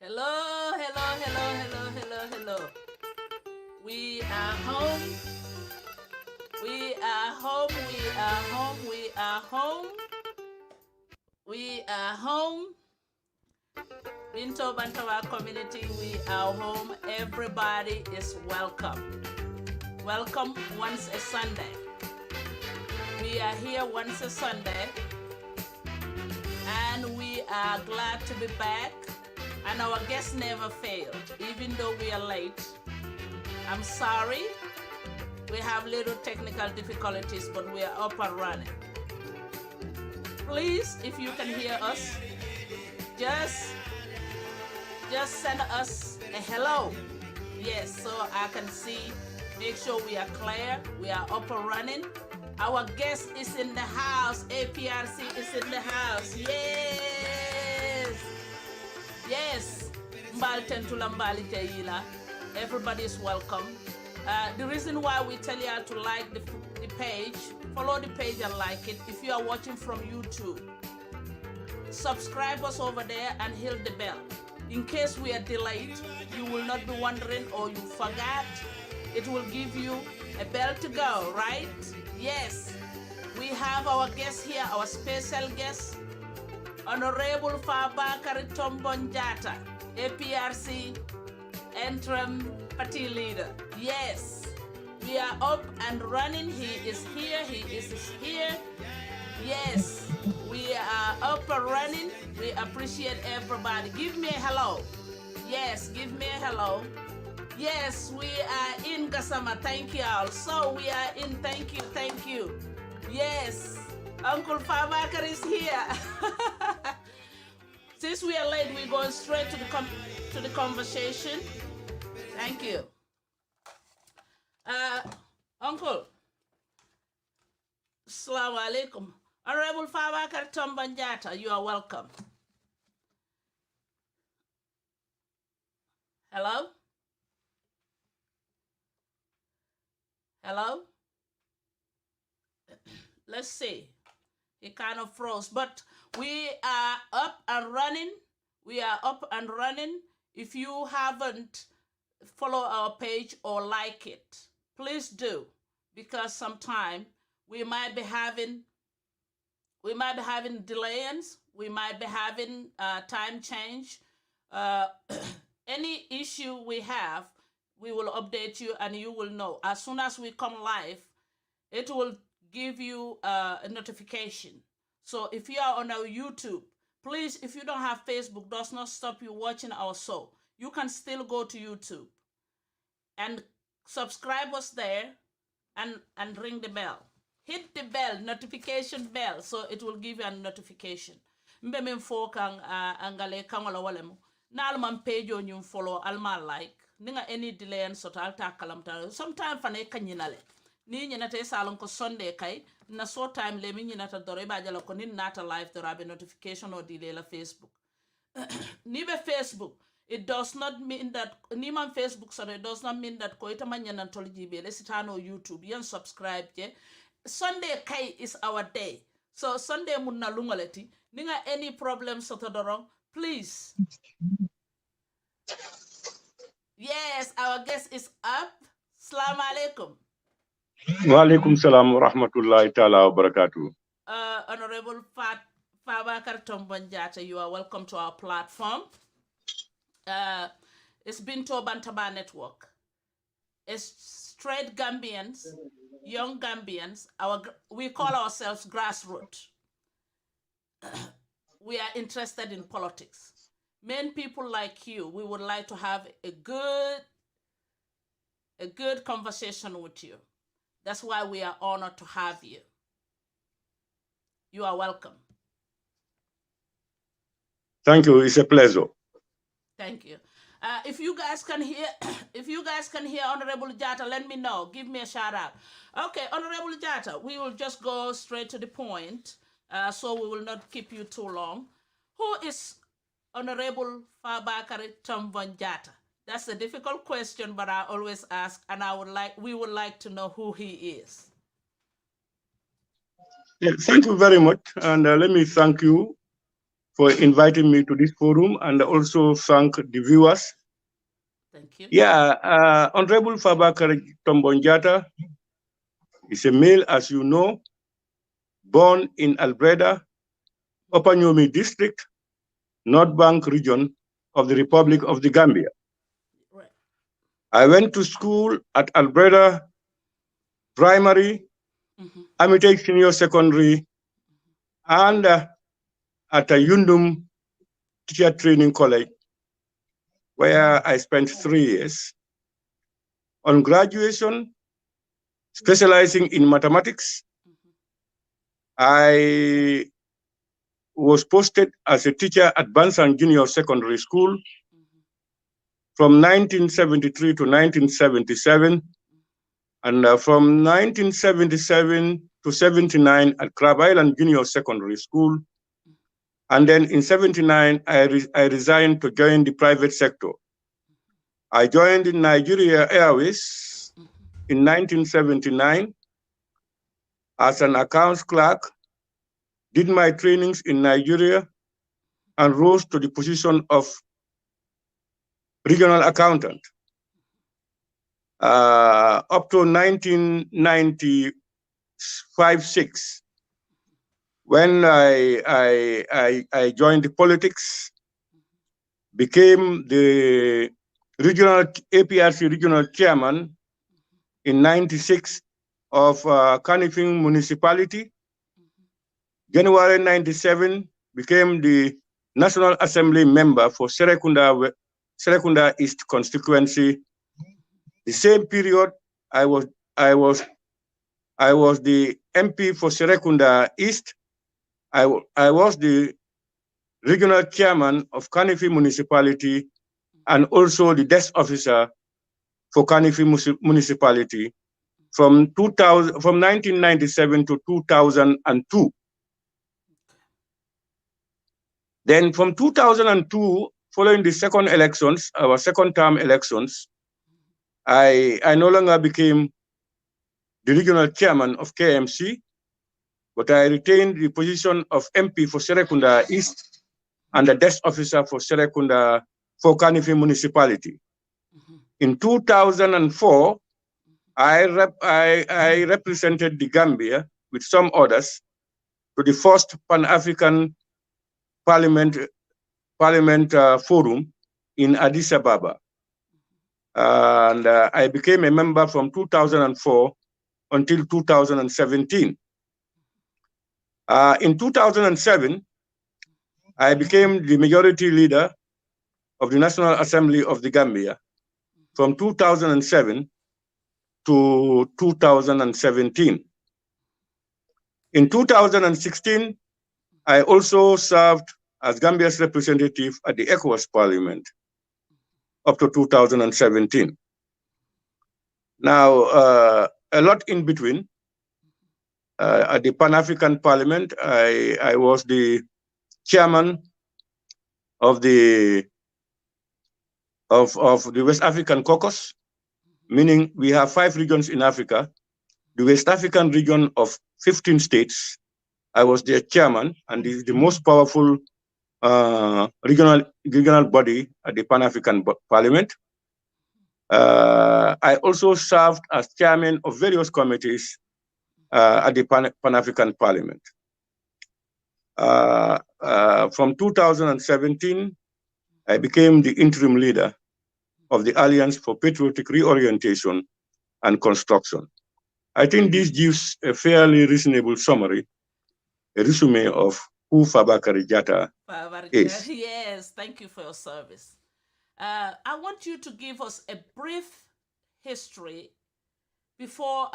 Hello, hello, hello, hello, hello, hello. We are home. We are home. We are home. We are home. We are home. Binto Bantawa community, we are home. Everybody is welcome. Welcome once a Sunday. We are here once a Sunday. And we are glad to be back. And our guests never failed, even though we are late. I'm sorry. We have little technical difficulties, but we are up and running. Please, if you can hear us, just send us a hello. Yes, so I can see, make sure we are clear, we are up and running. Our guest is in the house. APRC is in the house. Yes. Yes. Everybody is welcome. The reason why we tell you to like the page, follow the page and like it. If you are watching from YouTube, subscribe us over there and hit the bell. In case we are delayed, you will not be wondering or you forgot. It will give you a bell to go, right? Yes. We have our guest here, our special guest, Honorable Fabakary Tombong Jatta, APRC Interim Party Leader. Yes. We are up and running. He is here. He is here. Yes. We are up and running. We appreciate everybody. Give me a hello. Yes, give me a hello. Yes, we are in Gasama. Thank you all. So we are in. Thank you. Thank you. Yes. Uncle Fabakary is here. Since we are late, we're going straight to the conversation. Thank you. Uncle. Assalamu alaikum. Honorable Fabakary Tombong Jatta, you are welcome. Hello? Hello? Let's see. He kind of froze, but we are up and running. We are up and running. If you haven't followed our page or like it, please do, because sometime we might be having delays. We might be having time change. Any issue we have, we will update you and you will know. As soon as we come live, it will give you a notification. So if you are on our YouTube, please, if you don't have Facebook, does not stop you watching our show. You can still go to YouTube and subscribe us there and ring the bell. Hit the bell, notification bell, so it will give you a notification. Mbe fo kang angale kangola walemu. Na alman page on you follow alma like. Ninga any delay and sota alta kalamta. Sometime fane kanyinale. Ni nyinata salon ko Sunday kai na so time le mi nyinata dore ba jala ko ni nata live dore be notification or delay la Facebook. Ni be Facebook, it does not mean that ni man Facebook, so it does not mean that ko ita manyana tolji be le sitano YouTube yan subscribe je. Sunday kai is our day. So Sunday munna lungaleti. Ninga any problems sotodoro, please. Yes, our guest is up. Assalamu alaikum. Wa alaikum salam wa rahmatullahi ta'ala wa barakatuh. Honorable Fabakary Tombong Jatta, you are welcome to our platform. It's Binto Bantaba Network. It's straight Gambians, young Gambians. We call ourselves grassroots. We are interested in politics. Men people like you, we would like to have a good conversation with you. That's why we are honored to have you. You are welcome. Thank you. It's a pleasure. Thank you. If you guys can hear, Honorable Jatta, let me know. Give me a shout out. Okay, Honorable Jatta, we will just go straight to the point, so we will not keep you too long. Who is Honorable Fabakary Tombong Jatta? That's a difficult question, but I always ask, and we would like to know who he is. Yeah, thank you very much, and let me thank you for inviting me to this forum, and also thank the viewers. Thank you. Yeah, Honorable Fabakary Tombong Jatta is a male, as you know, born in Albreda, Upper Nyomi District, North Bank region of the Republic of the Gambia. Right. I went to school at Albreda Primary, Amitek Senior Secondary, and at a Yundum Teacher Training College, where I spent 3 years. On graduation, specializing in mathematics, I was posted as a teacher at Bansan Junior Secondary School from 1973 to 1977, and from 1977 to 79 at Crab Island Junior Secondary School. And then in 79, I resigned to join the private sector. I joined in Nigeria Airways in 1979 as an accounts clerk, did my trainings in Nigeria, and rose to the position of regional accountant. Up to 1995-6, when I joined the politics, became the regional APRC regional chairman in 96 of Kanifing municipality. January 97, became the National Assembly member for Serekunda East constituency. The same period, I was the MP for Serekunda East. I was the regional chairman of Kanifi municipality and also the desk officer for Kanifi municipality from 1997 to 2002. Then from 2002, following the second elections, our second term elections, I no longer became the regional chairman of KMC, but I retained the position of MP for Serekunda East and the desk officer for Serekunda for Kanifi municipality. In 2004, I represented the Gambia with some others to the first Pan-African Parliament Forum in Addis Ababa. And I became a member from 2004 until 2017. In 2007, I became the majority leader of the National Assembly of the Gambia from 2007 to 2017. In 2016, I also served as Gambia's representative at the ECOWAS Parliament up to 2017. Now, a lot in between. At the Pan-African Parliament, I was the chairman of the West African Caucus, meaning we have 5 regions in Africa. The West African region of 15 states, I was their chairman, and this is the most powerful regional body at the Pan-African Parliament. I also served as chairman of various committees at the Pan-African Parliament. From 2017, I became the interim leader of the Alliance for Patriotic Reorientation and Construction. I think this gives a fairly reasonable summary, a resume of who Fabakary Jatta is. Yes, thank you for your service. I want you to give us a brief history before,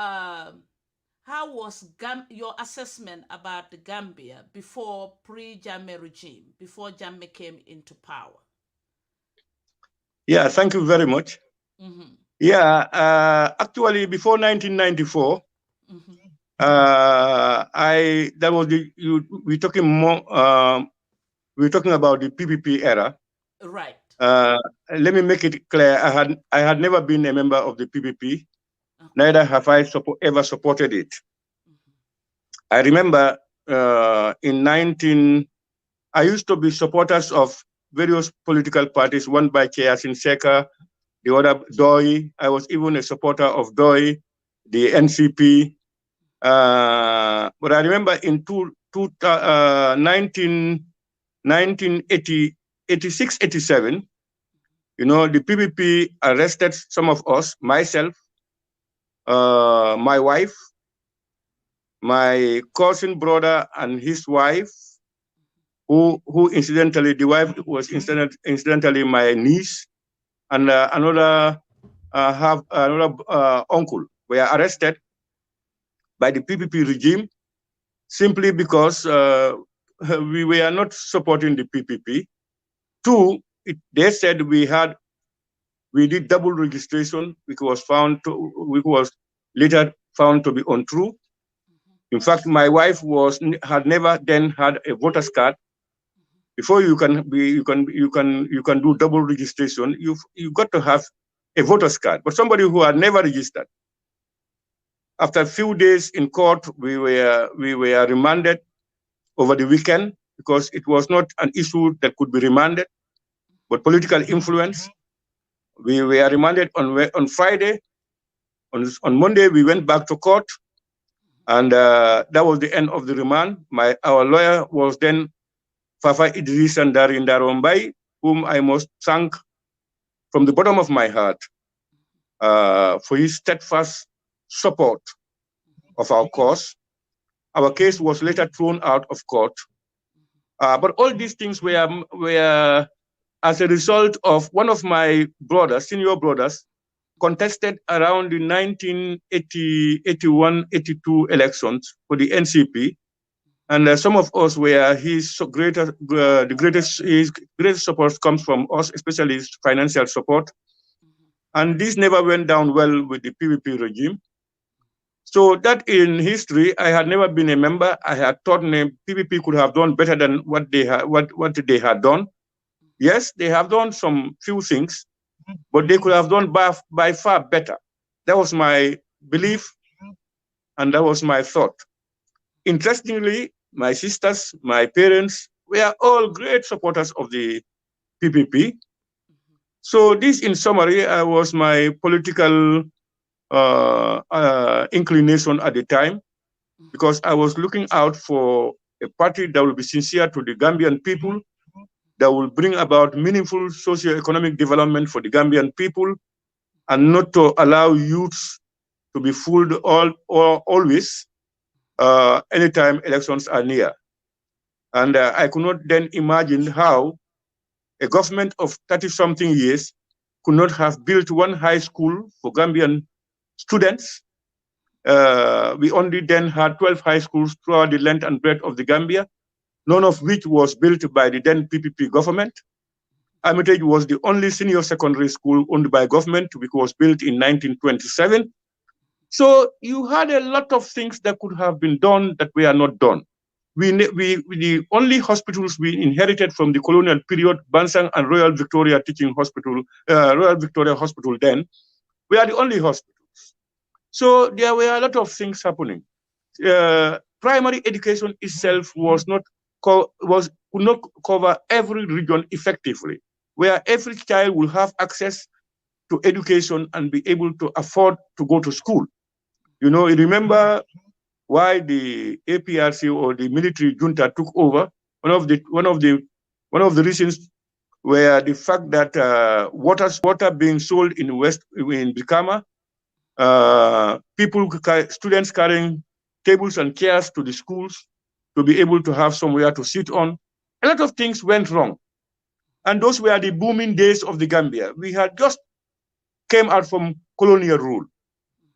how was your assessment about the Gambia before pre-Jammeh regime, before Jammeh came into power? Yeah, thank you very much. Yeah, actually before 1994, we're talking about the PPP era. Right. Let me make it clear. I had never been a member of the PPP. Okay. Neither have I ever supported it. I remember in 19 I used to be supporters of various political parties, one by Chayasin Seka, the other Doi. I was even a supporter of Doi, the NCP. But I remember in 1980, 86, 87, the PPP arrested some of us, myself, my wife, my cousin brother and his wife, who incidentally, the wife was incidentally my niece, and another uncle were arrested by the PPP regime simply because we were not supporting the PPP. Two, they said we did double registration, which was later found to be untrue. In fact, my wife had never then had a voter's card. Before you can do double registration, you got to have a voter's card. But somebody who had never registered, after a few days in court, we were remanded over the weekend because it was not an issue that could be remanded, but political influence. We were remanded on Friday. On Monday, we went back to court, and that was the end of the remand. Our lawyer was then Fafa Idris and Darin Darombai, whom I must thank from the bottom of my heart for his steadfast support of our cause. Our case was later thrown out of court. But all these things were as a result of one of my brothers, senior brothers, contested around the 1980, 81, 82 elections for the NCP. And some of us were his greatest support comes from us, especially his financial support. And this never went down well with the PPP regime. So that in history, I had never been a member. I had thought the PPP could have done better than what they had done. Yes, they have done some few things, but they could have done by far better. That was my belief, and that was my thought. Interestingly, my sisters, my parents, were all great supporters of the PPP. So this, in summary, was my political inclination at the time, because I was looking out for a party that will be sincere to the Gambian people, that will bring about meaningful socio-economic development for the Gambian people, and not to allow youths to be fooled always anytime elections are near. And I could not then imagine how a government of 30-something years could not have built one high school for Gambian students. We only then had 12 high schools throughout the length and breadth of the Gambia, none of which was built by the then PPP government. Armitage was the only senior secondary school owned by government, which was built in 1927. So you had a lot of things that could have been done that were not done. The only hospitals we inherited from the colonial period, Bansang and Royal Victoria Teaching Hospital, Royal Victoria Hospital then, were the only hospitals. So there were a lot of things happening. Primary education itself could not cover every region effectively, where every child will have access to education and be able to afford to go to school. You remember why the APRC or the military junta took over. One of the reasons were the fact that water being sold in Brikama, students carrying tables and chairs to the schools to be able to have somewhere to sit on. A lot of things went wrong. And those were the booming days of the Gambia. We had just came out from colonial rule.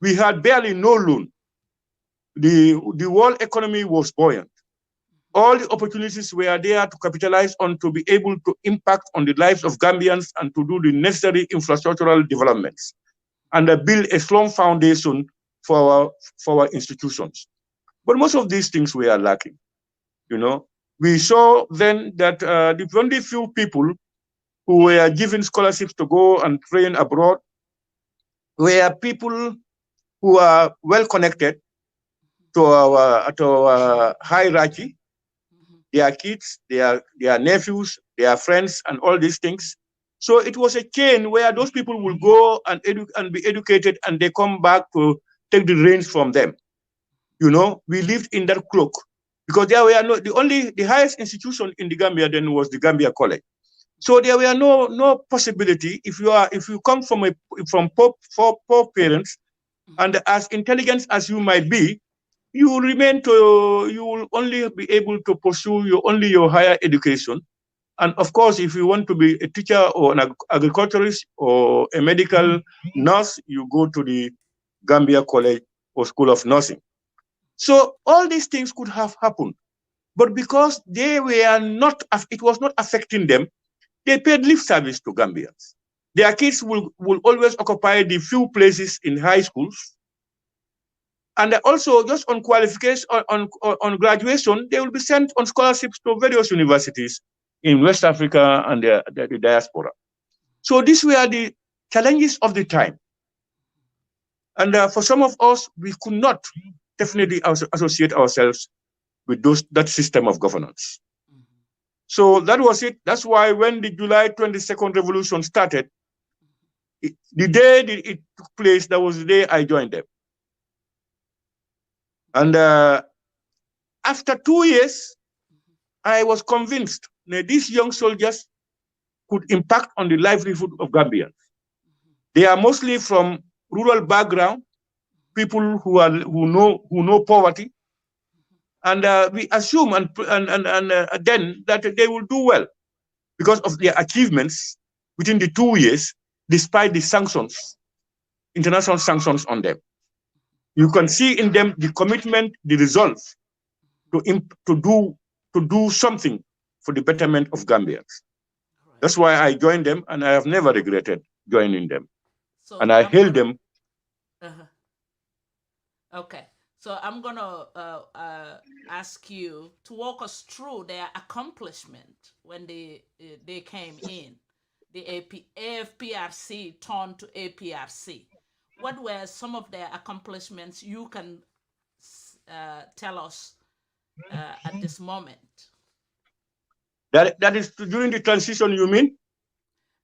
We had barely no loan. The world economy was buoyant. All the opportunities were there to capitalize on, to be able to impact on the lives of Gambians and to do the necessary infrastructural developments and build a strong foundation for our institutions. But most of these things were lacking. We saw then that the only few people who were given scholarships to go and train abroad were people who are well connected to our hierarchy, their kids, their nephews, their friends, and all these things. So it was a chain where those people will go and be educated, and they come back to take the reins from them. You know, we lived in that cloak because there were no the highest institution in the Gambia then was the Gambia College. So there were no possibility if you come from poor parents, and as intelligent as you might be, you will only be able to pursue your higher education. And of course, if you want to be a teacher or an agriculturist or a medical nurse, you go to the Gambia College or School of Nursing. So all these things could have happened, but because it was not affecting them, they paid lip service to Gambians. Their kids will always occupy the few places in high schools. And also, just on qualification, on graduation, they will be sent on scholarships to various universities in West Africa and the diaspora. So these were the challenges of the time. And for some of us, we could not definitely associate ourselves with that system of governance. So that was it. That's why when the July 22nd revolution started, the day it took place, that was the day I joined them. And after 2 years, I was convinced that these young soldiers could impact on the livelihood of Gambians. They are mostly from rural background, people who know poverty, and we assume then that they will do well because of their achievements within the 2 years, despite the sanctions, international sanctions on them. You can see in them the commitment, the resolve to do something for the betterment of Gambians. Right. That's why I joined them, and I have never regretted joining them. So and I hailed them. Okay, so I'm gonna ask you to walk us through their accomplishment when they came in. The APRC turned to APRC. What were some of their accomplishments you can tell us at this moment? That is during the transition, you mean?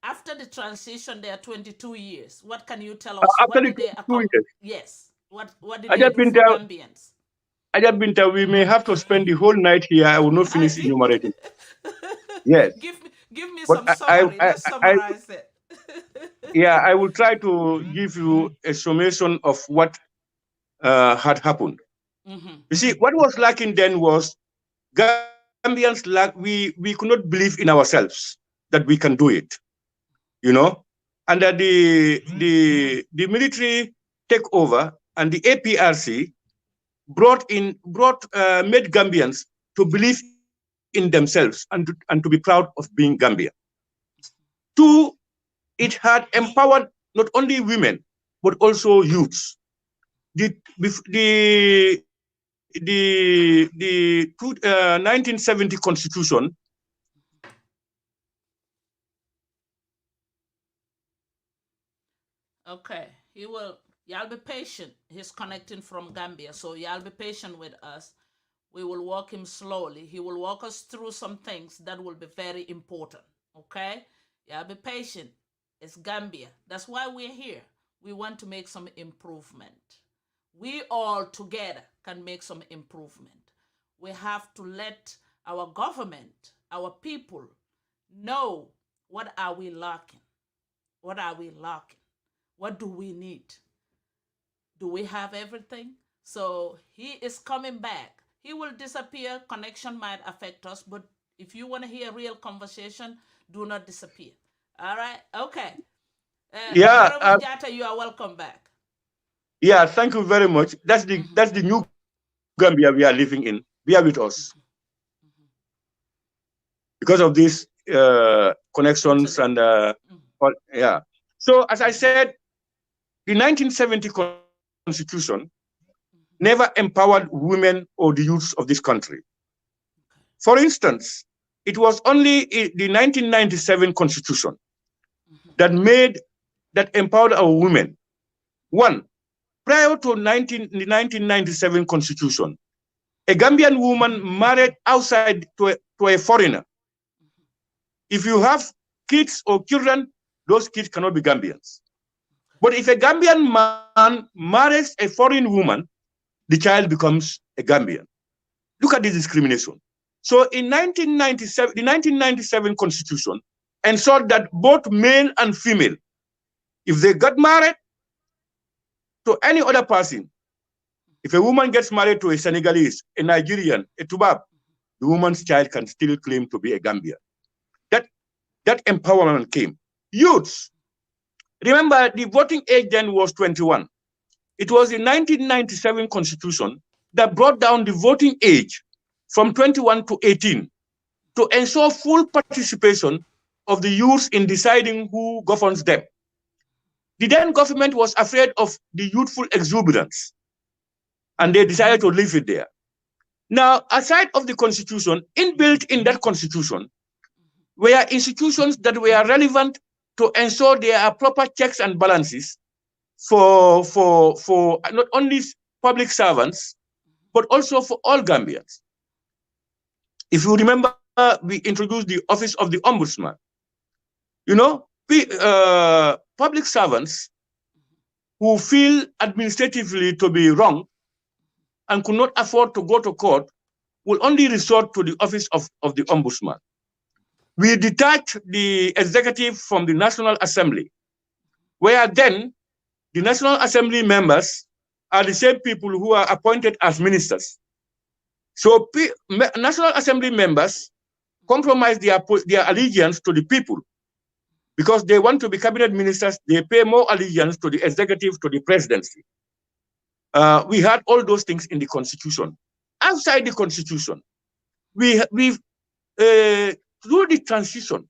After the transition, there are 22 years. What can you tell us? After what did they accomplish? Yes. What did they do for Gambians? Binto, we may have to spend the whole night here. I will not finish enumerating. Yes. Give me some summary. Let's summarize it. Yeah, I will try to give you a summation of what had happened. You see, what was lacking then was Gambians we could not believe in ourselves that we can do it, you know, and that the military takeover and the APRC made Gambians to believe in themselves and to be proud of being Gambia. Two, it had empowered not only women but also youths. The 1970 Constitution Okay, y'all be patient. He's connecting from Gambia, so y'all be patient with us. We will walk him slowly. He will walk us through some things that will be very important. Okay, y'all be patient. It's Gambia. That's why we're here. We want to make some improvement. We all together can make some improvement. We have to let our government, our people, know what are we lacking. What are we lacking? What do we need? Do we have everything? So he is coming back. He will disappear. Connection might affect us, but if you want to hear real conversation, do not disappear. All right? Okay. Jatta, you are welcome back. Yeah, thank you very much. That's the new Gambia we are living in. Bear with us. Because of these connections and yeah. So as I said, the 1970 Constitution never empowered women or the youths of this country. For instance, it was only the 1997 Constitution that empowered our women. One, prior to the 1997 Constitution, a Gambian woman married outside to a foreigner, if you have kids or children, those kids cannot be Gambians. But if a Gambian man marries a foreign woman, the child becomes a Gambian. Look at this discrimination. So in 1997, the 1997 Constitution ensured that both male and female, if they got married to any other person, if a woman gets married to a Senegalese, a Nigerian, a Tubab, the woman's child can still claim to be a Gambian. That empowerment came. Youths, remember the voting age then was 21. It was the 1997 Constitution that brought down the voting age from 21 to 18 to ensure full participation of the youth in deciding who governs them. The then government was afraid of the youthful exuberance, and they decided to leave it there. Now, aside of the Constitution, inbuilt in that Constitution were institutions that were relevant to ensure there are proper checks and balances for not only public servants, but also for all Gambians. If you remember, we introduced the Office of the Ombudsman. You know, public servants who feel administratively to be wrong and could not afford to go to court will only resort to the Office of the Ombudsman. We detached the executive from the National Assembly, where then the National Assembly members are the same people who are appointed as ministers. So National Assembly members compromise their allegiance to the people because they want to be cabinet ministers. They pay more allegiance to the executive, to the presidency. We had all those things in the Constitution. Outside the Constitution, through the transition,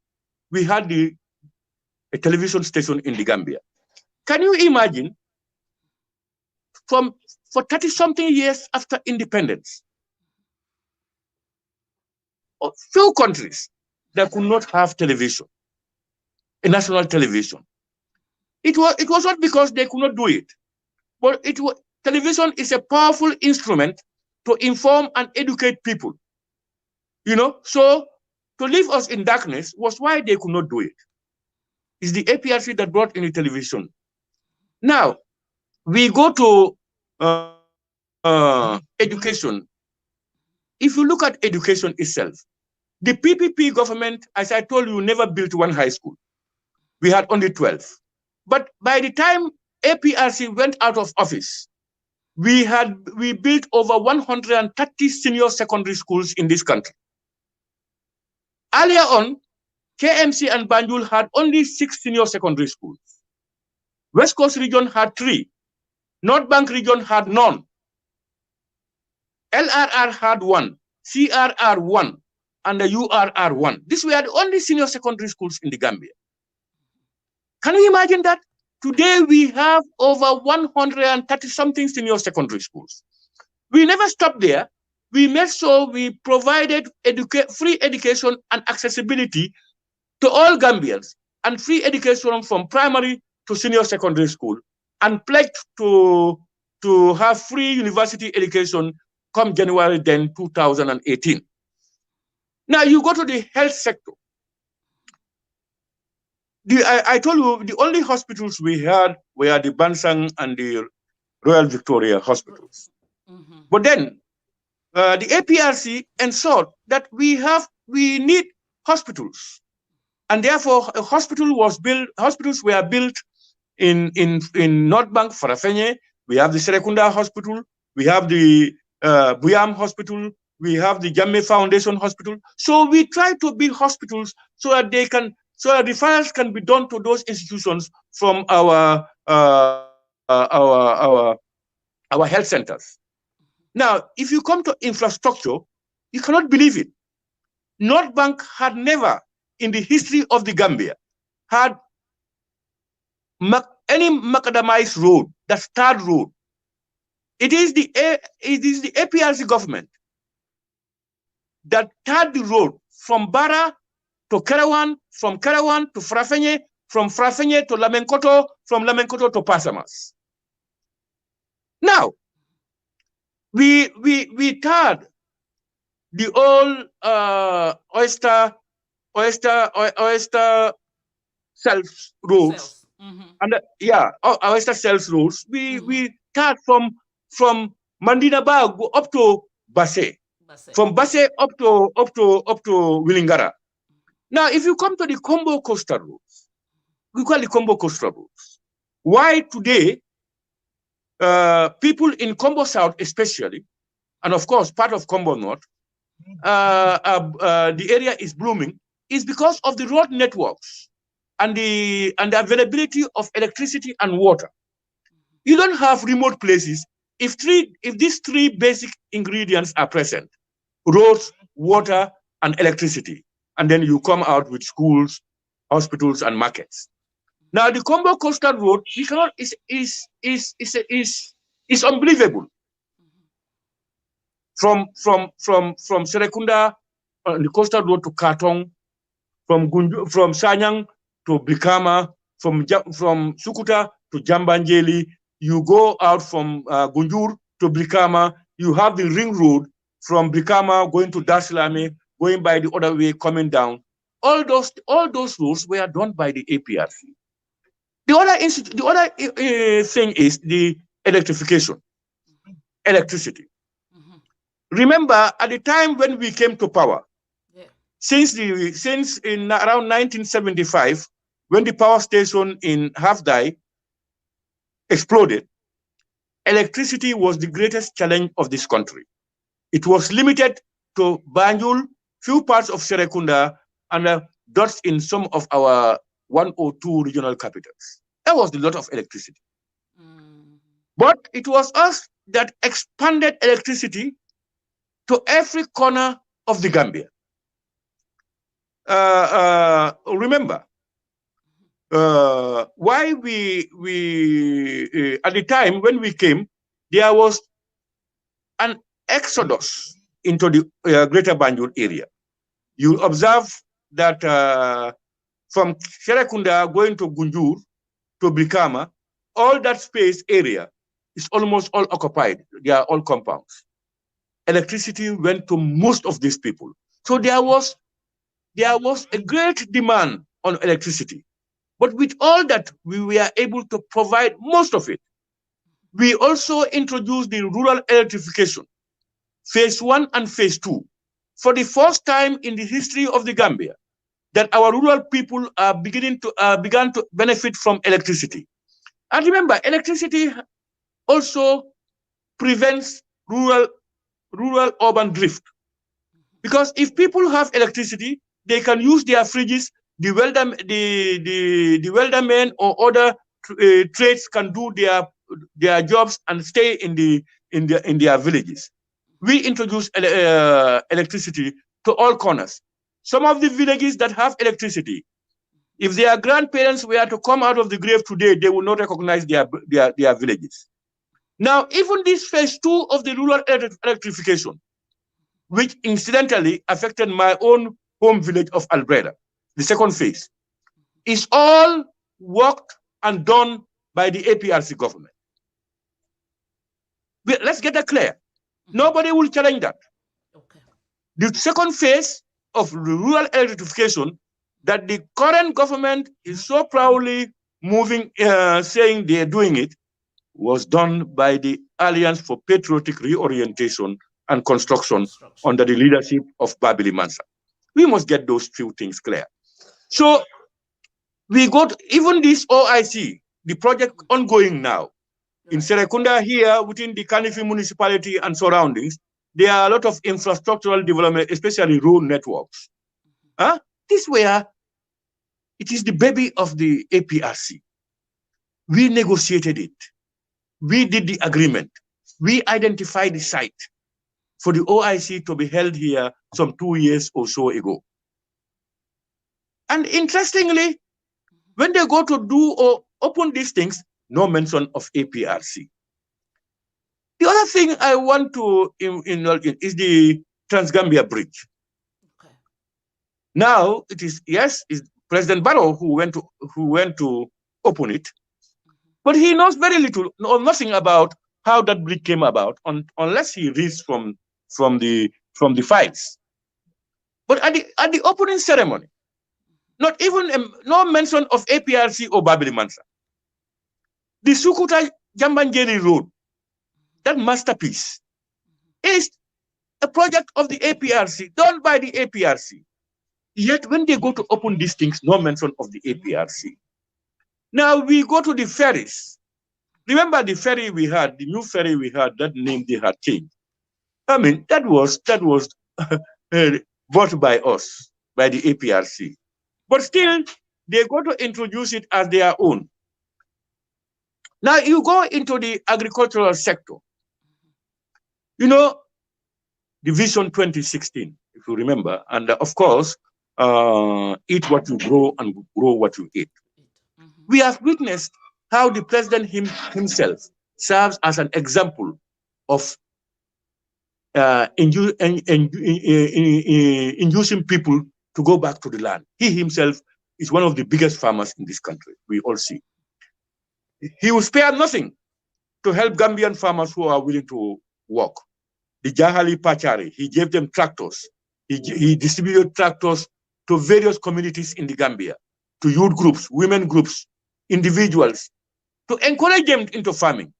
we had a television station in the Gambia. Can you imagine, for 30-something years after independence, few countries that could not have television, a national television. It was not because they could not do it, but television is a powerful instrument to inform and educate people. You know, so to leave us in darkness was why they could not do it. It's the APRC that brought in the television. Now, we go to education. If you look at education itself, the PPP government, as I told you, never built one high school. We had only 12. But by the time APRC went out of office, we built over 130 senior secondary schools in this country. Earlier on, KMC and Banjul had only 6 senior secondary schools. West Coast region had 3. North Bank region had none. LRR had 1, CRR 1, and the URR 1. These were the only senior secondary schools in the Gambia. Can you imagine that? Today we have over 130-something senior secondary schools. We never stopped there. We made sure we provided free education and accessibility to all Gambians, and free education from primary to senior secondary school, and pledged to have free university education come January 2018. Now you go to the health sector. I told you the only hospitals we had were the Bansang and the Royal Victoria hospitals. Mm-hmm. But then the APRC ensured that we need hospitals, and therefore a hospital was built. Hospitals were built in North Bank, Farafenye. We have the Serekunda Hospital. We have the Buyam Hospital. We have the Jamme Foundation Hospital. So we try to build hospitals so that referrals can be done to those institutions from our health centers. Now, if you come to infrastructure, you cannot believe it. North Bank had never, in the history of the Gambia, had any macadamized road, that's tarred road. It is the APRC government that tarred the road from Bara to Karawan, from Karawan to Frafenye, from Frafenye to Lamenkoto, from Lamenkoto to Pasamas. Now, we tarred the old oyster shells roads, and oyster shells roads. We start from Mandina Bag up to Basse, from Basse up to Willingara. Now, if you come to the Combo coastal roads, we call the Combo coastal roads. Why today people in Combo South, especially, and of course part of Combo North, the area is blooming, is because of the road networks and the availability of electricity and water. You don't have remote places if these three basic ingredients are present: roads, water, and electricity. And then you come out with schools, hospitals, and markets. Now the Combo Coastal Road is unbelievable. From Serekunda on the coastal road to Katong, from Sanyang to Brikama, from Sukuta to Jambanjeli. You go out from Gunjur to Brikama. You have the ring road from Brikama going to Daslame, going by the other way, coming down. All those roads were done by the APRC. The other thing is the electrification, electricity. Remember, at the time when we came to power, since in around 1975, when the power station in Halfdai exploded, electricity was the greatest challenge of this country. It was limited to Banjul, few parts of Serekunda, and dots in some of our 102 regional capitals. That was a lot of electricity. But it was us that expanded electricity to every corner of the Gambia. Remember, why we at the time when we came, there was an exodus into the greater Banjul area. You observe that from Serekunda going to Gunjur to Brikama, all that space area is almost all occupied. They are all compounds. Electricity went to most of these people. So there was a great demand on electricity. But with all that, we were able to provide most of it. We also introduced the rural electrification, phase 1 and phase 2. For the first time in the history of the Gambia, that our rural people are began to benefit from electricity. And remember, electricity also prevents rural-urban drift. Because if people have electricity, they can use their fridges, the weldermen or other trades can do their jobs and stay in their villages. We introduced electricity to all corners. Some of the villages that have electricity, if their grandparents were to come out of the grave today, they will not recognize their villages. Now, even this phase 2 of the rural electrification, which incidentally affected my own home village of Albreda, the second phase, is all worked and done by the APRC government. Let's get that clear. Nobody will challenge that. Okay. The second phase of rural electrification that the current government is so proudly moving, saying they're doing it, was done by the Alliance for Patriotic Reorientation and Construction under the leadership of Babili Mansa. We must get those few things clear. So we got even this OIC, the project ongoing now. In Serekunda here, within the Kanifi municipality and surroundings, there are a lot of infrastructural development, especially road networks. This where it is the baby of the APRC. We negotiated it. We did the agreement. We identified the site for the OIC to be held here some 2 years or so ago. And interestingly, when they go to do or open these things, no mention of APRC. The other thing I want to indulge in is the Trans-Gambia Bridge. Okay. Now it is, yes, it's President Barrow who went to open it, but he knows very little or nothing about how that bridge came about unless he reads from the files. But at the opening ceremony, not even no mention of APRC or Babili Mansa. The Sukuta Jambanjeri Road, that masterpiece, is a project of the APRC, done by the APRC. Yet when they go to open these things, no mention of the APRC. Now we go to the ferries. Remember the ferry we had, the new ferry we had, that name they had changed. I mean, that was bought by us, by the APRC. But still, they go to introduce it as their own. Now you go into the agricultural sector. You know, the Vision 2016, if you remember, and of course, eat what you grow and grow what you eat. We have witnessed how the president himself serves as an example of inducing people to go back to the land. He himself is one of the biggest farmers in this country, we all see. He will spare nothing to help Gambian farmers who are willing to work. The Jahali Pachari, he gave them tractors. He distributed tractors to various communities in the Gambia, to youth groups, women groups, individuals, to encourage them into farming.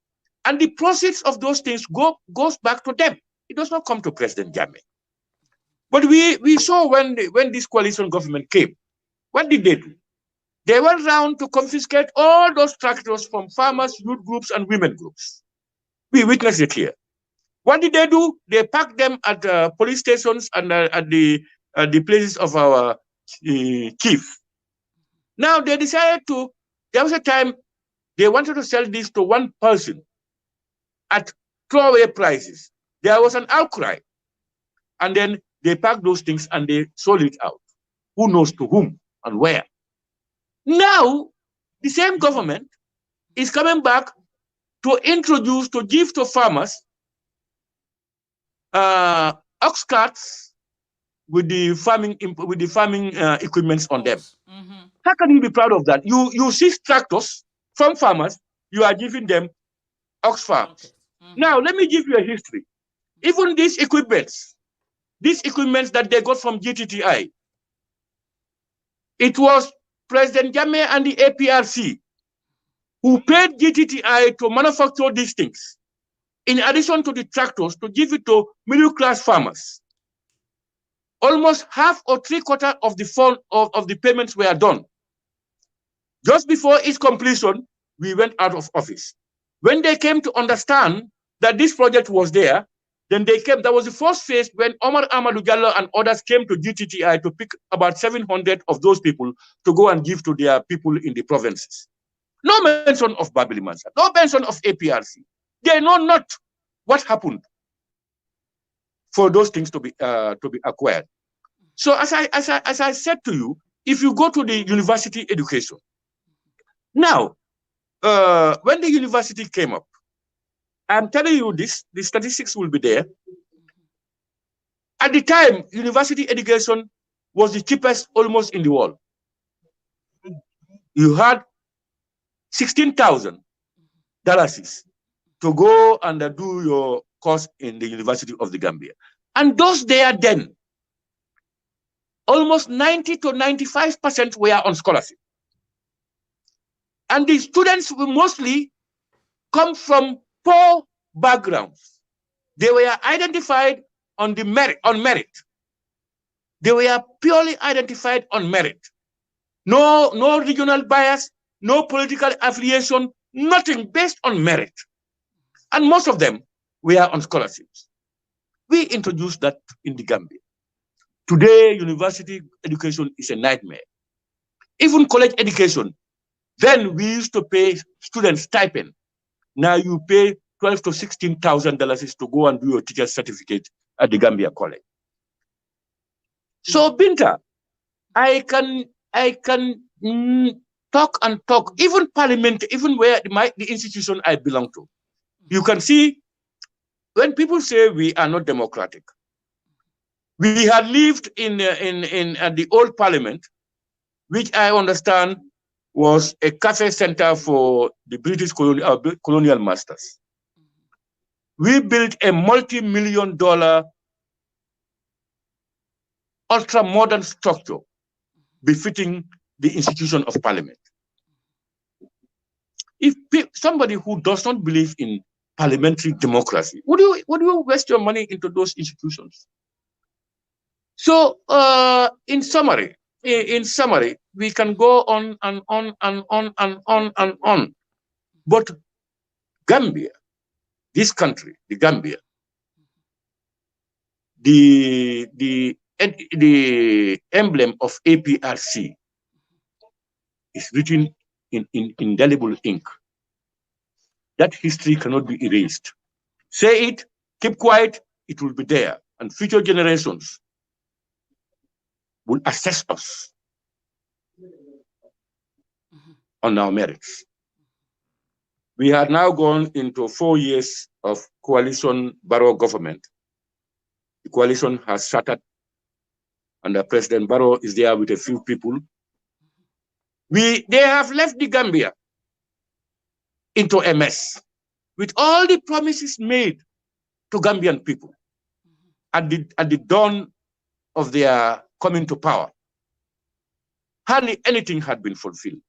And the proceeds of those things goes back to them. It does not come to President Jammeh. But we saw when this coalition government came, what did they do? They went around to confiscate all those tractors from farmers, youth groups, and women groups. We witnessed it here. What did they do? They packed them at police stations and at the places of our chief. Now they decided there was a time they wanted to sell this to one person at throwaway prices. There was an outcry. And then they packed those things and they sold it out. Who knows to whom and where? Now, the same government is coming back to introduce, to give to farmers ox carts with the farming equipments on them. How can you be proud of that? You see tractors from farmers, you are giving them ox farms. Now, let me give you a history. Even these equipments that they got from GTTI, it was President Jammeh and the APRC who paid GTTI to manufacture these things, in addition to the tractors, to give it to middle-class farmers. Almost half or three-quarters of the fund of the payments were done. Just before its completion, we went out of office. When they came to understand that this project was there, then they came. That was the first phase when Omar Amadou Diallo and others came to GTTI to pick about 700 of those people to go and give to their people in the provinces. No mention of Babili Mansa, no mention of APRC. They know not what happened for those things to be acquired. So as I said to you, if you go to the university education, now when the university came up, I'm telling you this, the statistics will be there. At the time, university education was the cheapest almost in the world. You had $16,000 to go and do your course in the University of the Gambia. And those there then, almost 90 to 95% were on scholarship. And the students will mostly come from poor backgrounds. They were identified on merit. They were purely identified on merit. No regional bias, no political affiliation, nothing, based on merit. And most of them were on scholarships. We introduced that in the Gambia. Today, university education is a nightmare. Even college education, then we used to pay students stipend. Now you pay $12,000 to $16,000 to go and do your teacher's certificate at the Gambia College. So Binta, I can talk and talk, even parliament, even where the institution I belong to. You can see when people say we are not democratic. We had lived in the old parliament, which I understand was a cafe center for the British colonial masters. we built a multi-million-dollar ultra-modern structure befitting the institution of parliament. If somebody who does not believe in parliamentary democracy, would you waste your money into those institutions? So, in summary, we can go on and on and on and on and on. But Gambia, this country, the Gambia, the emblem of APRC is written in indelible ink. That history cannot be erased. Say it, keep quiet, it will be there. And future generations will assess us on our merits. We have now gone into 4 years of coalition Barrow government. The coalition has shattered, and President Barrow is there with a few people. They have left the Gambia into a mess with all the promises made to Gambian people at the dawn of their coming to power. Hardly anything had been fulfilled.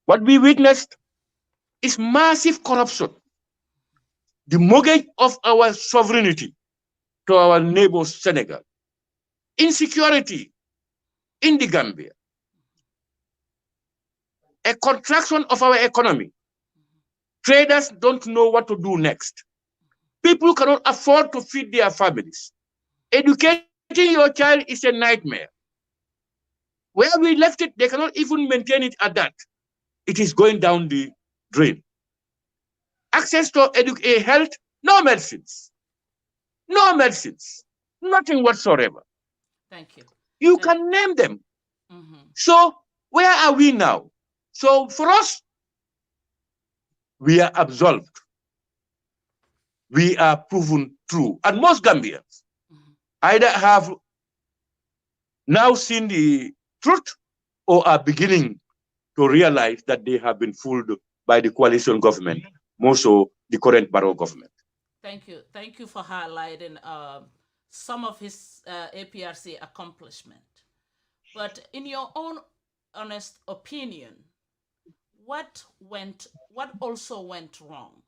What we witnessed is massive corruption, the mortgage of our sovereignty to our neighbors, Senegal, insecurity in the Gambia, a contraction of our economy. Traders don't know what to do next. People cannot afford to feed their families. Educating your child is a nightmare. Where we left it, they cannot even maintain it at that. It is going down the drain. Access to health, no medicines. No medicines. Nothing whatsoever. Thank you. You can name them. So where are we now? So for us, we are absolved. We are proven true. And most Gambians either have now seen the truth or are beginning to realize that they have been fooled by the coalition government, more so the current Barrow government. Thank you. Thank you for highlighting some of his APRC accomplishment. But in your own honest opinion, what also went wrong?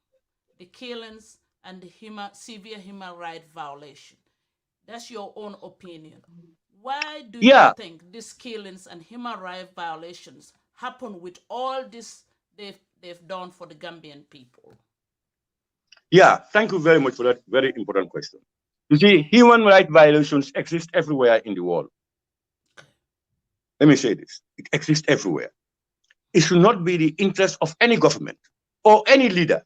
The killings and the severe human rights violation. That's your own opinion. Why do you think these killings and human rights violations happen with all this they've done for the Gambian people? Yeah, thank you very much for that very important question. You see, human rights violations exist everywhere in the world. Let me say this. It exists everywhere. It should not be the interest of any government or any leader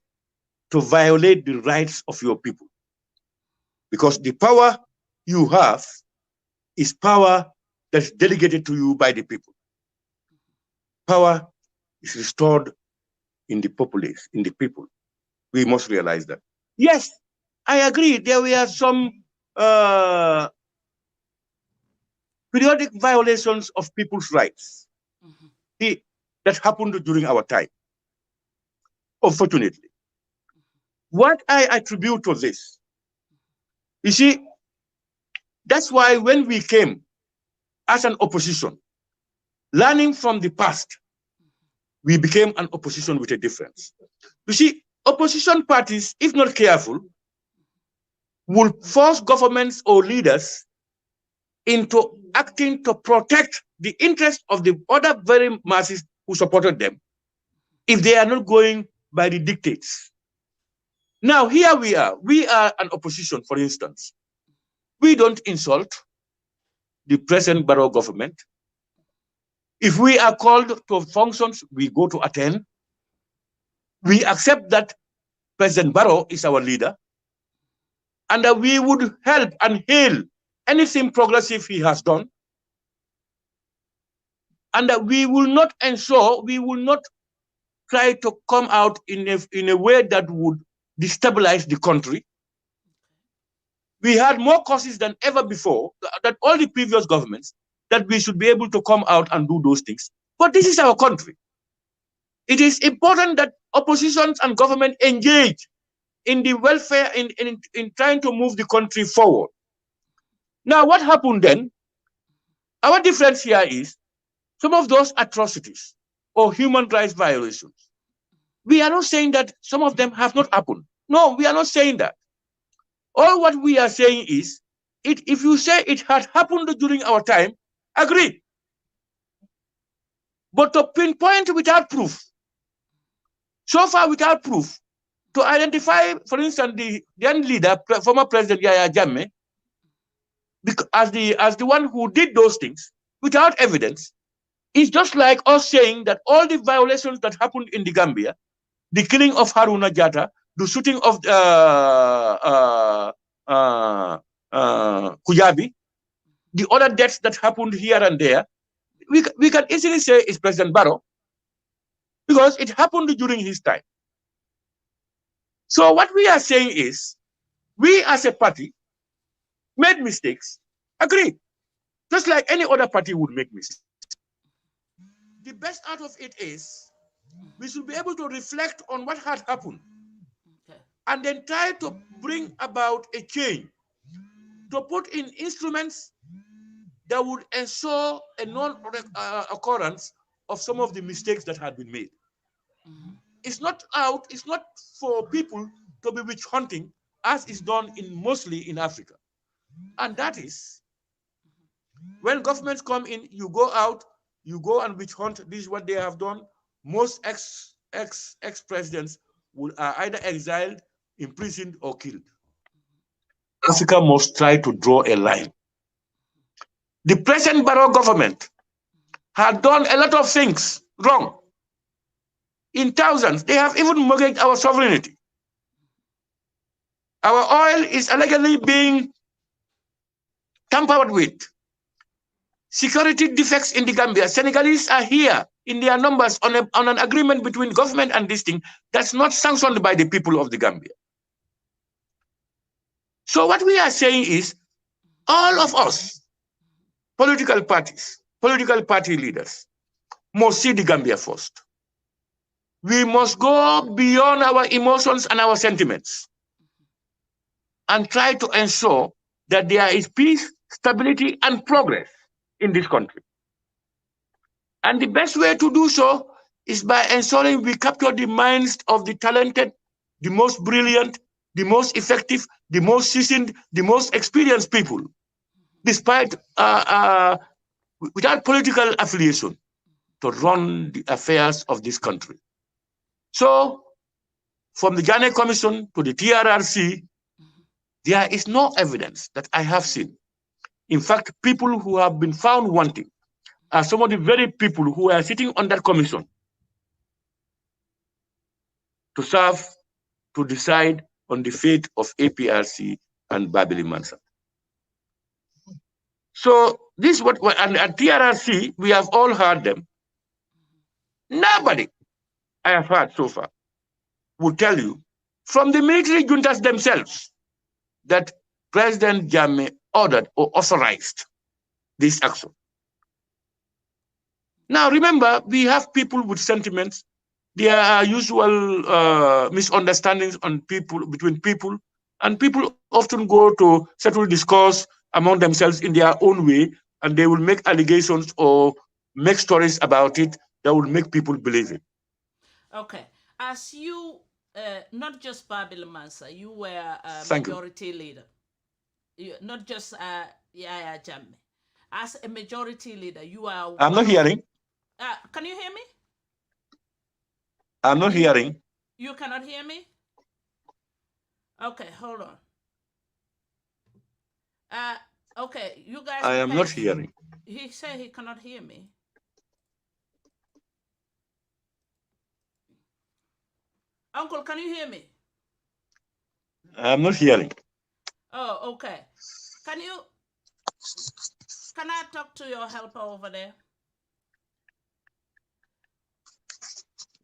to violate the rights of your people. Because the power you have is power that's delegated to you by the people. Power is restored in the populace, in the people. We must realize that. Yes, I agree. There were some periodic violations of people's rights that happened during our time, unfortunately. What I attribute to this, you see, that's why when we came as an opposition, learning from the past, we became an opposition with a difference. You see, opposition parties, if not careful, will force governments or leaders into acting to protect the interests of the other very masses who supported them if they are not going by the dictates. Now, here we are. We are an opposition, for instance. We don't insult the present Barrow government. If we are called to functions, we go to attend. We accept that President Barrow is our leader, and that we would help and hail anything progressive he has done, and that we will not try to come out in a way that would destabilize the country. We had more causes than ever before, that all the previous governments, that we should be able to come out and do those things. But this is our country. It is important that oppositions and government engage in the welfare, in trying to move the country forward. Now, what happened then? Our difference here is some of those atrocities or human rights violations. We are not saying that some of them have not happened. No, we are not saying that. All what we are saying is, if you say it had happened during our time, agree. But to pinpoint without proof, so far without proof, to identify, for instance, the then leader, former President Yahya Jammeh, as the one who did those things without evidence, is just like us saying that all the violations that happened in the Gambia, the killing of Haruna Jatta, the shooting of Kujabi, the other deaths that happened here and there, we can easily say it's President Barrow because it happened during his time. So what we are saying is, we as a party made mistakes, agree, just like any other party would make mistakes. The best out of it is, we should be able to reflect on what had happened, and then try to bring about a change, to put in instruments that would ensure a non-occurrence of some of the mistakes that had been made. It's not for people to be witch hunting, as is done mostly in Africa. And that is, when governments come in, you go out, you go and witch hunt. This is what they have done. Most ex-presidents are either exiled, imprisoned, or killed. Africa must try to draw a line. The present Barrow government had done a lot of things wrong. In thousands, they have even mortgaged our sovereignty. Our oil is allegedly being tampered with. Security defects in the Gambia. Senegalese are here in their numbers on an agreement between government and this thing that's not sanctioned by the people of the Gambia. So what we are saying is, all of us, political parties, political party leaders, must see the Gambia first. We must go beyond our emotions and our sentiments and try to ensure that there is peace, stability, and progress in this country. And the best way to do so is by ensuring we capture the minds of the talented, the most brilliant, the most effective, the most seasoned, the most experienced people, despite without political affiliation, to run the affairs of this country. So, from the Ghana Commission to the TRRC, there is no evidence that I have seen. In fact, people who have been found wanting are some of the very people who are sitting on that commission to serve, to decide on the fate of APRC and Babili Mansa. So this is what, and at TRRC, we have all heard them. Nobody I have heard so far would tell you from the military juntas themselves that President Jammeh ordered or authorized this action. Now remember, we have people with sentiments. There are usual misunderstandings between people, and people often go to settle discourse among themselves in their own way, and they will make allegations or make stories about it that will make people believe it. Okay. As you, not just Babili Mansa, you were a Thank majority leader. Not just Yahya Jammeh. As a majority leader, you are... I'm not hearing. Can you hear me? I'm not hearing. You cannot hear me? Okay, hold on. Okay, you guys... I am not hearing. He said he cannot hear me. Uncle, can you hear me? I'm not hearing. Oh, okay. Can I talk to your helper over there?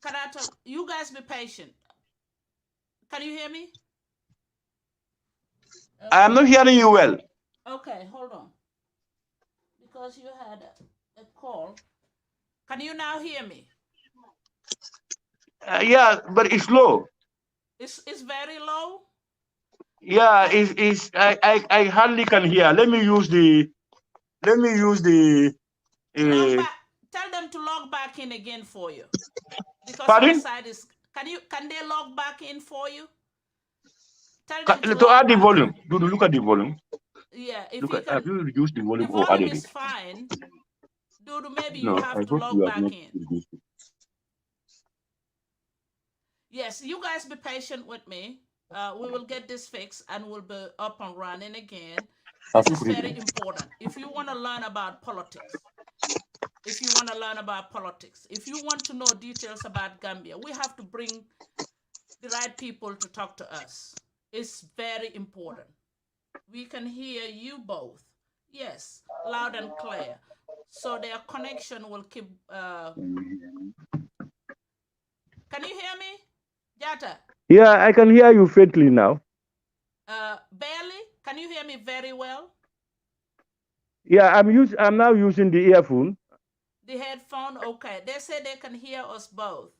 Can I talk? You guys be patient. Can you hear me? Okay. I'm not hearing you well. Okay, hold on. Because you had a call. Can you now hear me? Yeah, but it's low. It's very low. Yeah, I hardly can hear. Let me use the Log uh, back. Tell them to log back in again for you, because my pardon? side is. Can they log back in for you? Tell them to To add log the back. volume. Do look at the volume. Yeah, if Look you at, have can. you reduced the The volume or volume added it? is fine. Dude, maybe you No, have I to hope you log have back not in. reduced it. Yes, you guys be patient with me. We will get this fixed and we'll be up and running again. Have This you is put it very in? important. If you want to learn about politics, if you want to learn about politics, if you want to know details about Gambia, we have to bring the right people to talk to us. It's very important. We can hear you both. Yes, loud and clear. So their connection will keep. Can you hear me, Jatta? Yeah, I can hear you faintly now. Barely. Can you hear me very well? Yeah, I'm now using the earphone. The headphone. Okay. They say they can hear us both.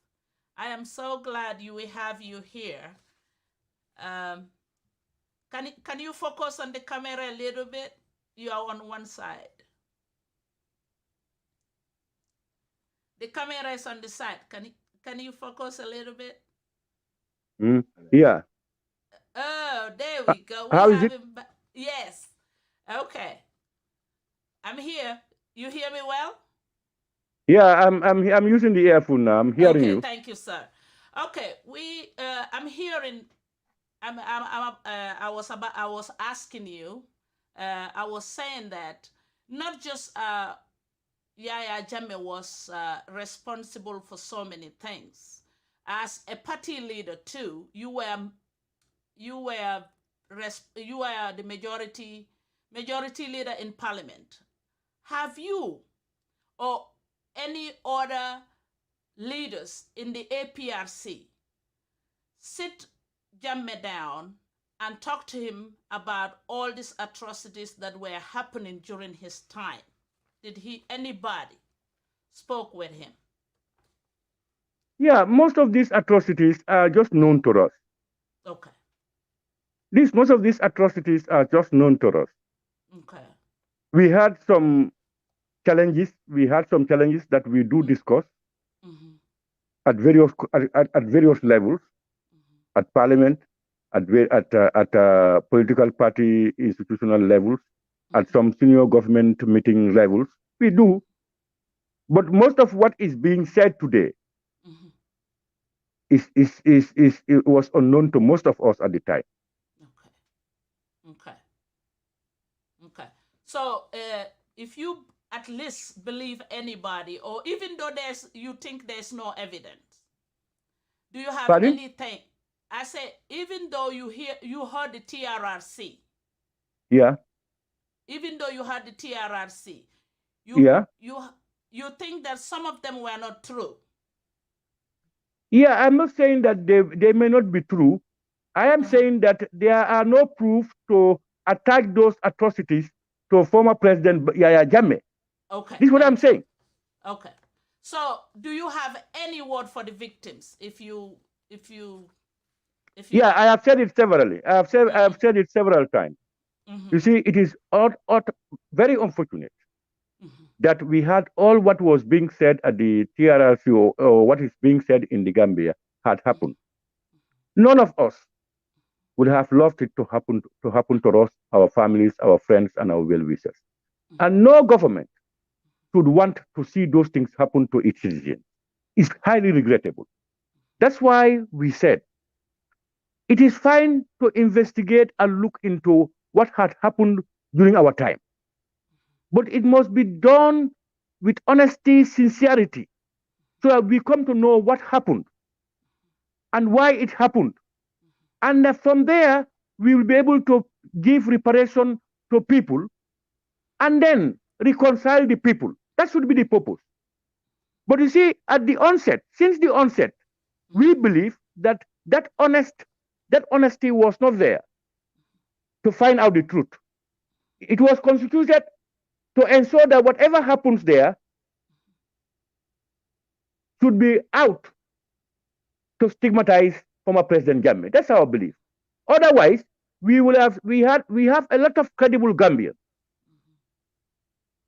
I am so glad we have you here. Um, can you focus on the camera a little bit? You are on one side. The camera is on the side. Can you focus a little bit? Yeah. Oh, there we go. We How is have it? him. Yes. Okay. I'm here. You hear me well? Yeah, I'm using the earphone now. I'm hearing Okay. you. Thank you, sir. Okay. I'm hearing. I was asking you. I was saying that not just Yaya Jammeh was responsible for so many things. As a party leader too, you were you were the majority leader in parliament. Have you or any other leaders in the APRC sit Jammeh down and talk to him about all these atrocities that were happening during his time? Did anybody spoke with him? Yeah, most of these atrocities are just known to us. Okay. Most of these atrocities are just known to us. Okay. We had some challenges. We had some challenges that we do discuss Mm-hmm. at various levels, Mm-hmm. at parliament, at political party institutional levels, at Mm-hmm. some senior government meeting levels. We do, but most of what is being said today Mm-hmm. it was unknown to most of us at the time. Okay. Okay. Okay. So, if you at least believe anybody, or even though you think there's no evidence, do you have Pardon? anything? I say, even though you heard the TRRC, Yeah, even though you heard the TRRC, you yeah, you you think that some of them were not true. yeah. I'm not saying that they may not be true. I am Uh-huh. saying that there are no proof to attack those atrocities to former President Yahya Jammeh. Okay, This is what I'm thank you. saying. Okay. So, do you have any word for the victims? If you Yeah, I have said it severally. I Mm-hmm. have said it several times. Mm-hmm. You see, it is very unfortunate Mm-hmm. that we had all what was being said at the TRRC or what is being said in the Gambia had happened. None of us would have loved it to happen to us, our families, our friends, and our well-wishers. And no government should want to see those things happen to its citizens. It's highly regrettable. That's why we said it is fine to investigate and look into what had happened during our time, but it must be done with honesty, sincerity, so that we come to know what happened and why it happened. And from there, we will be able to give reparation to people and then reconcile the people. That should be the purpose. But you see, at the onset, since the onset, we believe that that honesty was not there to find out the truth. It was constituted to ensure that whatever happens there should be out to stigmatize former President Gambia. That's our belief. Otherwise, we have a lot of credible Gambians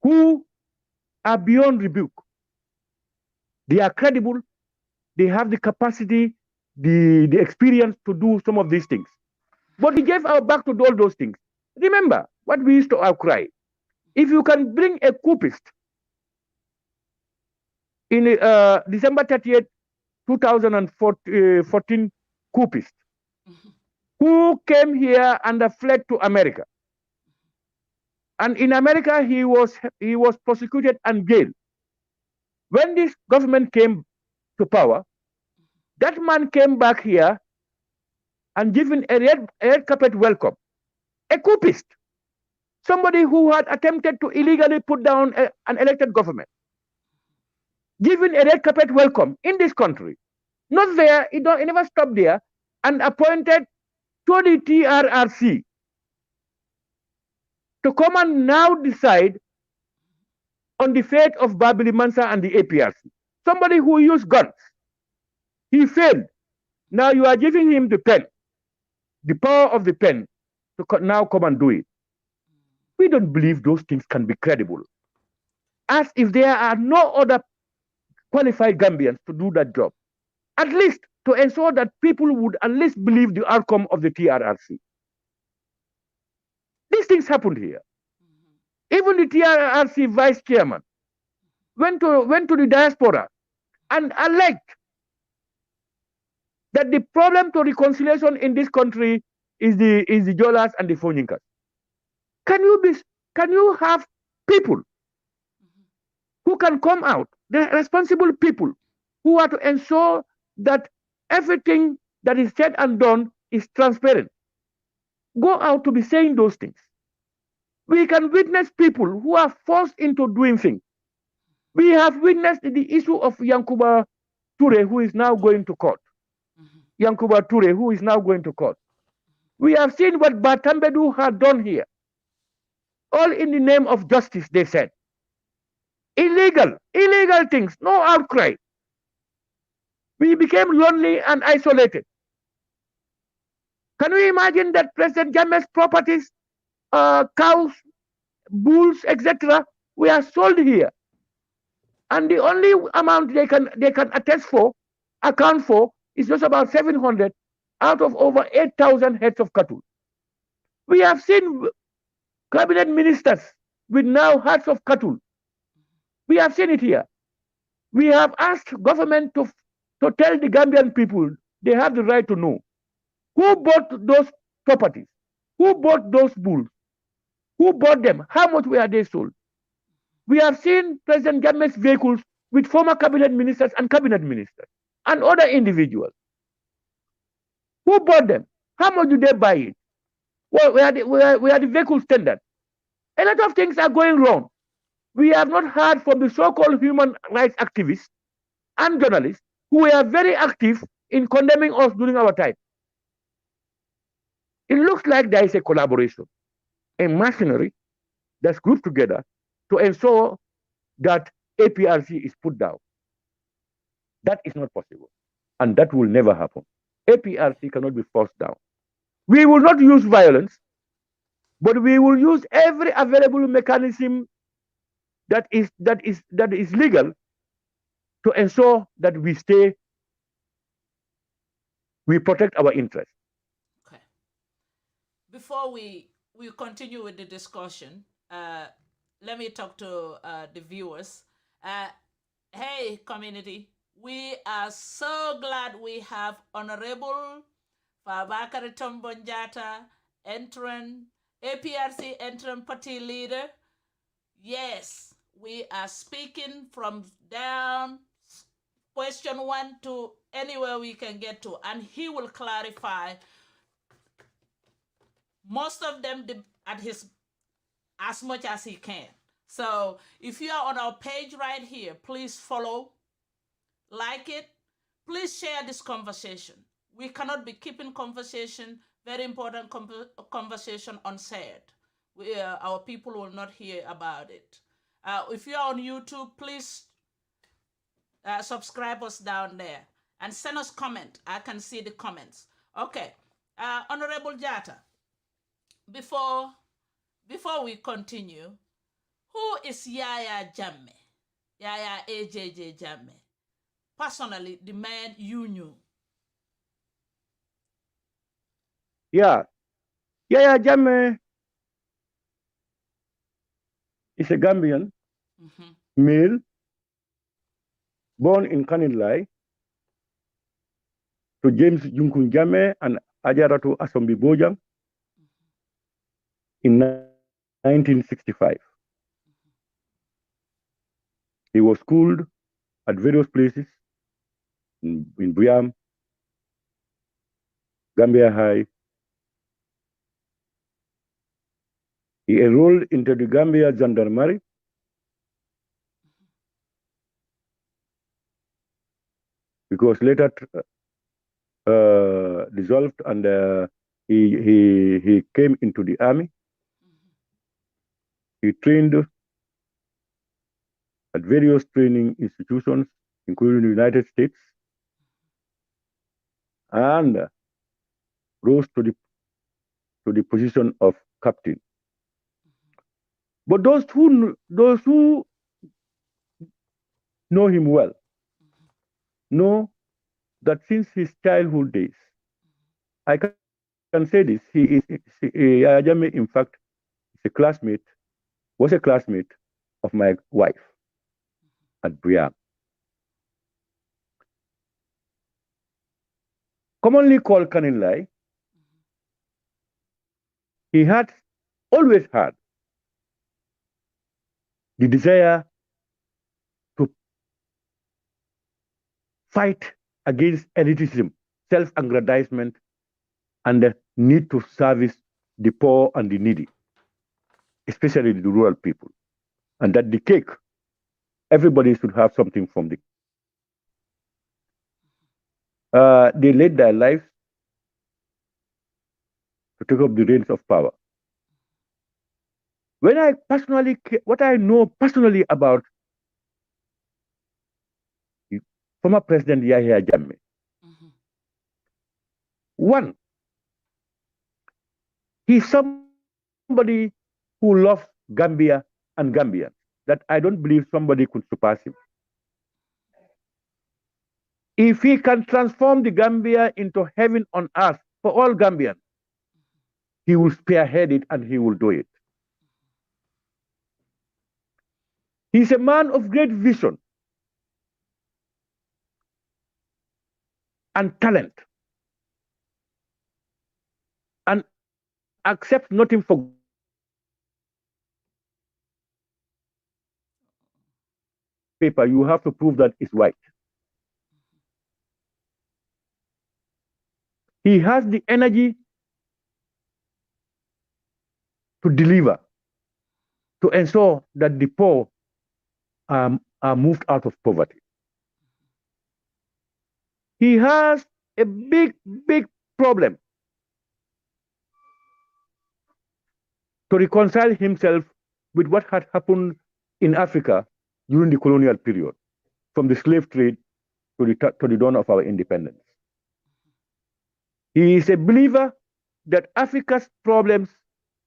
who are beyond rebuke. They are credible. They have the capacity, the experience to do some of these things. But we gave our back to all those things. Remember what we used to outcry. If you can bring a coupist in December 30th, 2014 coupist who came here and fled to America. And in America, he was prosecuted and jailed. When this government came to power, that man came back here and given a red carpet welcome. A coupist, somebody who had attempted to illegally put down an elected government, given a red carpet welcome in this country. Not there, he never stopped there, and appointed to the TRRC to come and now decide on the fate of Babili Mansa and the APRC. Somebody who used guns. He failed. Now you are giving him the pen, the power of the pen, to now come and do it. We don't believe those things can be credible. As if there are no other qualified Gambians to do that job. At least to ensure that people would at least believe the outcome of the TRRC. These things happened here. Even the TRRC vice chairman went to the diaspora and alleged that the problem to reconciliation in this country is the Jolas and the Foninkas. Can you have people who can come out, the responsible people who are to ensure that everything that is said and done is transparent, go out to be saying those things? We can witness people who are forced into doing things. We have witnessed the issue of Yankuba Ture, who is now going to court. Yankuba Ture, who is now going to court. We have seen what Batambedu had done here. All in the name of justice, they said. Illegal things, no outcry. We became lonely and isolated. Can you imagine that President Jammeh's properties, cows, bulls, etc., were sold here? And the only amount they can account for, is just about 700 out of over 8,000 heads of cattle. We have seen cabinet ministers with now herds of cattle. We have seen it here. We have asked government to tell the Gambian people they have the right to know who bought those properties, who bought those bulls, who bought them, how much were they sold. We have seen President Jammeh's vehicles with former cabinet ministers and other individuals. Who bought them? How much did they buy it? Well, where are the vehicles tendered? A lot of things are going wrong. We have not heard from the so-called human rights activists and journalists who were very active in condemning us during our time. It looks like there is a collaboration, a machinery that's grouped together to ensure that APRC is put down. That is not possible, and that will never happen. APRC cannot be forced down. We will not use violence, but we will use every available mechanism that is legal to ensure that we protect our interests. Okay. Before we continue with the discussion, let me talk to the viewers. Hey, community, we are so glad we have Honorable Fabakary Tombong Jatta, Interim, APRC Interim Party Leader. Yes, we are speaking from down question 1 to anywhere we can get to, and he will clarify most of them as much as he can. So if you are on our page right here, please follow, like it, please share this conversation. We cannot be keeping conversation, very important conversation, unsaid. Our people will not hear about it. If you're on YouTube, please subscribe us down there. and send us comment. I can see the comments. Okay. Honorable Jatta, before we continue, who is Yaya Jammeh? Yaya AJJ Jammeh? Personally, the man you knew. Yeah. Yaya Jammeh is a Gambian male born in Kanilai to James Junkun Jammeh and Ajaratu Asombi Bojang in 1965. He was schooled at various places in Buyam, Gambia High. He enrolled into the Gambia Gendarmerie because later dissolved, and he came into the army. He trained at various training institutions, including the United States, and rose to the position of captain. But those who know him well know that since his childhood days, I can say this, Yaya Jammeh, in fact, was a classmate of my wife at Buyam. Commonly called Kanilai, he always had the desire to fight against elitism, self-aggrandizement, and the need to service the poor and the needy, especially the rural people. And that the cake, everybody should have something from the they led their lives to take up the reins of power. What I know personally about former President Yahya Jammeh, one, he's somebody who loves Gambia and Gambians, that I don't believe somebody could surpass him. If he can transform the Gambia into heaven on earth for all Gambians, he will spearhead it and he will do it. He's a man of great vision and talent, and accepts nothing for paper. You have to prove that it's right. He has the energy to deliver, to ensure that the poor are moved out of poverty. He has a big problem to reconcile himself with what had happened in Africa during the colonial period, from the slave trade to the dawn of our independence. He is a believer that Africa's problems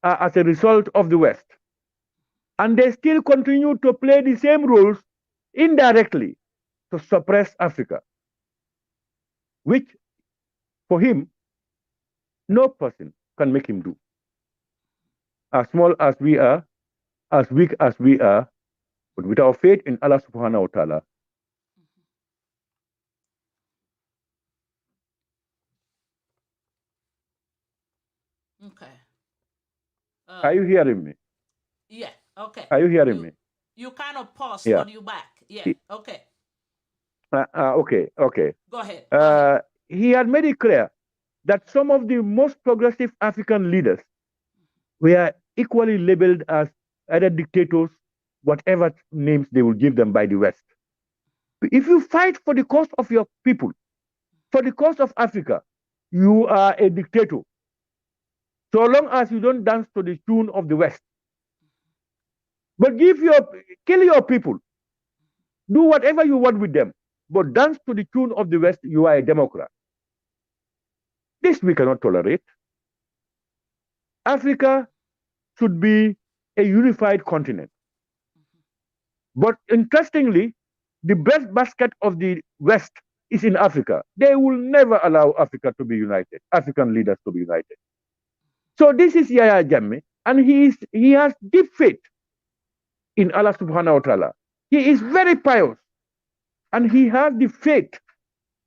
are as a result of the West, and they still continue to play the same roles indirectly to suppress Africa, which for him, no person can make him do. As small as we are, as weak as we are, but with our faith in Allah subhanahu wa ta'ala. Okay. Are you hearing me? Yeah, okay. Are you hearing me? You kind of paused, Yeah. but you back. Yeah, okay. Okay. Go ahead. He had made it clear that some of the most progressive African leaders were equally labeled as either dictators, whatever names they will give them by the West. If you fight for the cause of your people, for the cause of Africa, you are a dictator. So long as you don't dance to the tune of the West. But kill your people. Do whatever you want with them. but dance to the tune of the West, you are a Democrat. This we cannot tolerate. Africa should be a unified continent. But interestingly, the bread basket of the West is in Africa. They will never allow Africa to be united, African leaders to be united. So this is Yahya Jammeh, and he has deep faith in Allah subhanahu wa ta'ala. He is very pious, and he has the faith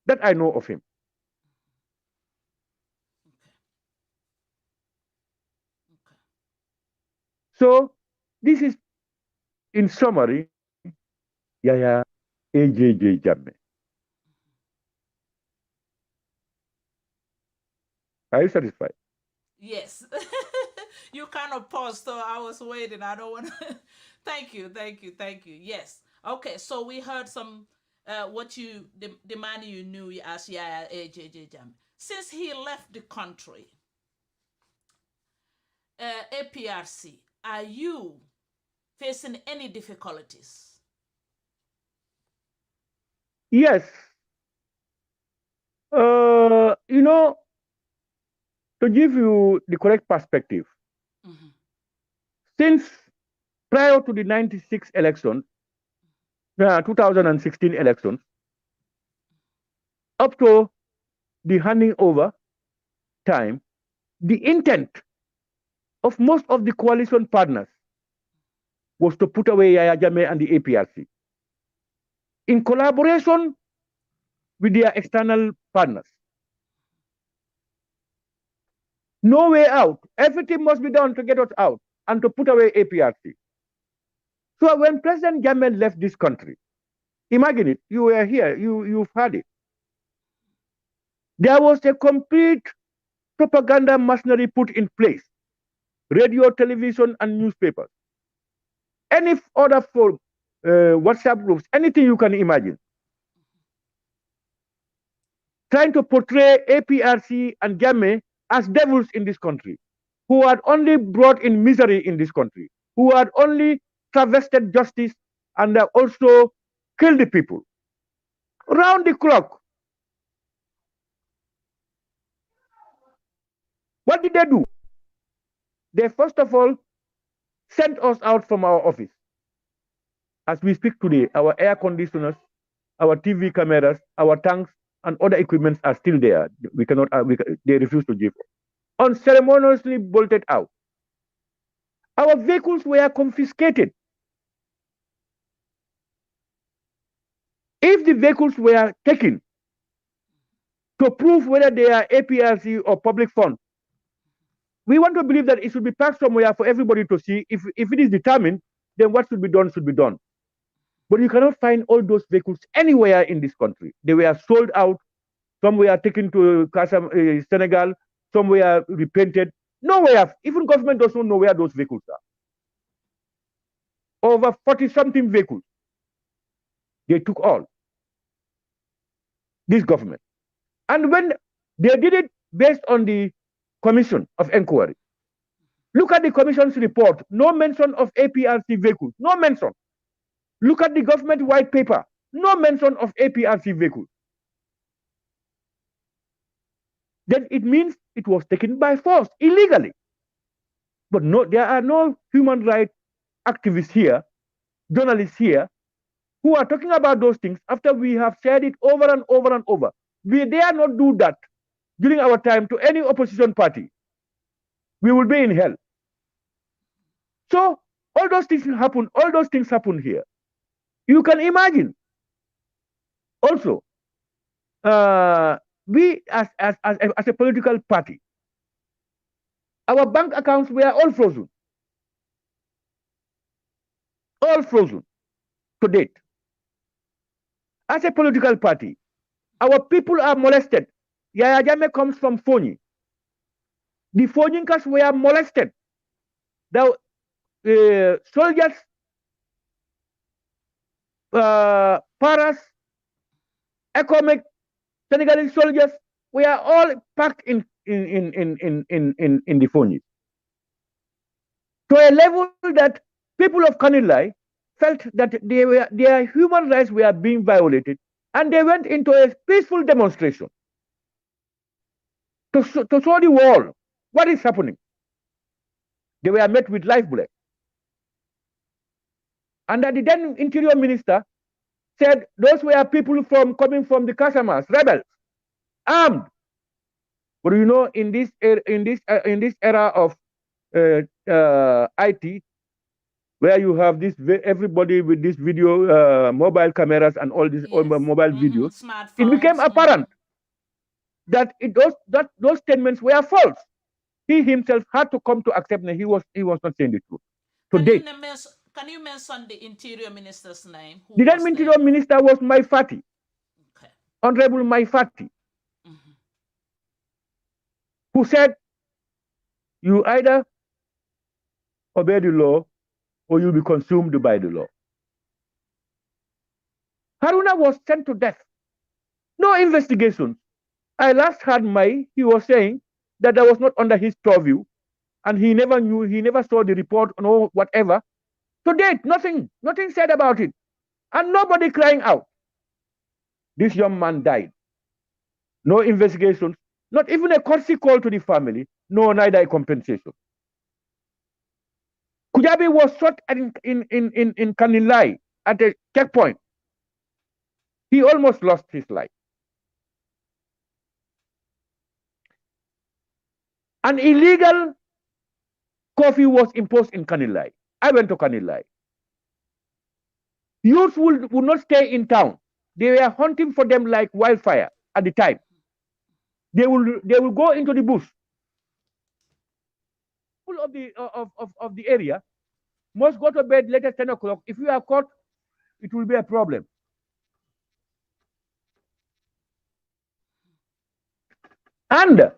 that I know of him. So this is, in summary, Yahya AJJ Jammeh. Are you satisfied? Yes. You kind of paused, so I was waiting. I don't want to. Thank you. Yes. Okay, so we heard some what you the man you knew as Yahya AJJ Jammeh. Since he left the country, APRC, are you facing any difficulties? Yes. To give you the correct perspective, since prior to the 96 elections, 2016 elections, up to the handing over time, the intent of most of the coalition partners was to put away Yahya Jammeh and the APRC in collaboration with their external partners. No way out. Everything must be done to get us out and to put away APRC. So when President Jammeh left this country, imagine it, you were here, you've heard it. There was a complete propaganda machinery put in place, radio, television, and newspapers. Any other form, WhatsApp groups, anything you can imagine. Trying to portray APRC and Jammeh as devils in this country, who had only brought in misery in this country, who had only travested justice and also killed the people. Round the clock. What did they do? They first of all sent us out from our office. As we speak today, our air conditioners, our TV cameras, our tanks, and other equipments are still there. We cannot. They refuse to give. Unceremoniously bolted out. Our vehicles were confiscated. If the vehicles were taken to prove whether they are APRC or public funds, we want to believe that it should be parked somewhere for everybody to see. If it is determined, then what should be done should be done. But you cannot find all those vehicles anywhere in this country. They were sold out. Some were taken to Senegal. Some were repainted. Nowhere. Even government doesn't know where those vehicles are. Over 40-something vehicles. They took all. This government. And when they did it based on the Commission of Inquiry, look at the Commission's report. No mention of APRC vehicles. No mention. Look at the government white paper. No mention of APRC vehicles. Then it means it was taken by force, illegally. But no, there are no human rights activists here, journalists here, who are talking about those things after we have said it over and over and over. We dare not do that during our time to any opposition party. We will be in hell. So all those things happen. All those things happen here. You can imagine. Also, we as a political party, our bank accounts were all frozen. All frozen to date. As a political party, our people are molested. Yahya Jammeh comes from Fonyi. The Fonyinkas were molested. The soldiers, paras, economic, Senegalese soldiers, we are all packed in the Fonyi. To a level that people of Kanilai felt that their human rights were being violated And they went into a peaceful demonstration to show the world what is happening. They were met with live bullets. And the then Interior Minister said those were people coming from the Casamas, rebels, armed. But you know, in this era of IT, where you have this everybody with this video, mobile cameras and all these mobile videos, it became apparent that those statements were false. He himself had to come to accept that he was not saying the truth. Today, can you mention the Interior Minister's name? The then Interior Minister was Maifati, okay. Honorable Maifati, who said, you either obey the law or you'll be consumed by the law. Haruna was sent to death. No investigation. I last heard he was saying that that was not under his purview, and he never knew, he never saw the report or whatever. To date, nothing said about it, and nobody crying out. This young man died. No investigation, not even a courtesy call to the family, no, neither a compensation. Kujabi was shot in Kanilai at a checkpoint. He almost lost his life. An illegal curfew was imposed in Kanilai. I went to Kanilai. Youths would not stay in town. They were hunting for them like wildfire at the time. They will go into the bush. Full of the area must go to bed later 10 o'clock. If you are caught, it will be a problem. And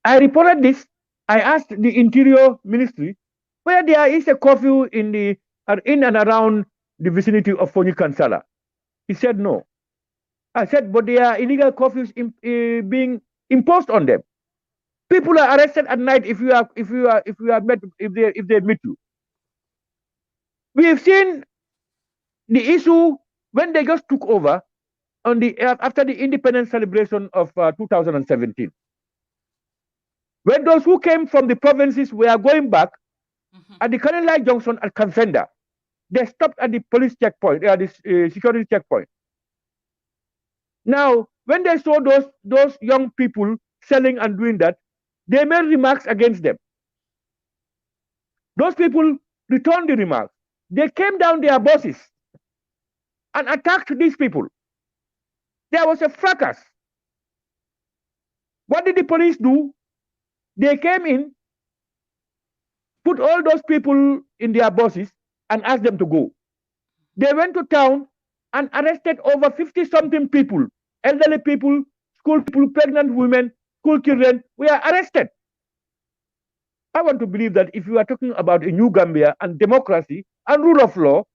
I reported this. I asked the Interior Ministry where there is a curfew in and around the vicinity of Fonyi Kansala. He said no. I said, but there are illegal curfews being imposed on them. People are arrested at night if they meet you. We have seen the issue when they just took over after the independence celebration of 2017. When those who came from the provinces were going back at the Kanilai Junction at Kamfenda, they stopped at the police checkpoint, the security checkpoint. Now, when they saw those young people selling and doing that, they made remarks against them. Those people returned the remarks. They came down their buses and attacked these people. There was a fracas. What did the police do? They came in, put all those people in their buses and asked them to go. They went to town and arrested over 50-something people, elderly people, school people, pregnant women, school children were arrested. I want to believe that if you are talking about a new Gambia and democracy and rule of law,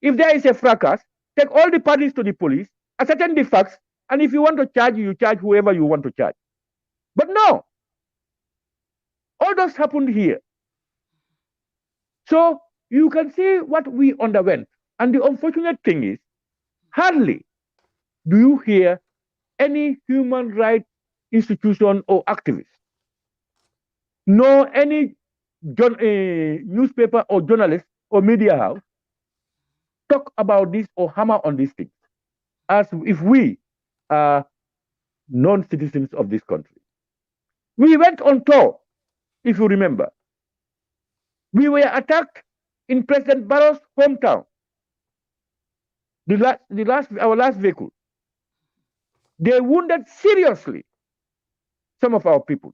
if there is a fracas, take all the parties to the police, ascertain the facts, and if you want to charge, you charge whoever you want to charge. But no, all those happened here. So you can see what we underwent. And the unfortunate thing is, hardly do you hear any human rights institution or activist, nor any newspaper or journalist or media house talk about this or hammer on these things, as if we are non-citizens of this country. We went on tour, if you remember. We were attacked in President Barrow's hometown. Our last vehicle. They wounded seriously some of our people,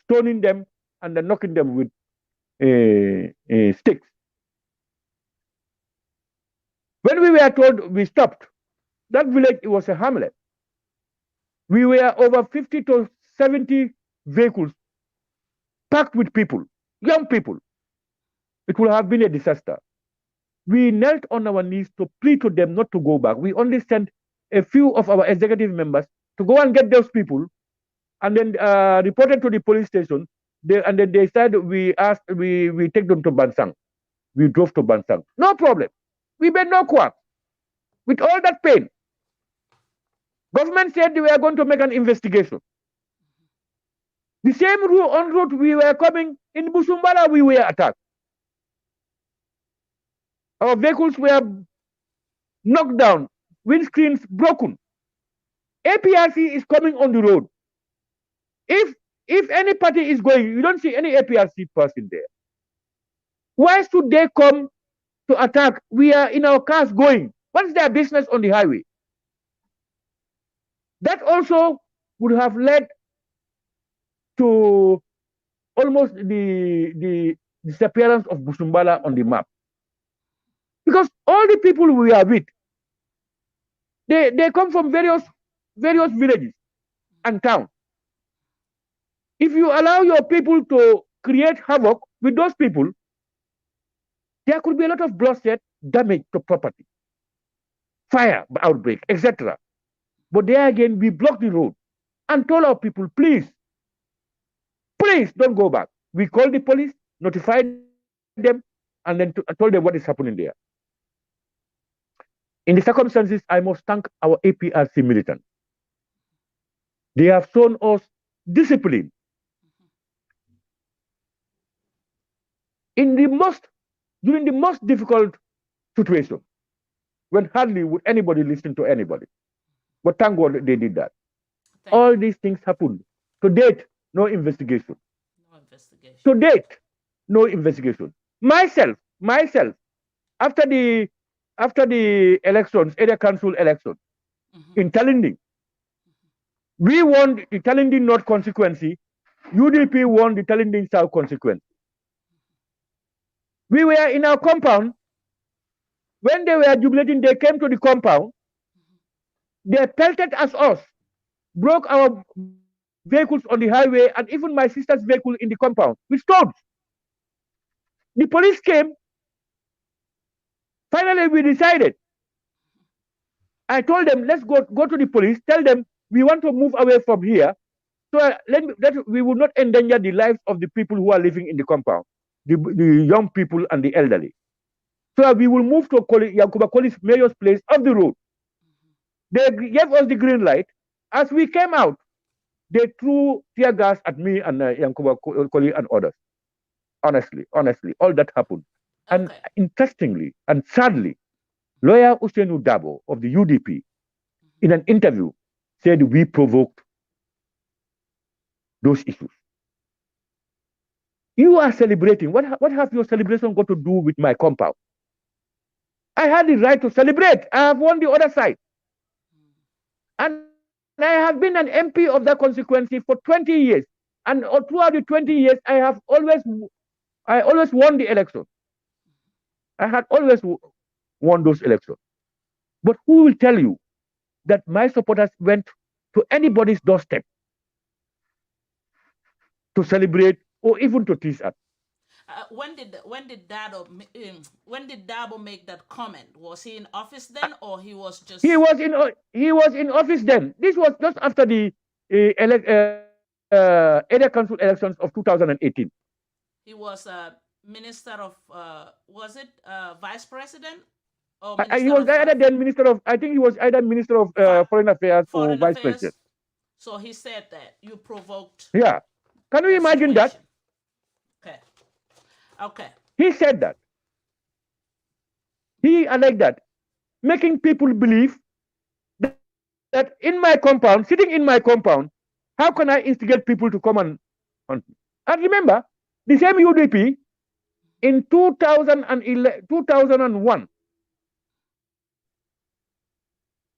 stoning them and then knocking them with sticks. When we were told we stopped, that village, it was a hamlet. We were over 50 to 70 vehicles packed with people, young people. It would have been a disaster. We knelt on our knees to plead to them not to go back. We only sent a few of our executive members to go and get those people, and then reported to the police station. And then they said we take them to Bansang. We drove to Bansang. No problem. We made no quarrel. with all that pain. Government said they were going to make an investigation. The same route en route we were coming in Busumbala, we were attacked. Our vehicles were knocked down, windscreens broken. APRC is coming on the road. If any party is going, you don't see any APRC person there. Why should they come to attack? We are in our cars going. What's their business on the highway? That also would have led to almost the disappearance of Busumbala on the map. Because all the people we are with, they come from various villages and towns. If you allow your people to create havoc with those people, there could be a lot of bloodshed, damage to property, fire outbreak, etc. But there again, we blocked the road and told our people, please don't go back. We called the police, notified them, and then told them what is happening there. In the circumstances, I must thank our APRC militants. They have shown us discipline. During the most difficult situation, when hardly would anybody listen to anybody. But thank God they did that. All these things happened. To date, no investigation. To date, no investigation. Myself, after the elections, area council election, in Talinding, we won the Talinding North constituency. UDP won the Talinding South constituency. We were in our compound. When they were jubilating, they came to the compound. They pelted at us, broke our vehicles on the highway, and even my sister's vehicle in the compound with stones. The police came. Finally, we decided. I told them, let's go to the police, tell them we want to move away from here, so that we will not endanger the lives of the people who are living in the compound, the young people and the elderly. So we will move to Yankuba Koli's mayor's place off the road. They gave us the green light. As we came out, they threw tear gas at me and Yankuba Koli and others. Honestly, all that happened. Okay. And interestingly and sadly, lawyer Usainu Dabo of the UDP, in an interview, said we provoked those issues. You are celebrating. What have your celebration got to do with my compound? I had the right to celebrate. I have won the other side. And I have been an MP of that constituency for 20 years. And throughout the 20 years, I always won the election. I had always won those elections. But who will tell you that my supporters went to anybody's doorstep to celebrate or even to tease us? When did Dabo make that comment? Was he in office then, or he was just? He was in office then. This was just after the area council elections of 2018. He was minister of was it vice president? Or he was either then minister of. I think he was either minister of foreign affairs or vice president. So he said that you provoked. Yeah, can you imagine that? Okay. He said that. He alleged that, making people believe that in my compound, sitting in my compound, how can I instigate people to come on? And remember, the same UDP in 2001,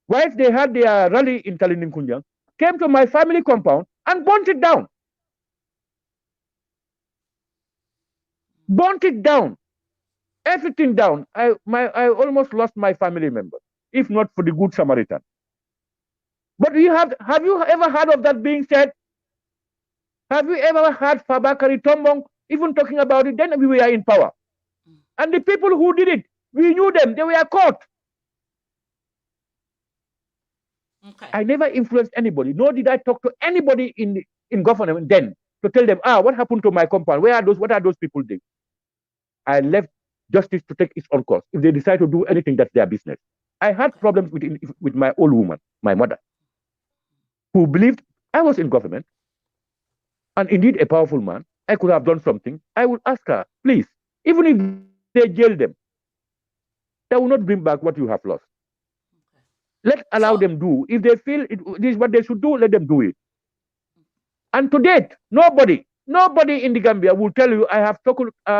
whilst they had their rally in Talinding Kunjang, came to my family compound and burnt it down. Burnt it down, everything down. I almost lost my family member, if not for the Good Samaritan. But have you ever heard of that being said? Have you ever heard Fabakary, Tombong even talking about it? Then we were in power. And the people who did it, we knew them, they were caught. Okay. I never influenced anybody, nor did I talk to anybody in government then to tell them, what happened to my compound? What are those people doing? I left justice to take its own course. If they decide to do anything, that's their business. I had problems with my old woman, my mother, who believed I was in government and indeed a powerful man. I could have done something. I would ask her, please, even if they jail them, that will not bring back what you have lost. Let's allow them do. If they feel this is what they should do, let them do it. And to date, nobody in the Gambia will tell you I have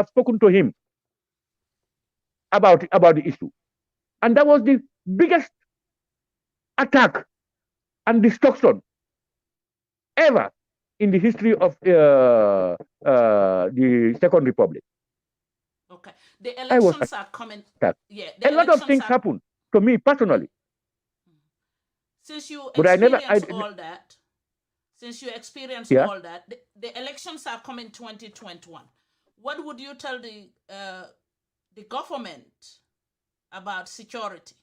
spoken to him about the issue. And that was the biggest attack and destruction ever in the history of the Second Republic. Okay. The elections are coming. Yeah, a lot of things happened to me personally. Since you experienced all that, the elections are coming 2021. What would you tell the government about security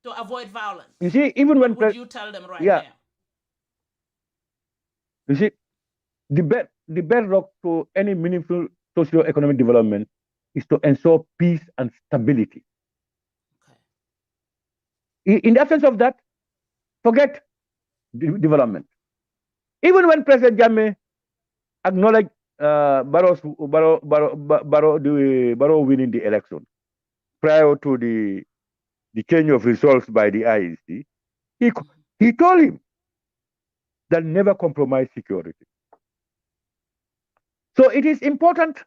to avoid violence? You see, even when what would you tell them right now? You see, the bedrock to any meaningful socio-economic development is to ensure peace and stability. Okay. In the absence of that, forget development. Even when President Jammeh acknowledged Barrow winning the election prior to the change of results by the IEC, he told him that never compromise security. So it is important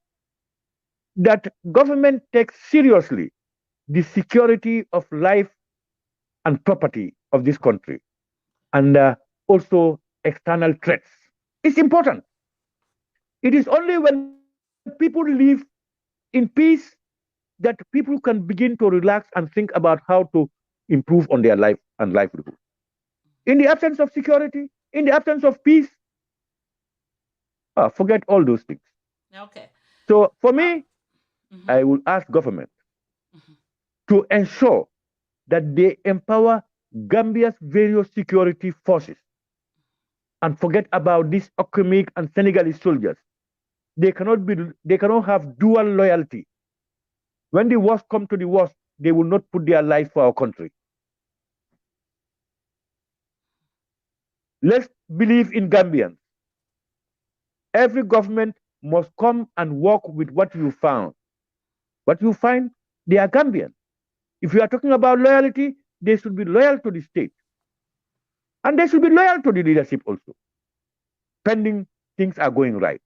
that government takes seriously the security of life and property of this country, and also external threats. It's important. It is only when people live in peace that people can begin to relax and think about how to improve on their life and livelihood. In the absence of security, in the absence of peace, forget all those things. Okay. So for me, I will ask government to ensure that they empower Gambia's various security forces and forget about these Okemic and Senegalese soldiers. They cannot have dual loyalty. When the worst come to the worst, they will not put their life for our country. Let's believe in Gambians. Every government must come and work with what you found. What you find, they are Gambian. If you are talking about loyalty, they should be loyal to the state. And they should be loyal to the leadership also, pending things are going right.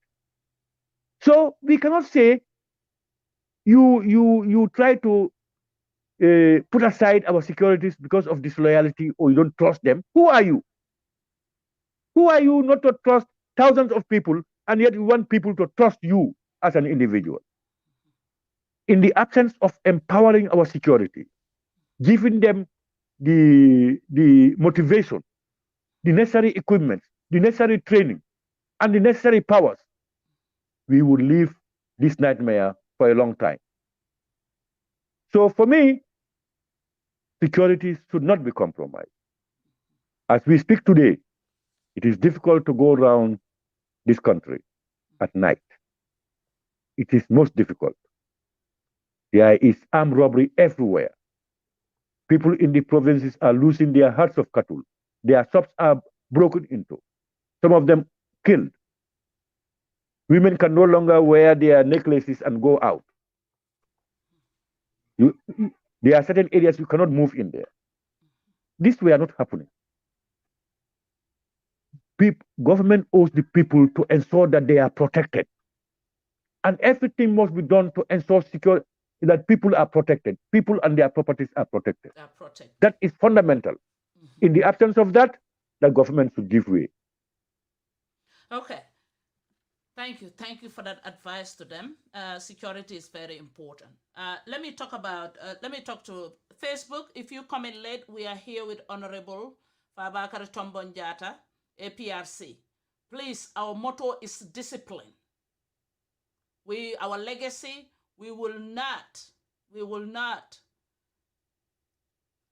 So we cannot say you try to put aside our securities because of disloyalty or you don't trust them. Who are you? Who are you not to trust thousands of people and yet you want people to trust you as an individual? In the absence of empowering our security, giving them the motivation, the necessary equipment, the necessary training, and the necessary powers, we will live this nightmare for a long time. So for me, security should not be compromised. As we speak today, it is difficult to go around this country at night. It is most difficult. There is armed robbery everywhere. People in the provinces are losing their herds of cattle. Their shops are broken into. Some of them killed. Women can no longer wear their necklaces and go out. There are certain areas you cannot move in there. This were not happening. Government owes the people to ensure that they are protected. And everything must be done to ensure security, that people are protected. People and their properties are protected. That is fundamental. In the absence of that, the government should give way. Okay. Thank you. Thank you for that advice to them. Security is very important. Let me talk to Facebook. If you come in late, we are here with Honorable Fabakary Tombong Jatta, APRC. Please, our motto is discipline. Our legacy, we will not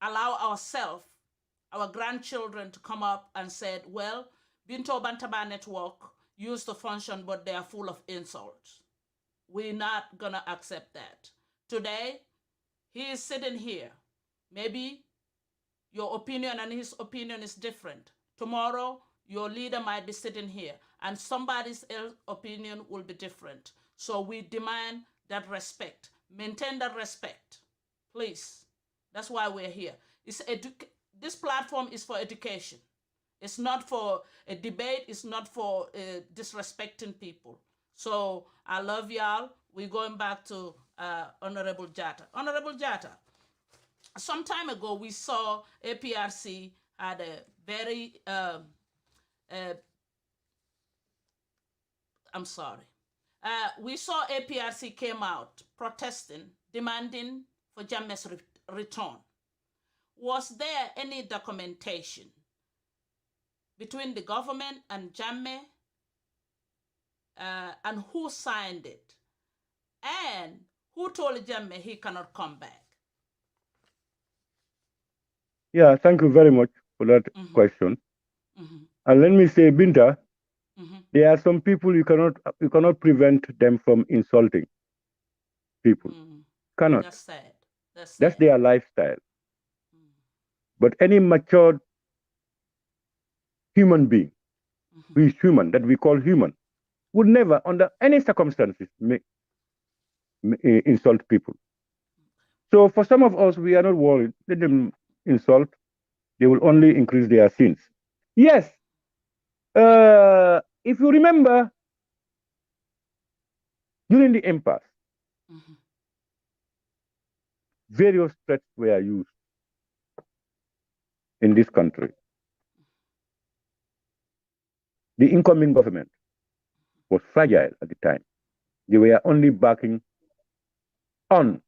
allow ourselves, our grandchildren to come up and say, well, Binto Bantaba Network used to function, but they are full of insults. We're not going to accept that. Today, He is sitting here. Maybe your opinion and his opinion is different. Tomorrow, your leader might be sitting here, and somebody's else opinion will be different. So we demand that respect. Maintain that respect, please. That's why we're here. This platform is for education. It's not for a debate. It's not for disrespecting people. So I love y'all. We're going back to Honorable Jatta. Honorable Jatta, some time ago we saw APRC had a very, I'm sorry. We saw APRC came out protesting, demanding for Jammeh's return. Was there any documentation between the government and Jammeh, and who signed it? And who told Jammeh he cannot come back? Yeah, thank you very much for that question. And let me say, Binta, there are some people you cannot prevent them from insulting people. Cannot. That's sad. That's their lifestyle. But any matured human being who is human, that we call human, would never, under any circumstances, insult people. So for some of us, we are not worried. Let them insult. They will only increase their sins. Yes. If you remember, during the impasse, various threats were used in this country. The incoming government was fragile at the time. They were only backing on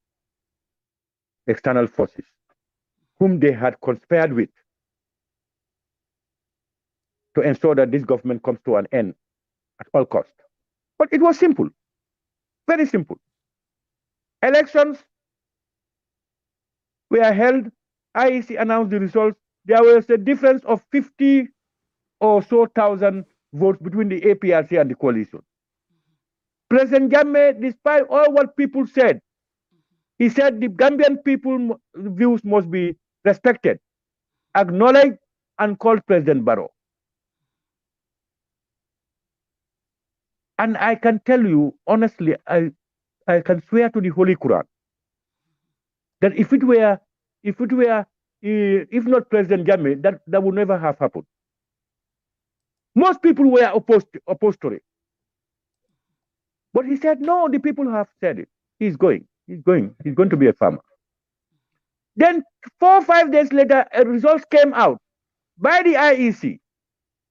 external forces whom they had conspired with to ensure that this government comes to an end at all costs. But it was simple, very simple. Elections were held, IEC announced the results. There was a difference of 50 or so thousand votes between the APRC and the coalition. President Jammeh, despite all what people said, he said the Gambian people's views must be respected, acknowledged, and called President Barrow. And I can tell you, honestly, I can swear to the Holy Quran that if not President Jammeh, that would never have happened. Most people were opposed to it. But he said, no, the people have said it. He's going to be a farmer. Then 4 or 5 days later, results came out by the IEC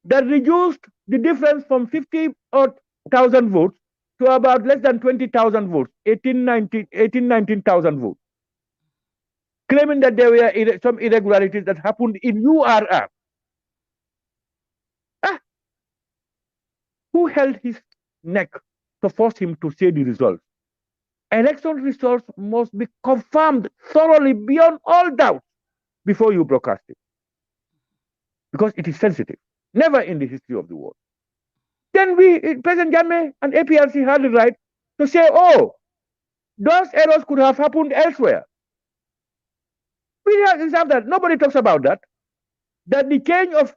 that reduced the difference from 50,000 votes to about less than 20,000 votes, 19,000 votes, claiming that there were some irregularities that happened in URR. Who held his neck to force him to say the results? Election results must be confirmed thoroughly beyond all doubt before you broadcast it, because it is sensitive. Never in the history of the world. Then President Jammeh and APRC had the right to say, oh, those errors could have happened elsewhere. We have that. Nobody talks about that. That the change of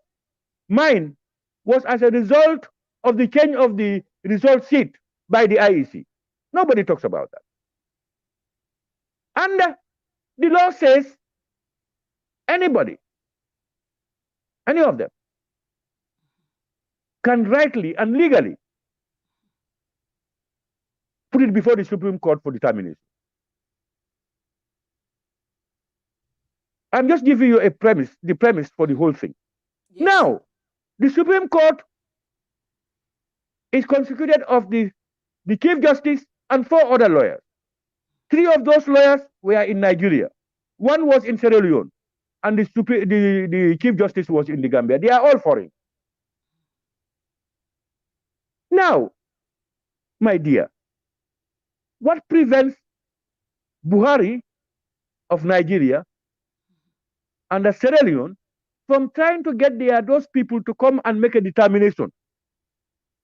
mind was as a result of the change of the result sheet by the IEC. Nobody talks about that. And the law says anybody, any of them, can rightly and legally put it before the Supreme Court for determination. I'm just giving you the premise for the whole thing. Yes. Now, the Supreme Court is constituted of the Chief Justice and 4 other lawyers. 3 of those lawyers were in Nigeria. 1 was in Sierra Leone, and the Chief Justice was in the Gambia. They are all foreign. Now, my dear, what prevents Buhari of Nigeria and the Sierra Leone from trying to get those people to come and make a determination?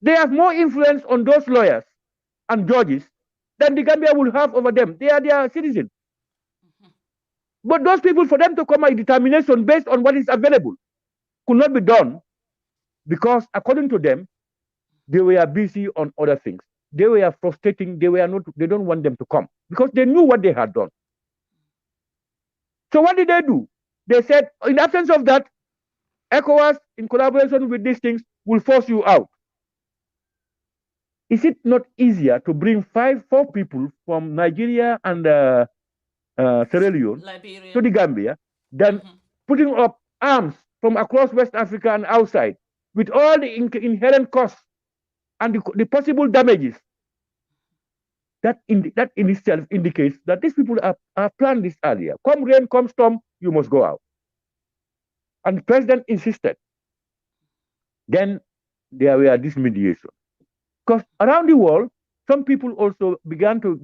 They have more influence on those lawyers and judges than the Gambia will have over them. They are their citizens. But those people, for them to come a determination based on what is available, could not be done because, according to them, they were busy on other things. They were frustrating. They don't want them to come because they knew what they had done. So what did they do? They said, in absence of that, ECOWAS, in collaboration with these things, will force you out. Is it not easier to bring 4 people from Nigeria and Sierra Leone to the Gambia than putting up arms from across West Africa and outside with all the inherent costs and the possible damages? That in itself indicates that these people are planned this earlier. Come rain, come storm, you must go out. And the president insisted. Then there were this mediation. Because around the world, some people also began to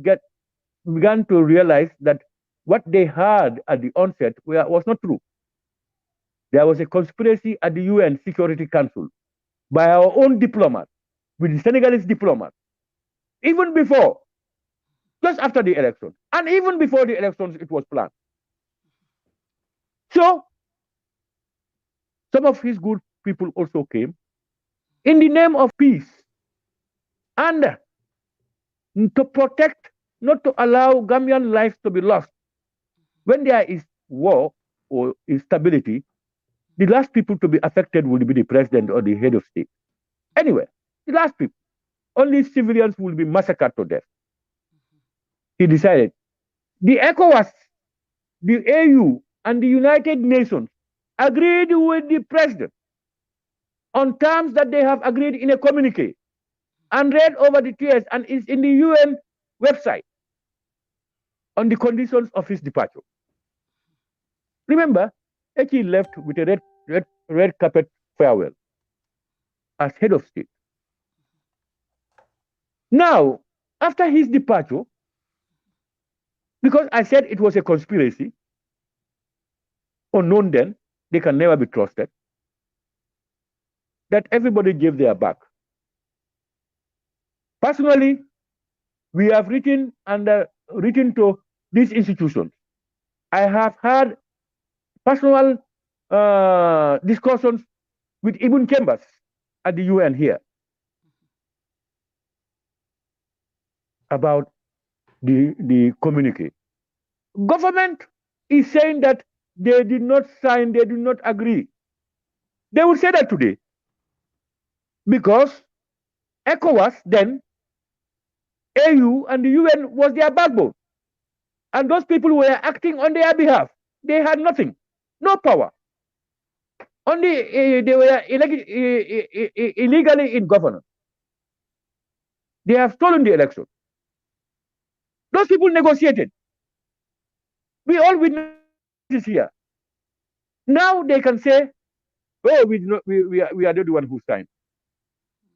realize that what they heard at the onset was not true. There was a conspiracy at the UN Security Council by our own diplomats, with the Senegalese diplomats, even before, just after the election, and even before the elections, it was planned. So, some of his good people also came in the name of peace and to protect, not to allow Gambian lives to be lost. When there is war or instability, the last people to be affected will be the president or the head of state. Anyway, the last people, only civilians will be massacred to death. He decided the ECOWAS, the AU, and the United Nations agreed with the president on terms that they have agreed in a communique and read over the tears and is in the UN website on the conditions of his departure. Remember, he left with a red carpet farewell as head of state. Now, after his departure, because I said it was a conspiracy, unknown then, they can never be trusted, that everybody gave their back. Personally, we have written to these institutions. I have had personal discussions with Ibn Chambers at the UN here about the communique. Government is saying that they did not sign, they did not agree. They will say that today because ECOWAS then, AU and the UN was their backbone. And those people were acting on their behalf. They had nothing, no power. Only they were illegally in governance. They have stolen the election. Those people negotiated. We all witness this here. Now they can say, "Oh, we are the one who signed."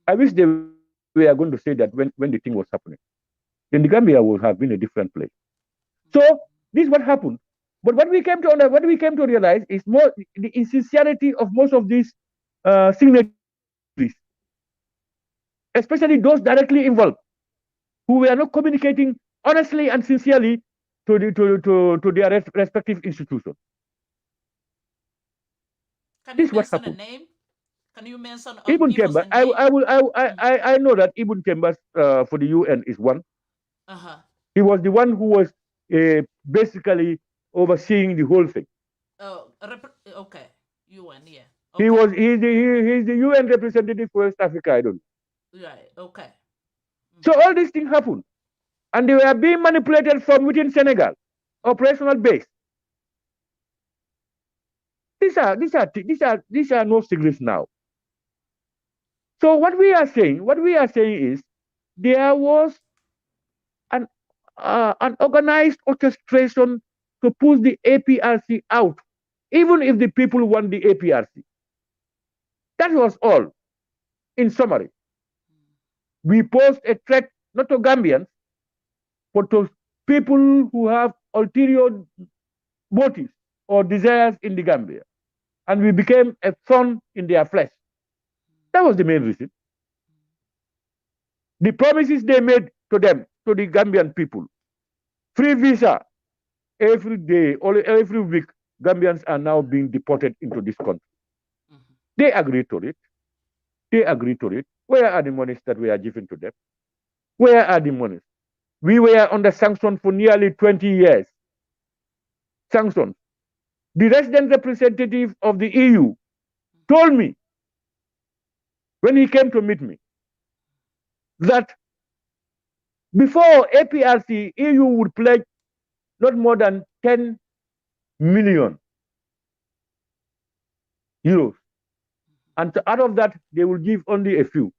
I wish they were going to say that when the thing was happening. Then the Gambia would have been a different place. So this is what happened. But what we came to realize is more the insincerity of most of these signatories, especially those directly involved, who were not communicating honestly and sincerely to their respective institutions. Can This you is what mention a happened. name? Can you mention Ibn Chambers. I know that Ibn Chambers for the UN is one. He was the one who was basically overseeing the whole thing. Oh, okay. UN, yeah. Okay. He's the UN representative for West Africa, I don't know. Right, okay. So all these things happened. And they were being manipulated from within Senegal, operational base. These are no secrets now. So what we are saying is there was an organized orchestration to push the APRC out, even if the people want the APRC. That was all. In summary, we posed a threat not to Gambians, but to people who have ulterior motives or desires in the Gambia. And we became a thorn in their flesh. That was the main reason. The promises they made to them, to the Gambian people, free visa, every day, or every week, Gambians are now being deported into this country. They agree to it. They agree to it. Where are the monies that we are giving to them? Where are the monies? We were under sanction for nearly 20 years. Sanctions. The resident representative of the EU told me when he came to meet me that before APRC, EU would pledge not more than 10 million euros. And out of that, they will give only a few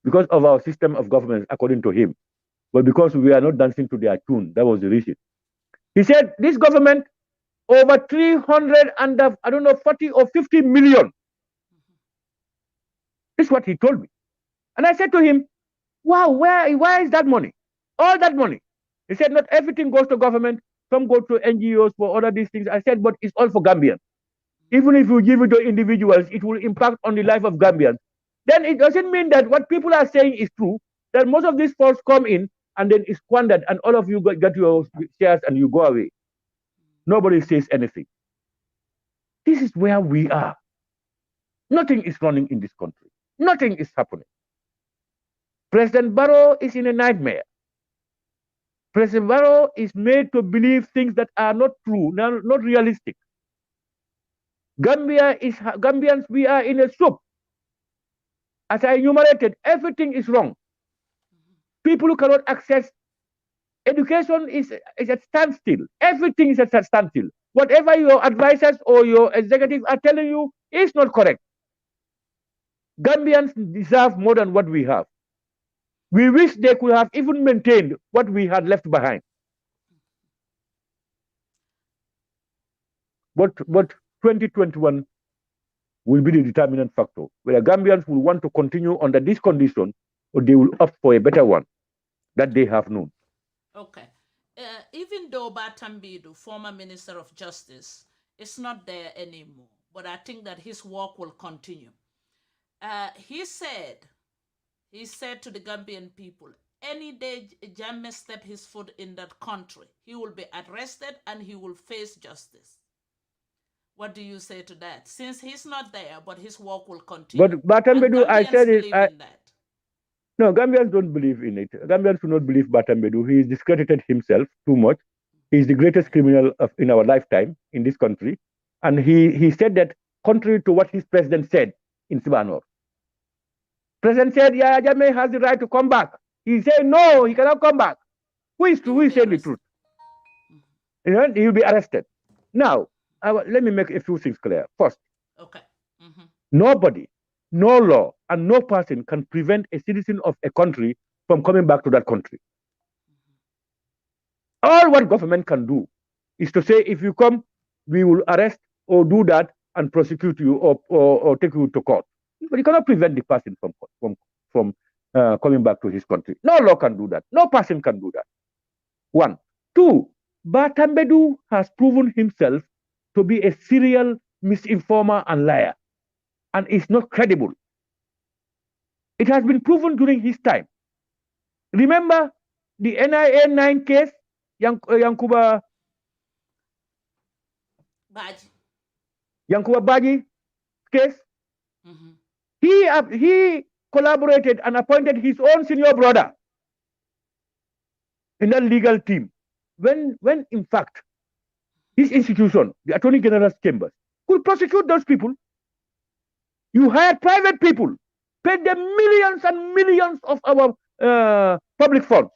because of our system of government, according to him. But because we are not dancing to their tune, that was the reason. He said, this government, over 300 and I don't know, 40 or 50 million. This is what he told me. And I said to him, wow, where is that money? All that money. He said, not everything goes to government. Some go to NGOs for other these things. I said, but it's all for Gambians. Even if you give it to individuals, it will impact on the life of Gambians. Then it doesn't mean that what people are saying is true, that most of these funds come in and then it's squandered and all of you get your shares and you go away. Nobody says anything. This is where we are. Nothing is running in this country. Nothing is happening. President Barrow is in a nightmare. President Barrow is made to believe things that are not true, not realistic. Gambians, we are in a soup. As I enumerated, everything is wrong. People who cannot access education is at standstill. Everything is at standstill. Whatever your advisors or your executives are telling you is not correct. Gambians deserve more than what we have. We wish they could have even maintained what we had left behind. But 2021 will be the determinant factor, whether Gambians will want to continue under this condition or they will opt for a better one that they have known. Okay. Even though Batambidu, former Minister of Justice, is not there anymore, but I think that his work will continue. He said to the Gambian people, any day Jammeh step his foot in that country, he will be arrested and he will face justice. What do you say to that? Since he's not there, but his work will continue. But Batambedu, I said it. That. No, Gambians don't believe in it. Gambians do not believe Batambedu. He has discredited himself too much. He's the greatest criminal in our lifetime in this country. And he said that contrary to what his president said in Sibanor. President said, yeah, Jammeh has the right to come back. He said, no, he cannot come back. Who is saying the truth? He will be arrested. Now, let me make a few things clear. First, okay. Nobody, no law, and no person can prevent a citizen of a country from coming back to that country. All what government can do is to say, if you come, we will arrest or do that and prosecute you or take you to court. But you cannot prevent the person from coming back to his country. No law can do that. No person can do that. One. Two, Batambedu has proven himself to be a serial misinformer and liar, and is not credible. It has been proven during his time. Remember the NIA 9 case, Yankuba Baji case? He collaborated and appointed his own senior brother in that legal team. When in fact, his institution, the Attorney General's chambers, could prosecute those people. You hired private people, paid them millions and millions of our public funds.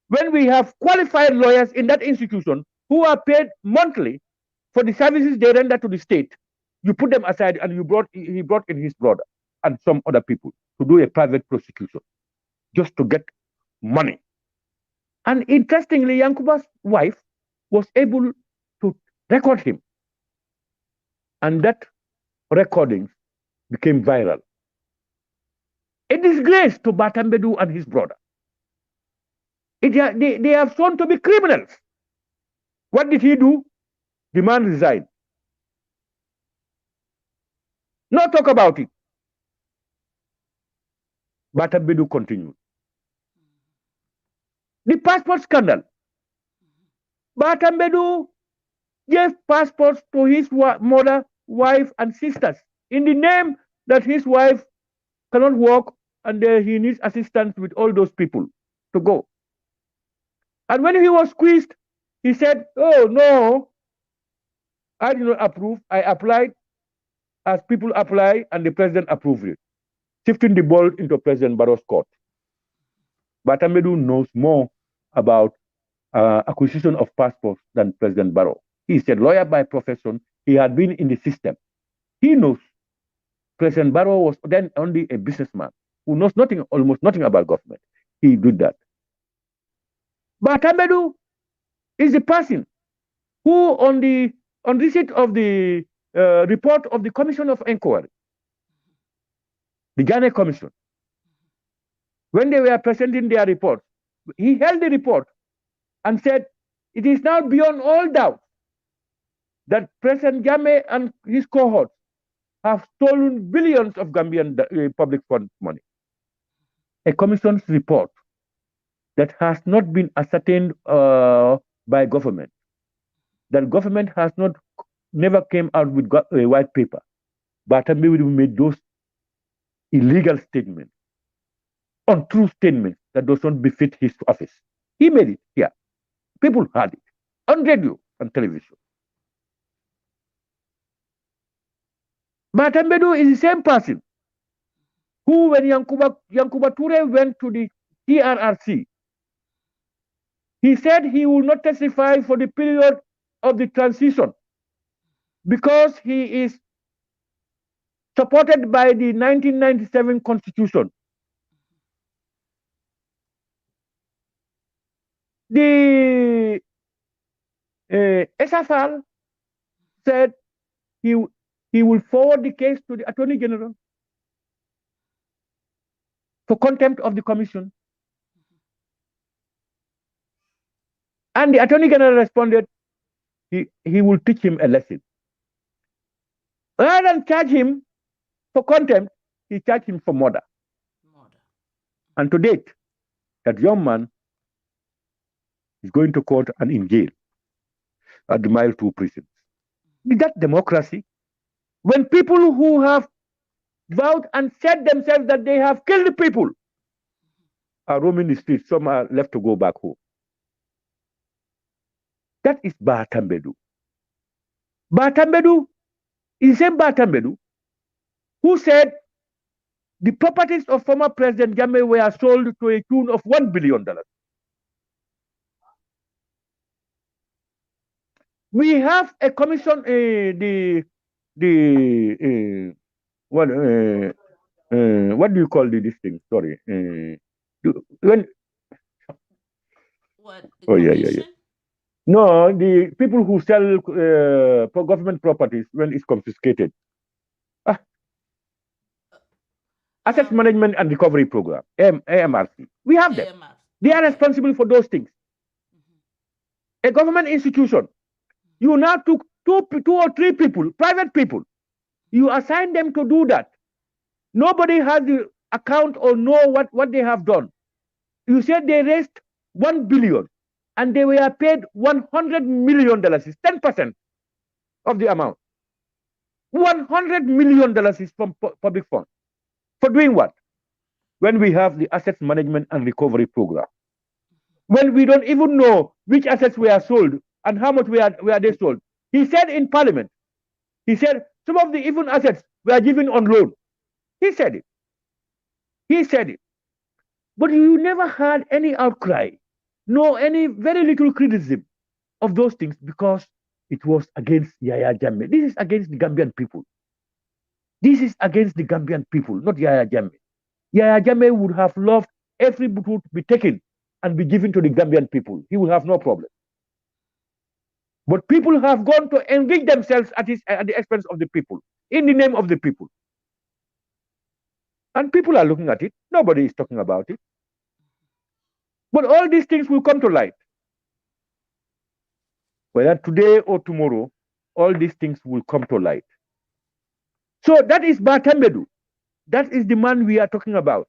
When we have qualified lawyers in that institution who are paid monthly for the services they render to the state, you put them aside and he brought in his brother and some other people to do a private prosecution just to get money. And interestingly, Yankuba's wife was able to record him. And that recordings became viral. A disgrace to Batambedu and his brother. They have shown to be criminals. What did he do? The man resigned. No talk about it. Batambedu continued. The passport scandal. Batambedu gave passports to his mother, wife, and sisters in the name that his wife cannot work and he needs assistance with all those people to go. And when he was squeezed, he said, "Oh no, I did not approve. I applied as people apply, and the president approved it," shifting the ball into President Barrow's court. Batambedu knows more about acquisition of passports than President Barrow. He is a lawyer by profession. He had been in the system. He knows. President Barrow was then only a businessman who knows nothing, almost nothing about government. He did that. Batambedu is the person who, on receipt of the report of the Commission of Inquiry, the Ghana Commission, when they were presenting their report, he held the report and said, "It is now beyond all doubt that President Jammeh and his cohorts have stolen billions of Gambian public fund money." A commission's report that has not been ascertained by government, that government has never came out with a white paper. Batambedu made those illegal statements, untrue statements that does not befit his office. He made it here. People heard it on radio and television. Batambedu is the same person who, when Yankuba Ture went to the APRC, he said he will not testify for the period of the transition because he is supported by the 1997 Constitution. The SFL said he will forward the case to the Attorney General for contempt of the commission. And the Attorney General responded, he will teach him a lesson. Rather than charge him for contempt, he charged him for murder. And to date, that young man is going to court and in jail at the Mile 2 prison. Is that democracy? When people who have vowed and said themselves that they have killed the people are roaming the streets, some are left to go back home. That is Batambedu. Batambedu is the same Batambedu who said the properties of former President Jammeh were sold to a tune of $1 billion. We have a commission, what do you call this thing? Sorry. Yeah. No, the people who sell government properties when it's confiscated. Asset Management and Recovery Program, AMRC. We have them. They are responsible for those things. A government institution, you now took two or three people, private people, you assign them to do that. Nobody has the account or know what they have done. You said they raised $1 billion and they were paid $100 million, is 10% of the amount. $100 million is from public funds. For doing what? When we have the Asset Management and Recovery Program. When we don't even know which assets were sold and how much were they sold. He said in Parliament, he said some of the even assets were given on loan. He said it. He said it. But you never had any outcry, no any very little criticism of those things because it was against Yahya Jammeh. This is against the Gambian people. This is against the Gambian people, not Yahya Jammeh. Yahya Jammeh would have loved every butut to be taken and be given to the Gambian people. He would have no problem. But people have gone to enrich themselves at the expense of the people, in the name of the people. And people are looking at it. Nobody is talking about it. But all these things will come to light. Whether today or tomorrow, all these things will come to light. So that is Batambedu. That is the man we are talking about.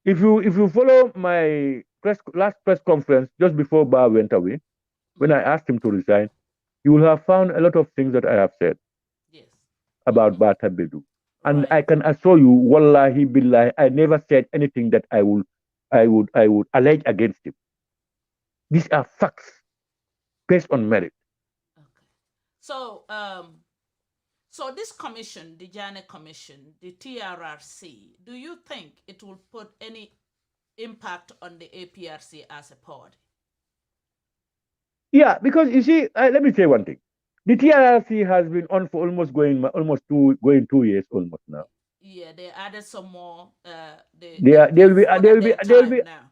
If you follow my last press conference just before Ba went away, when I asked him to resign, you will have found a lot of things that I have said Yes. about Ba Tabedu. And Right. I can assure you, wallahi billahi, I never said anything that I would allege against him. These are facts based on merit. Okay. So, so this commission, the Jane Commission, the TRRC, do you think it will put any impact on the APRC as a party? Yeah, because you see, let me say one thing. The TRRC has been on for almost 2 years almost now. Yeah, they added some more. They will be Now.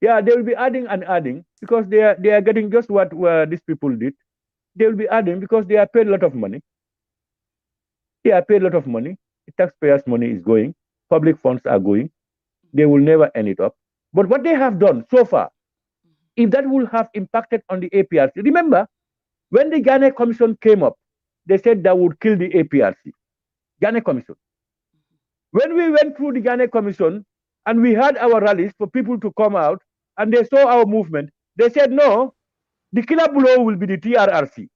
yeah, they will be adding and adding because they are getting just what these people did. They will be adding because they are paid a lot of money. They are paid a lot of money. The taxpayers' money is going. Public funds are going. They will never end it up. But what they have done so far, if that will have impacted on the APRC, remember when the Ghana Commission came up, they said that would kill the APRC. Ghana Commission. When we went through the Ghana Commission and we had our rallies for people to come out and they saw our movement, they said, no, the killer blow will be the TRRC.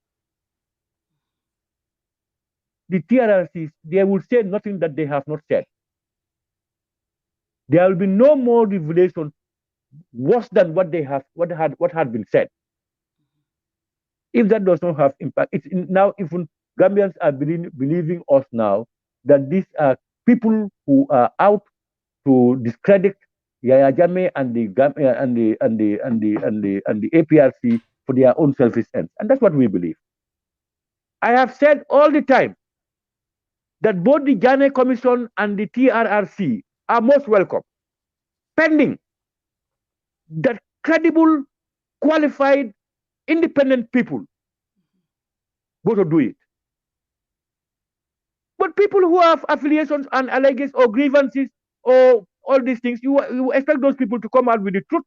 The TRRCs, they will say nothing that they have not said. There will be no more revelation worse than what had been said. If that does not have impact, it's now even Gambians are believing us now that these are people who are out to discredit Yaya Jammeh and the APRC for their own selfish ends, and that's what we believe. I have said all the time that both the Ghana Commission and the TRRC are most welcome, pending that credible, qualified, independent people go to do it. But people who have affiliations and allegations or grievances or all these things, you expect those people to come out with the truth.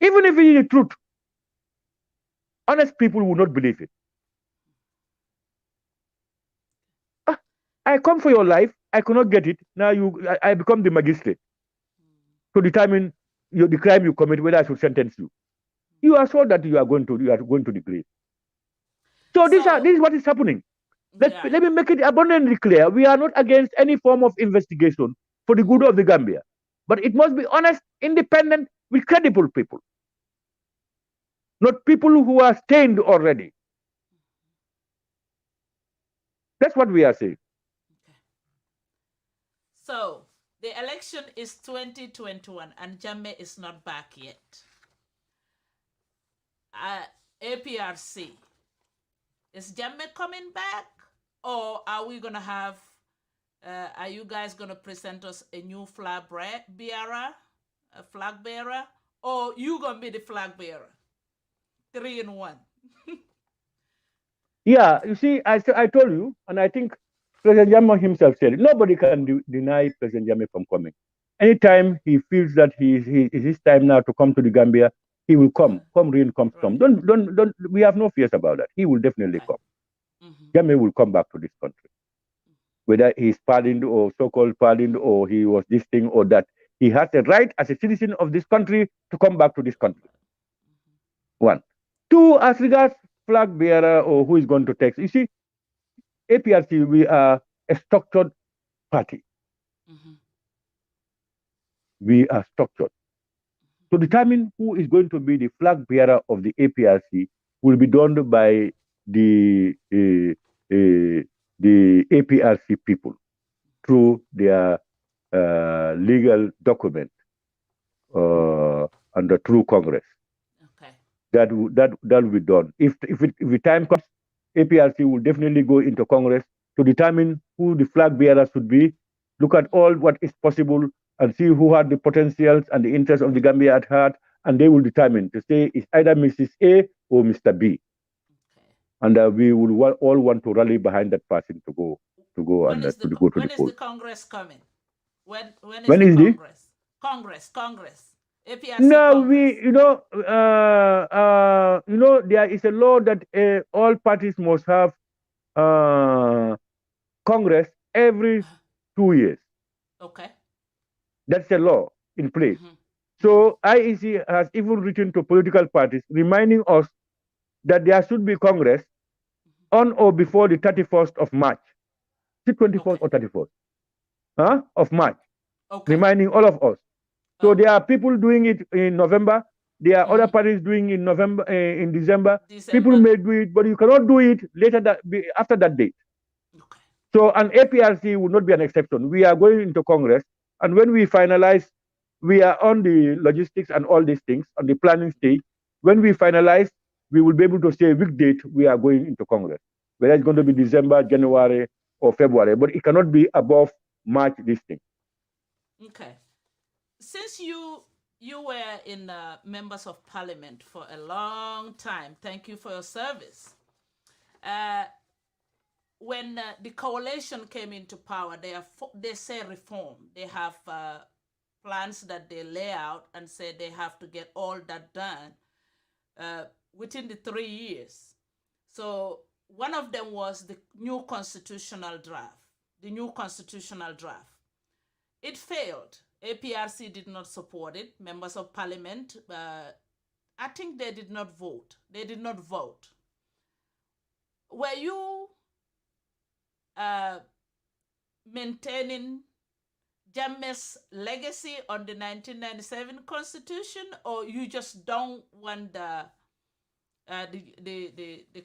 Even if it is the truth, honest people will not believe it. I come for your life, I cannot get it. Now I become the magistrate to determine the crime you commit, whether I should sentence you. You are sure that you are going to the grave. So this is what is happening. Let me make it abundantly clear. We are not against any form of investigation for the good of the Gambia. But it must be honest, independent, with credible people. Not people who are stained already. That's what we are saying. Okay. So the election is 2021 and Jammeh is not back yet. APRC, is Jammeh coming back? Or are we going to have, are you guys going to present us a new flag bearer? Or you going to be the flag bearer? 3 in 1. Yeah, you see, I told you, and I think President Jammeh himself said it, nobody can deny President Jammeh from coming. Anytime he feels that it is his time now to come to the Gambia, he will come. Come rain, come storm. Don't. We have no fears about that. He will definitely come. Jammeh will come back to this country. Whether he's pardoned or so-called pardoned or he was this thing or that, he has a right as a citizen of this country to come back to this country. 1. 2, as regards flag bearer or who is going to take. You see, APRC, we are a structured party. We are structured. To determine who is going to be the flag bearer of the APRC will be done by the APRC people through their legal document and through Congress. Okay. That will be done. If the time comes, APRC will definitely go into Congress to determine who the flag bearer should be, look at all what is possible, and see who had the potentials and the interests of the Gambia at heart, and they will determine to say it's either Mrs. A or Mr. B. Okay. And we will all want to rally behind that person to go to go to the poll. When is the Congress coming? When is the Congress? Congress. APRC no, Congress. there is a law that all parties must have Congress every 2 years. Okay. That's a law in place. So IEC has even written to political parties reminding us that there should be Congress on or before the 31st of March. Is it 24th or 31st? Of March. Okay. Reminding all of us. So there are people doing it in November. There are other parties doing it in November, in December. People may do it, but you cannot do it later after that date. Okay. So an APRC will not be an exception. We are going into Congress, and when we finalize, we are on the logistics and all these things on the planning stage. When we finalize, we will be able to say which date we are going into Congress, whether it's going to be December, January, or February, but it cannot be above March this thing. Okay. Since you were in members of parliament for a long time, thank you for your service. When the coalition came into power, they say reform. They have plans that they lay out and say they have to get all that done within the 3 years. So one of them was the new constitutional draft. The new constitutional draft. It failed. APRC did not support it. Members of parliament, I think they did not vote. They did not vote. Were you maintaining Jammeh's legacy on the 1997 constitution, or you just don't want the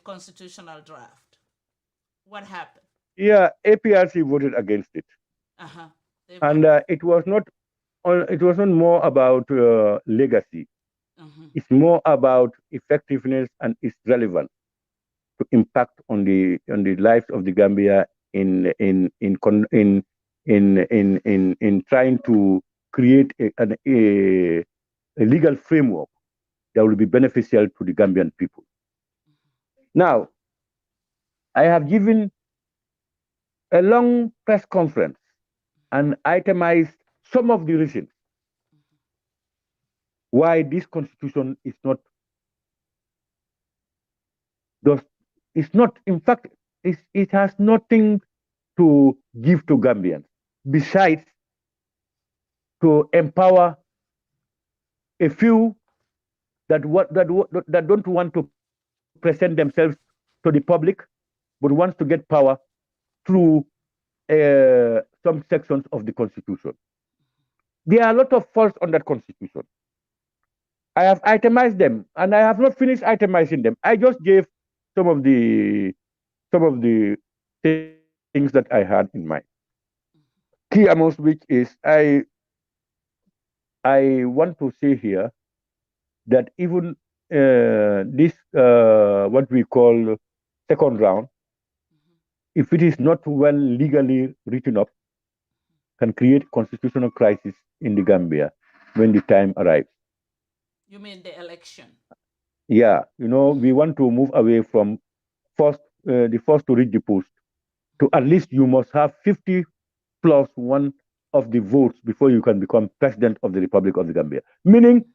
constitutional draft? What happened? Yeah, APRC voted against it. And it was not more about legacy. It's more about effectiveness and its relevance to impact on the lives of the Gambia in trying to create a legal framework that will be beneficial to the Gambian people. Now, I have given a long press conference and itemized some of the reasons why this constitution is not, in fact, it has nothing to give to Gambians besides to empower a few that don't want to present themselves to the public, but wants to get power through some sections of the constitution. There are a lot of faults on that constitution. I have itemized them, and I have not finished itemizing them. I just gave some of the things that I had in mind. Key amongst which is I want to say here that even this what we call second round, if it is not well legally written up, can create constitutional crisis in the Gambia when the time arrives. You mean the election? Yeah, we want to move away from the first to reach the post to at least you must have 50 plus 1 of the votes before you can become president of the Republic of the Gambia. Meaning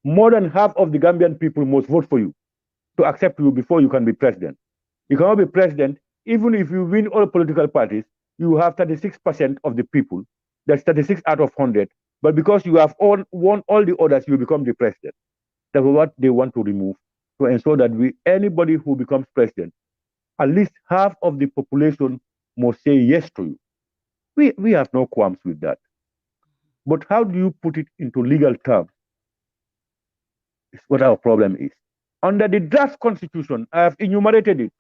more than half of the Gambian people must vote for you to accept you before you can be president. You cannot be president even if you win all political parties. You have 36% of the people. That's 36 out of 100. But because you have won all the others, you become the president. That's what they want to remove, to ensure that anybody who becomes president, at least half of the population must say yes to you. We have no qualms with that. But how do you put it into legal terms? Is what our problem is. Under the draft constitution, I have enumerated it.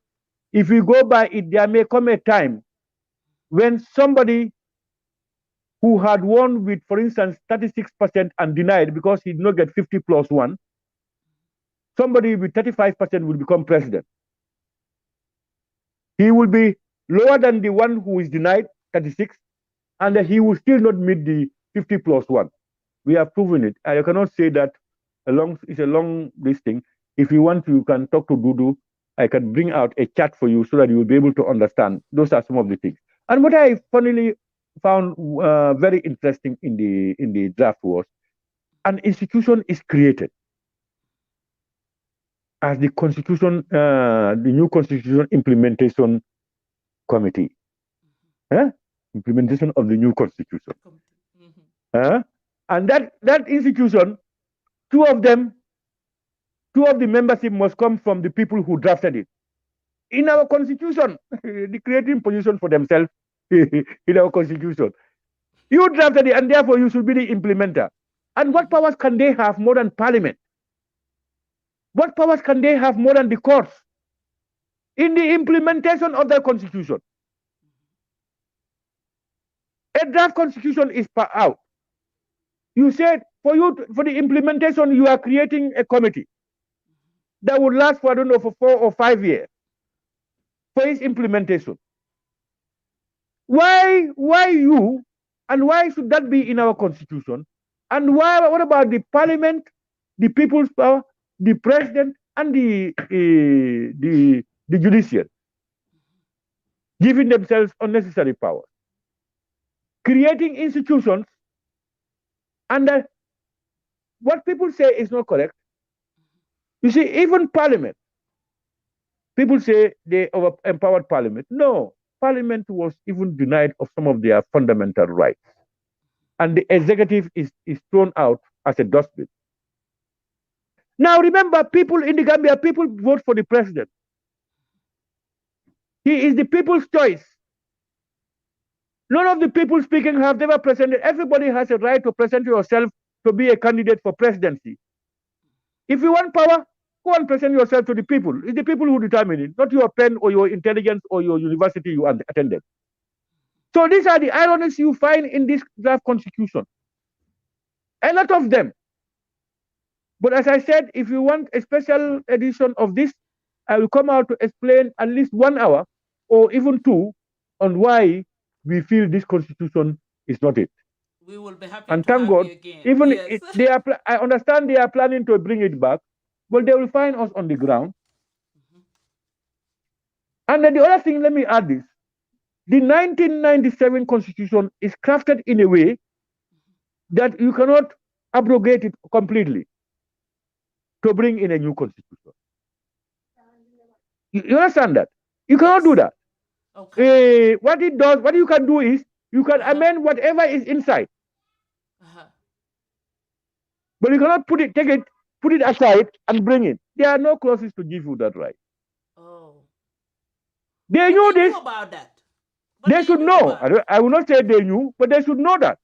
If we go by it, there may come a time when somebody who had won with, for instance, 36% and denied because he did not get 50 plus 1, somebody with 35% will become president. He will be lower than the one who is denied 36, and he will still not meet the 50 plus 1. We have proven it. I cannot say that it's a long this thing. If you want, you can talk to Dudu. I can bring out a chart for you so that you will be able to understand. Those are some of the things. And what I funnily found very interesting in the draft was an institution is created as the constitution, the new constitution implementation committee. Implementation of the new constitution. And that institution two of the membership must come from the people who drafted it. In our constitution, the creating position for themselves in our constitution. You drafted it, and therefore you should be the implementer. And what powers can they have more than parliament? What powers can they have more than the courts in the implementation of the constitution? A draft constitution is out. You said for the implementation, you are creating a committee that would last for, I don't know, for 4 or 5 years for its implementation. Why you, and why should that be in our constitution? And what about the parliament, the people's power, the president, and the judiciary, giving themselves unnecessary power, creating institutions, and what people say is not correct. You see, even parliament, people say they empowered parliament. No, parliament was even denied of some of their fundamental rights. And the executive is thrown out as a dustbin. Now remember, people in the Gambia, people vote for the president. He is the people's choice. None of the people speaking have ever presented. Everybody has a right to present yourself to be a candidate for presidency. If you want power, go and present yourself to the people. It's the people who determine it, not your pen or your intelligence or your university you attended. So these are the ironies you find in this draft constitution. A lot of them. But as I said, if you want a special edition of this, I will come out to explain at least 1 hour or even 2 on why we feel this constitution is not it. We will be happy and to thank have God, you again. even Yes. I understand they are planning to bring it back, but they will find us on the ground. And then the other thing, let me add this. The 1997 constitution is crafted in a way that you cannot abrogate it completely to bring in a new constitution. You understand that? You cannot do that. Okay. What it does, what you can do is, you can amend whatever is inside. But you cannot put it aside and bring it. There are no clauses to give you that right. Oh. They knew this. Knew about that. But they should know. I will not say they knew, but they should know that.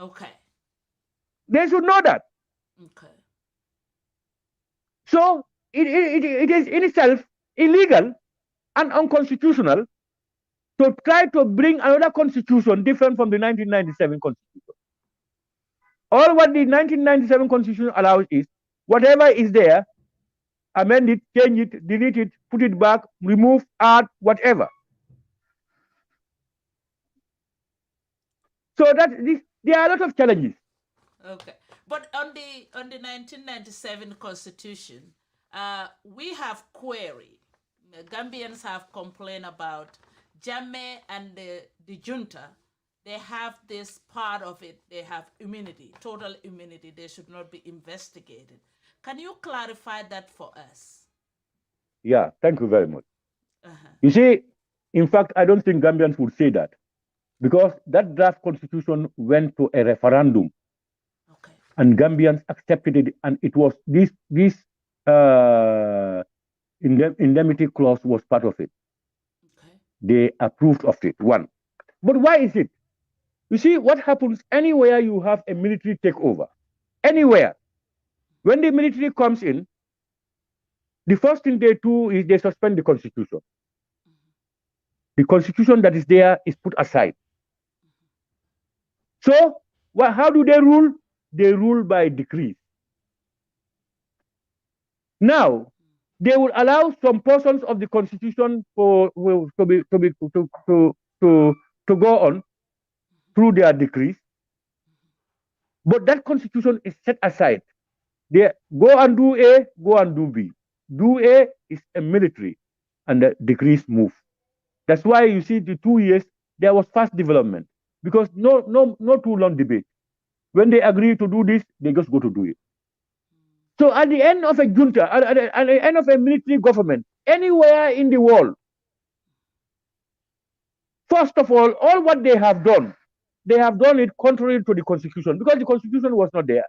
Okay. They should know that. Okay. So it is in itself illegal and unconstitutional to try to bring another constitution different from the 1997 constitution. All what the 1997 constitution allows is whatever is there, amend it, change it, delete it, put it back, remove, add, whatever. So there are a lot of challenges. Okay, but on the 1997 constitution, we have query. Gambians have complained about Jammeh and the junta. They have this part of it. They have immunity, total immunity. They should not be investigated. Can you clarify that for us? Yeah, thank you very much. You see, in fact, I don't think Gambians would say that, because that draft constitution went to a referendum, and Gambians accepted it, and it was this indemnity clause was part of it. They approved of it. One, but why is it? You see, what happens anywhere you have a military takeover, anywhere, when the military comes in, the first thing they do is they suspend the constitution. The constitution that is there is put aside. So, how do they rule? They rule by decrees. Now, they will allow some portions of the constitution to go on through their decrees, but that constitution is set aside. They go and do A, go and do B. Do A is a military, and the decrees move. That's why you see the 2 years there was fast development, because no too long debate. When they agree to do this, they just go to do it. So at the end of a junta, at the end of a military government, anywhere in the world, first of all what they have done it contrary to the constitution, because the constitution was not there.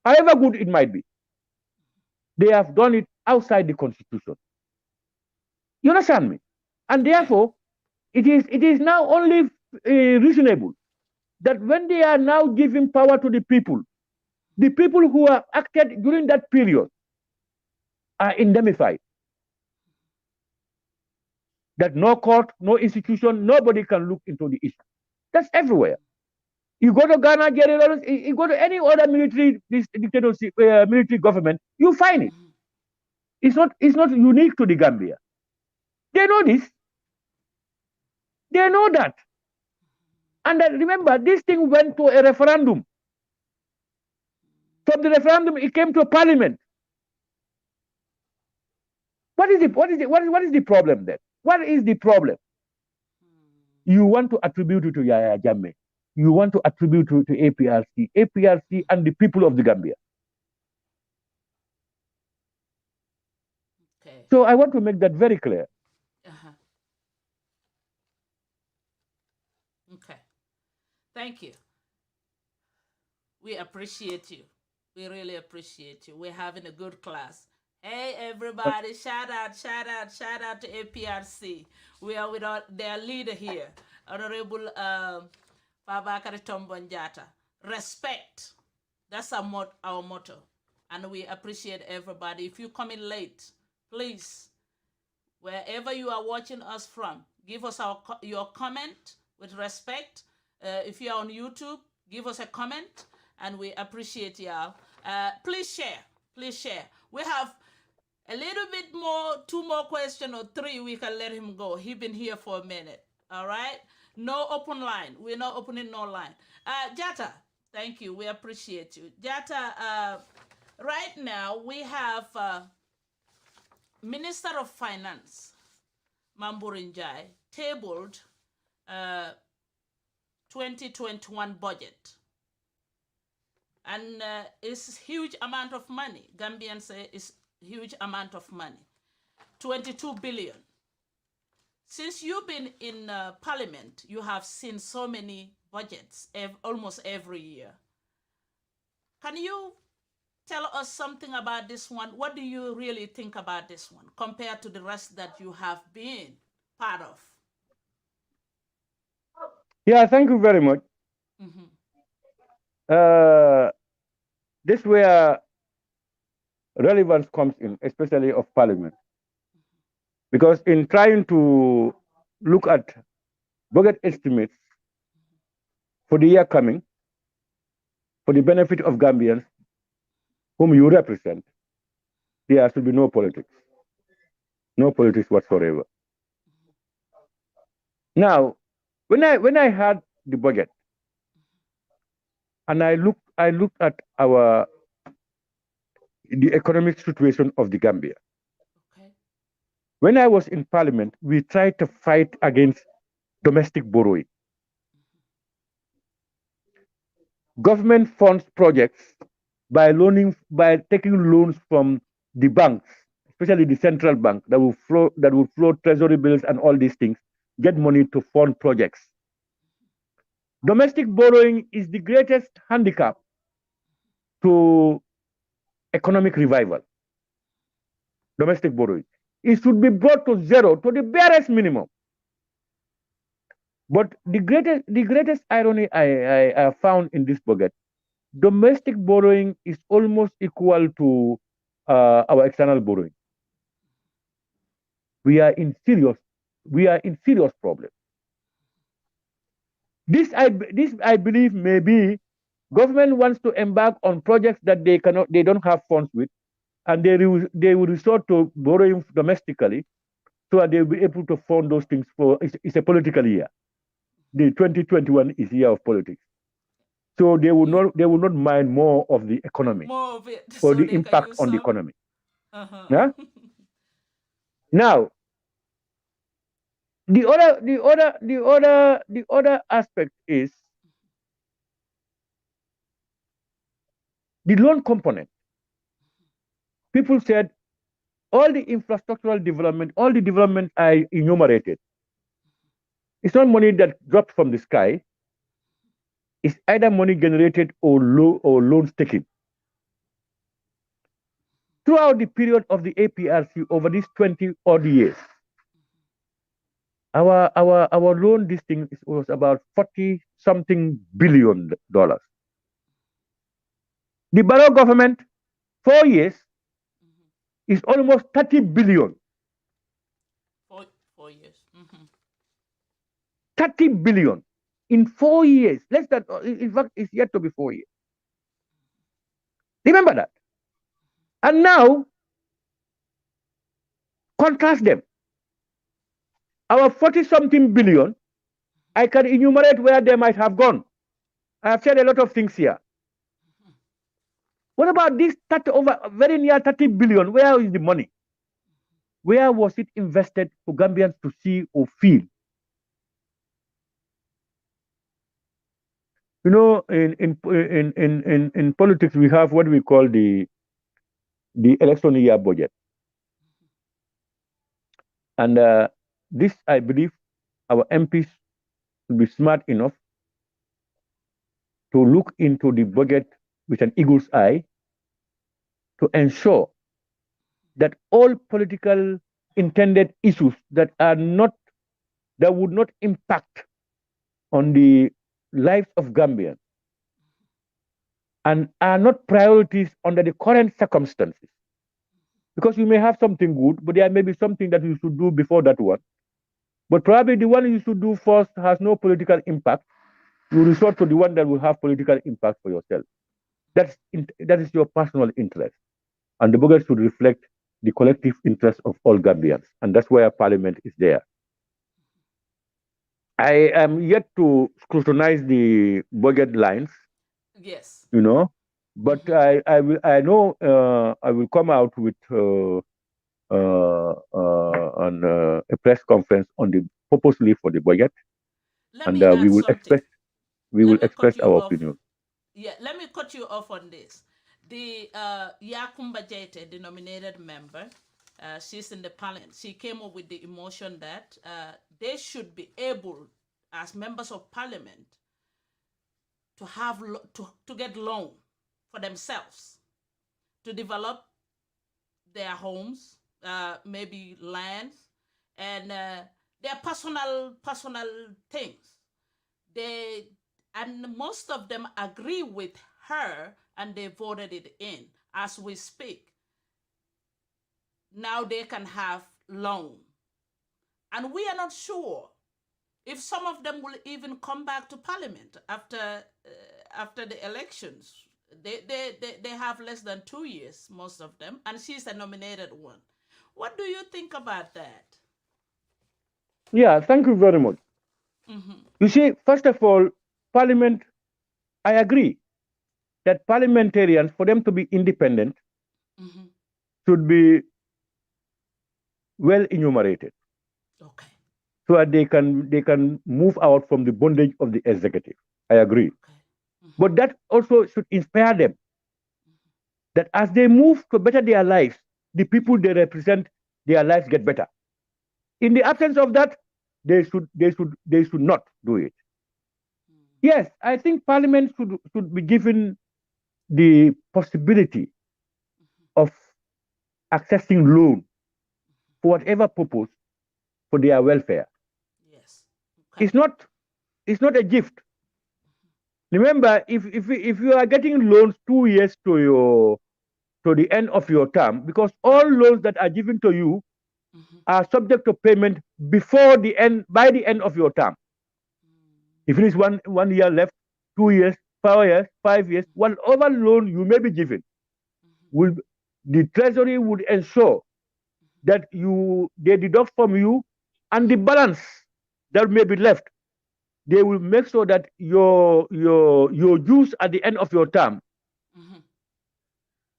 however good it might be. They have done it outside the constitution. You understand me? And therefore, it is now only reasonable that when they are now giving power to the people who have acted during that period are indemnified. That no court, no institution, nobody can look into the issue. That's everywhere. You go to Ghana, Jerry Lawrence, you go to any other military dictatorship, military government, you find it. It's not unique to the Gambia. They know this. They know that. And remember, this thing went to a referendum. From the referendum, it came to parliament. What is the problem then? What is the problem? You want to attribute it to Yaya Jammeh. You want to attribute it to APRC and the people of the Gambia. Okay. So I want to make that very clear. Okay. Thank you. We appreciate you. We really appreciate you. We're having a good class. Hey, everybody, shout out to APRC. We are with their leader here, Honorable Fabakary Tombong Jatta. Respect. That's our motto. And we appreciate everybody. If you come in late, please, wherever you are watching us from, give us your comment with respect. If you're on YouTube, give us a comment, and we appreciate y'all. Please share. We have a little bit more, 2 more questions or 3, we can let him go. He's been here for a minute. All right? No open line. We're not opening no line. Jatta, thank you. We appreciate you. Jatta, right now we have Minister of Finance, Mamburinjai, tabled 2021 budget. And it's huge amount of money. Gambians say it's huge amount of money. 22 billion. Since you've been in parliament, you have seen so many budgets almost every year. Can you tell us something about this one? What do you really think about this one compared to the rest that you have been part of? Yeah, thank you very much. This is where relevance comes in, especially of parliament. Because in trying to look at budget estimates for the year coming, for the benefit of Gambians whom you represent, there should be no politics. No politics whatsoever. Now, when I had the budget, and I looked at the economic situation of the Gambia. Okay. When I was in parliament, we tried to fight against domestic borrowing. Government funds projects by taking loans from the banks, especially the central bank that will flow treasury bills and all these things, get money to fund projects. Domestic borrowing is the greatest handicap to economic revival. Domestic borrowing. It should be brought to zero, to the barest minimum. But the greatest irony I found in this budget, domestic borrowing is almost equal to our external borrowing. We are in serious problem. This I believe maybe government wants to embark on projects that they don't have funds with, and they will resort to borrowing domestically, so that they'll be able to fund those things. It's a political year. The 2021 is year of politics, so they will not mind more of the economy, more of it, or the impact on the economy. Yeah? Now, the other aspect is the loan component. People said all the infrastructural development, all the development I enumerated, it's not money that dropped from the sky. It's either money generated or loans taken. throughout the period of the APRC over these 20 odd years, our loan this thing was about 40 something billion dollars. The Barrow government, 4 years, is almost 30 billion. 4 years. 30 billion in 4 years. Less than, in fact, it's yet to be 4 years. Remember that. And now, contrast them. Our 40 something billion, I can enumerate where they might have gone. I have said a lot of things here. What about this 30 over very near 30 billion? Where is the money? Where was it invested for Gambians to see or feel? You know, in politics, we have what we call the election year budget. And this, I believe, our MPs will be smart enough to look into the budget with an eagle's eye to ensure that all political intended issues that would not impact on the lives of Gambians and are not priorities under the current circumstances. Because you may have something good, but there may be something that you should do before that one. But probably the one you should do first has no political impact. You resort to the one that will have political impact for yourself. That is your personal interest. And the budget should reflect the collective interest of all Gambians. And that's why Parliament is there. I am yet to scrutinize the budget lines. Yes. You know, but I know I will come out with on a press conference on the purposely for the budget, and we will express our opinion. Yeah, let me cut you off on this. The Yakumba Jatta, the nominated member, she's in the parliament. She came up with the emotion that they should be able, as members of parliament, to have to get loan for themselves to develop their homes, maybe lands, and their personal things. And most of them agree with her, and they voted it in. As we speak, now they can have loan, and we are not sure if some of them will even come back to parliament after the elections. They have less than 2 years, most of them, and she's a nominated one. What do you think about that? Yeah, thank you very much. You see, first of all, parliament, I agree that parliamentarians, for them to be independent, should be well enumerated. Okay. So that they can move out from the bondage of the executive. I agree. Okay. But that also should inspire them that as they move to better their lives, the people they represent, their lives get better. In the absence of that, they should not do it. Yes, I think Parliament should be given the possibility of accessing loan for whatever purpose for their welfare. Yes. Okay. It's not a gift. Remember, if you are getting loans 2 years to the end of your term, because all loans that are given to you are subject to payment by the end of your term. If it is one year left, 2 years, 4 years, 5 years, whatever loan you may be given, the Treasury would ensure that they deduct from you, and the balance that may be left, they will make sure that your dues at the end of your term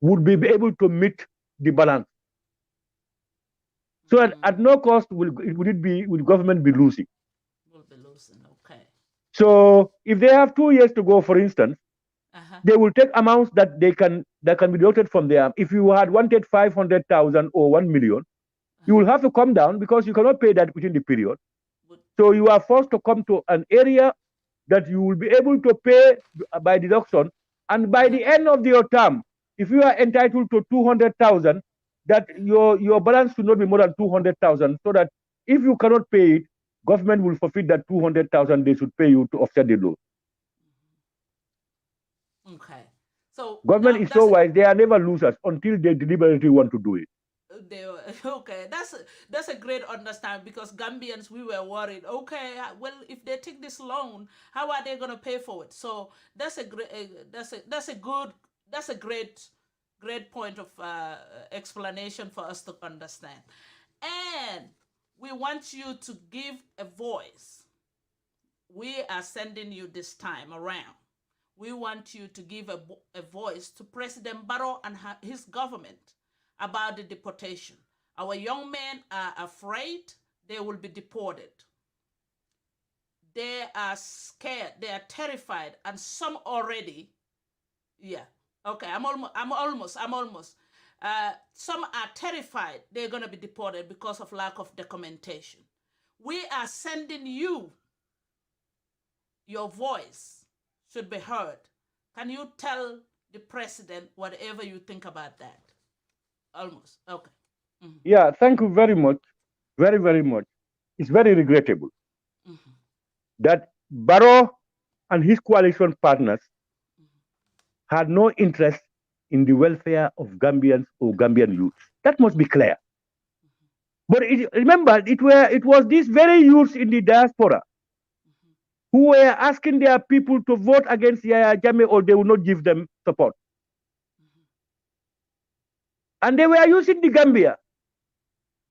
would be able to meet the balance. So at no cost will government be losing. Will be losing, okay. So if they have 2 years to go, for instance, they will take amounts that can be deducted from there. If you had wanted 500,000 or 1 million, you will have to come down because you cannot pay that within the period. So you are forced to come to an area that you will be able to pay by deduction, and by the end of your term, if you are entitled to 200,000, that your balance should not be more than 200,000, so that if you cannot pay it, government will forfeit that 200,000 they should pay you to offset the loan. Okay. So government is so wise; they are never losers until they deliberately want to do it. Okay, that's a great understanding, because Gambians, we were worried. Okay, well, if they take this loan, how are they going to pay for it? So that's a great great point of explanation for us to understand. And we want you to give a voice. We are sending you this time around. We want you to give a voice to President Barrow and his government about the deportation. Our young men are afraid they will be deported. They are scared. They are terrified, and some already. Yeah. Okay. I'm almost. Some are terrified they're going to be deported because of lack of documentation. We are sending you. Your voice should be heard. Can you tell the president whatever you think about that? Almost. Okay. Mm-hmm. Yeah, thank you very much. Very, very much. It's very regrettable that Barrow and his coalition partners had no interest in the welfare of Gambians or Gambian youth. That must be clear. But remember, it was these very youths in the diaspora who were asking their people to vote against Yaya Jammeh, or they will not give them support. And they were using the Gambia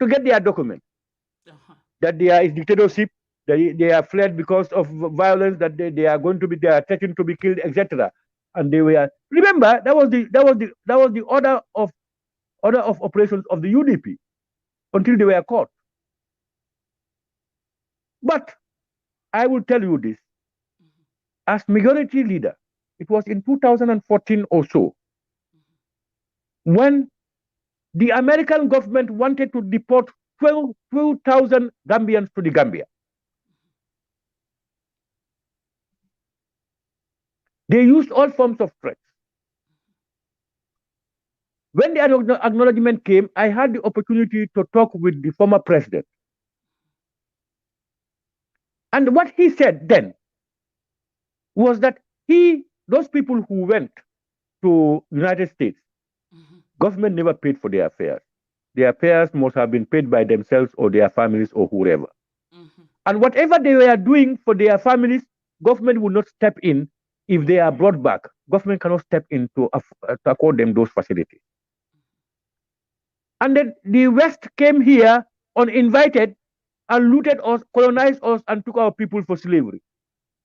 to get their document. That there is dictatorship, they are fled because of violence, that they are threatened to be killed, etc. And they were, remember, that was the order of operations of the UDP until they were caught. But I will tell you this, as majority leader, it was in 2014 or so, when the American government wanted to deport 12,000 Gambians to the Gambia. They used all forms of threats. When the acknowledgement came, I had the opportunity to talk with the former president. And what he said then was that those people who went to United States, government never paid for their affairs. Their affairs must have been paid by themselves or their families or whoever. And whatever they were doing for their families, government will not step in. If they are brought back, government cannot step in to accord them those facilities. And then the West came here uninvited and looted us, colonized us, and took our people for slavery.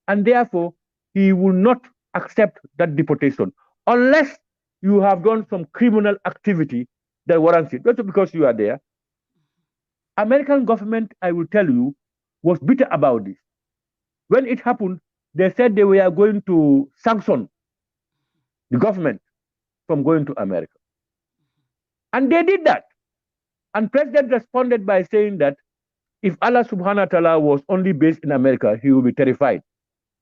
And therefore, he will not accept that deportation unless you have done some criminal activity that warrants it. Not because you are there. American government, I will tell you, was bitter about this. When it happened, they said they were going to sanction the government from going to America. And they did that. And President responded by saying that if Allah subhanahu wa ta'ala was only based in America, he would be terrified.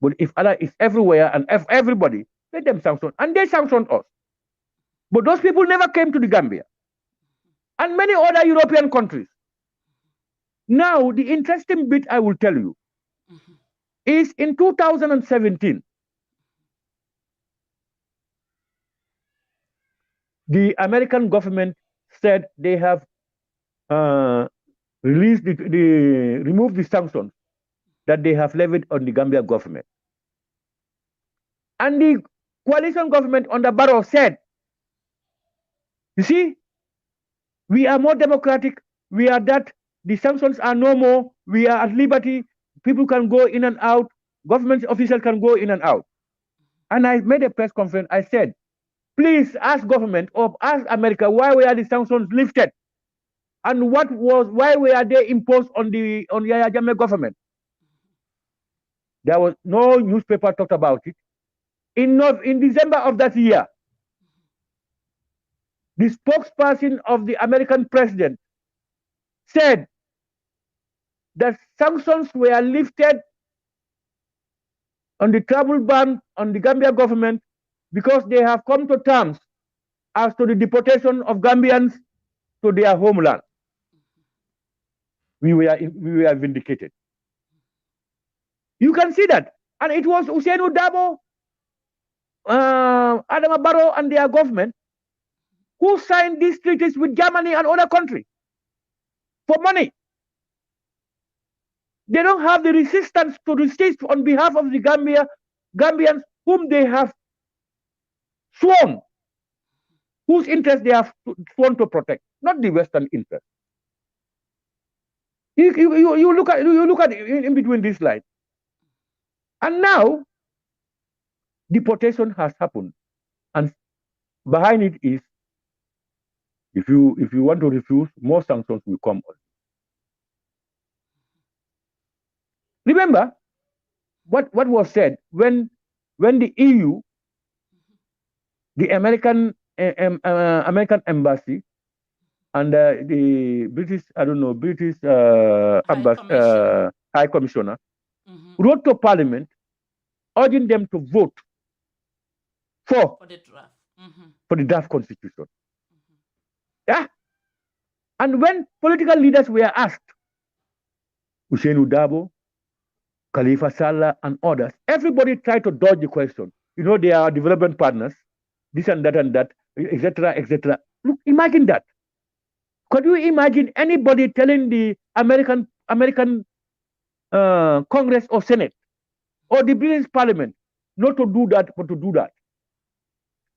But if Allah is everywhere and everybody, let them sanction. And they sanctioned us. But those people never came to the Gambia. And many other European countries. Now, the interesting bit I will tell you is in 2017, the American government said they have removed the sanctions that they have levied on the Gambia government. And the coalition government under Barrow said, you see, we are more democratic, we are that, the sanctions are no more, we are at liberty, people can go in and out, government officials can go in and out. And I made a press conference, I said, please ask government or ask America why were the sanctions lifted? And why were they imposed on Yaya Jammeh government? There was no newspaper talked about it. In December of that year, the spokesperson of the American president said that sanctions were lifted on the travel ban on the Gambia government because they have come to terms as to the deportation of Gambians to their homeland. We were vindicated. You can see that. And it was Ousainou Darboe, Adama Barrow and their government who signed these treaties with Germany and other countries for money. They don't have the resistance to resist on behalf of the Gambians whom they have sworn, whose interest they have sworn to protect, not the Western interest. You look at in between these lines. And now, deportation has happened. And behind it is, if you want to refuse, more sanctions will come on. Remember what was said when the EU, the American embassy, and the British, High Commissioner wrote to Parliament urging them to vote for the draft constitution. Yeah. And when political leaders were asked, Ousainou Darboe, Khalifa Sallah, and others, everybody tried to dodge the question. They are development partners, this and that, etc., etc. Look, imagine that. Could you imagine anybody telling the American Congress or Senate or the British Parliament not to do that, but to do that?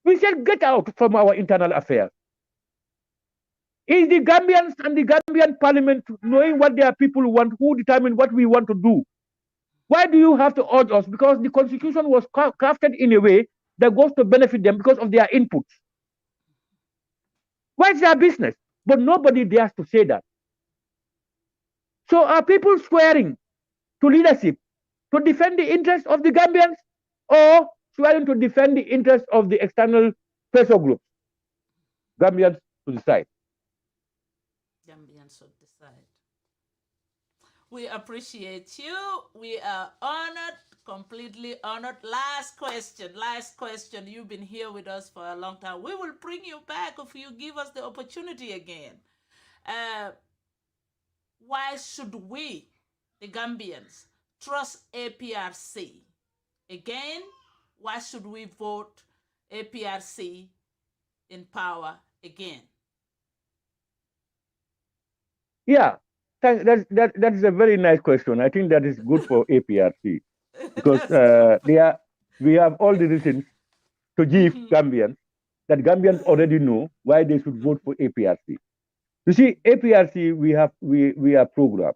We said, get out from our internal affairs. Is the Gambians and the Gambian Parliament knowing what their people want, who determine what we want to do? Why do you have to urge us? Because the Constitution was crafted in a way that goes to benefit them because of their inputs. Why is their business? But nobody dares to say that. So are people swearing to leadership to defend the interests of the Gambians, or swearing to defend the interests of the external pressure groups? Gambians to decide. Gambians should decide. We appreciate you. We are honored, completely honored. Last question. You've been here with us for a long time. We will bring you back if you give us the opportunity again. Why should we, the Gambians, trust APRC? Again, why should we vote APRC in power again? Yeah, that is a very nice question. I think that is good for APRC because we have all the reasons to give Gambians that Gambians already know why they should vote for APRC. You see, APRC, we are programmed,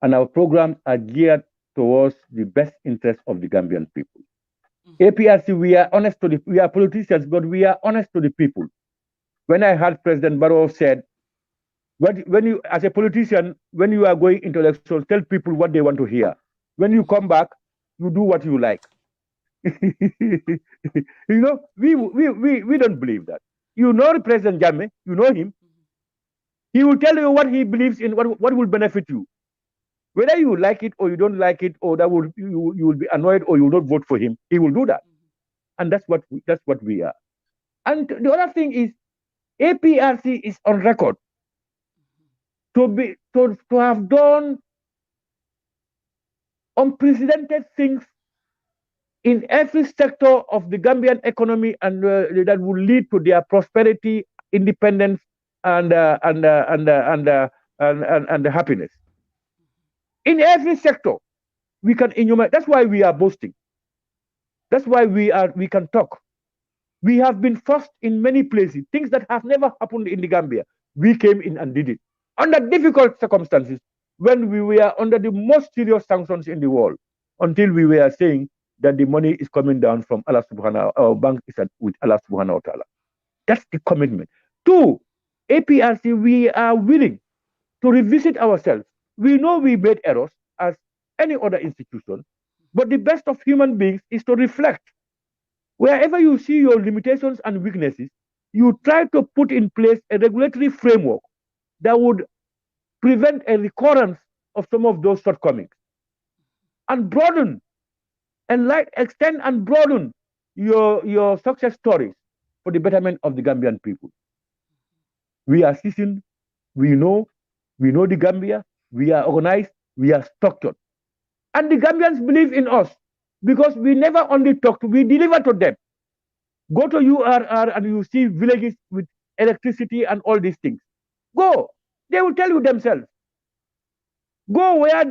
and our programs are geared towards the best interest of the Gambian people. APRC, we are politicians, but we are honest to the people. When I heard President Barrow said, when you, as a politician, when you are going into elections, tell people what they want to hear. When you come back, you do what you like. We don't believe that. President Jammeh, you know him. He will tell you what he believes in, what will benefit you. Whether you like it or you don't like it, or you will be annoyed or you will not vote for him, he will do that. And that's what we are. And the other thing is, APRC is on record to have done unprecedented things in every sector of the Gambian economy, and that will lead to their prosperity, independence, and happiness. In every sector, we can enumerate. That's why we are boasting. That's why we can talk. We have been first in many places, things that have never happened in the Gambia. We came in and did it under difficult circumstances, when we were under the most serious sanctions in the world, until we were saying that the money is coming down from Allah subhanahu, our bank is with Allah subhanahu wa ta'ala. That's the commitment. 2, APRC, we are willing to revisit ourselves. We know we made errors as any other institution, but the best of human beings is to reflect. Wherever you see your limitations and weaknesses, you try to put in place a regulatory framework that would prevent a recurrence of some of those shortcomings, and broaden, extend and broaden your success stories for the betterment of the Gambian people. We are seasoned, we know the Gambia, we are organized, we are structured. And the Gambians believe in us because we never only talk, we deliver to them. Go to URR and you see villages with electricity and all these things. Go. They will tell you themselves. Go where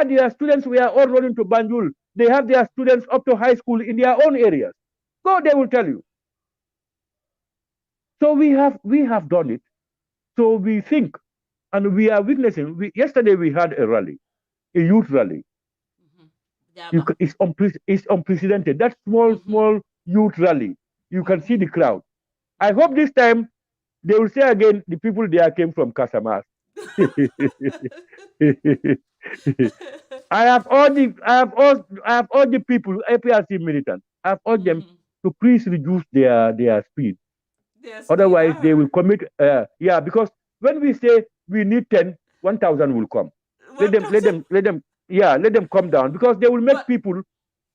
their students were all running to Banjul. They have their students up to high school in their own areas. Go, they will tell you. So we have done it. So we think, and we are witnessing. Yesterday we had a rally, a youth rally. It's unprecedented. That small youth rally. You can see the crowd. I hope this time they will say again the people there came from Casamance. I have all the people, APRC militants. I have urged them to please reduce their speed. Otherwise, they will commit. Because when we say we need 10, 1,000 will come. Let them come down because they will make people.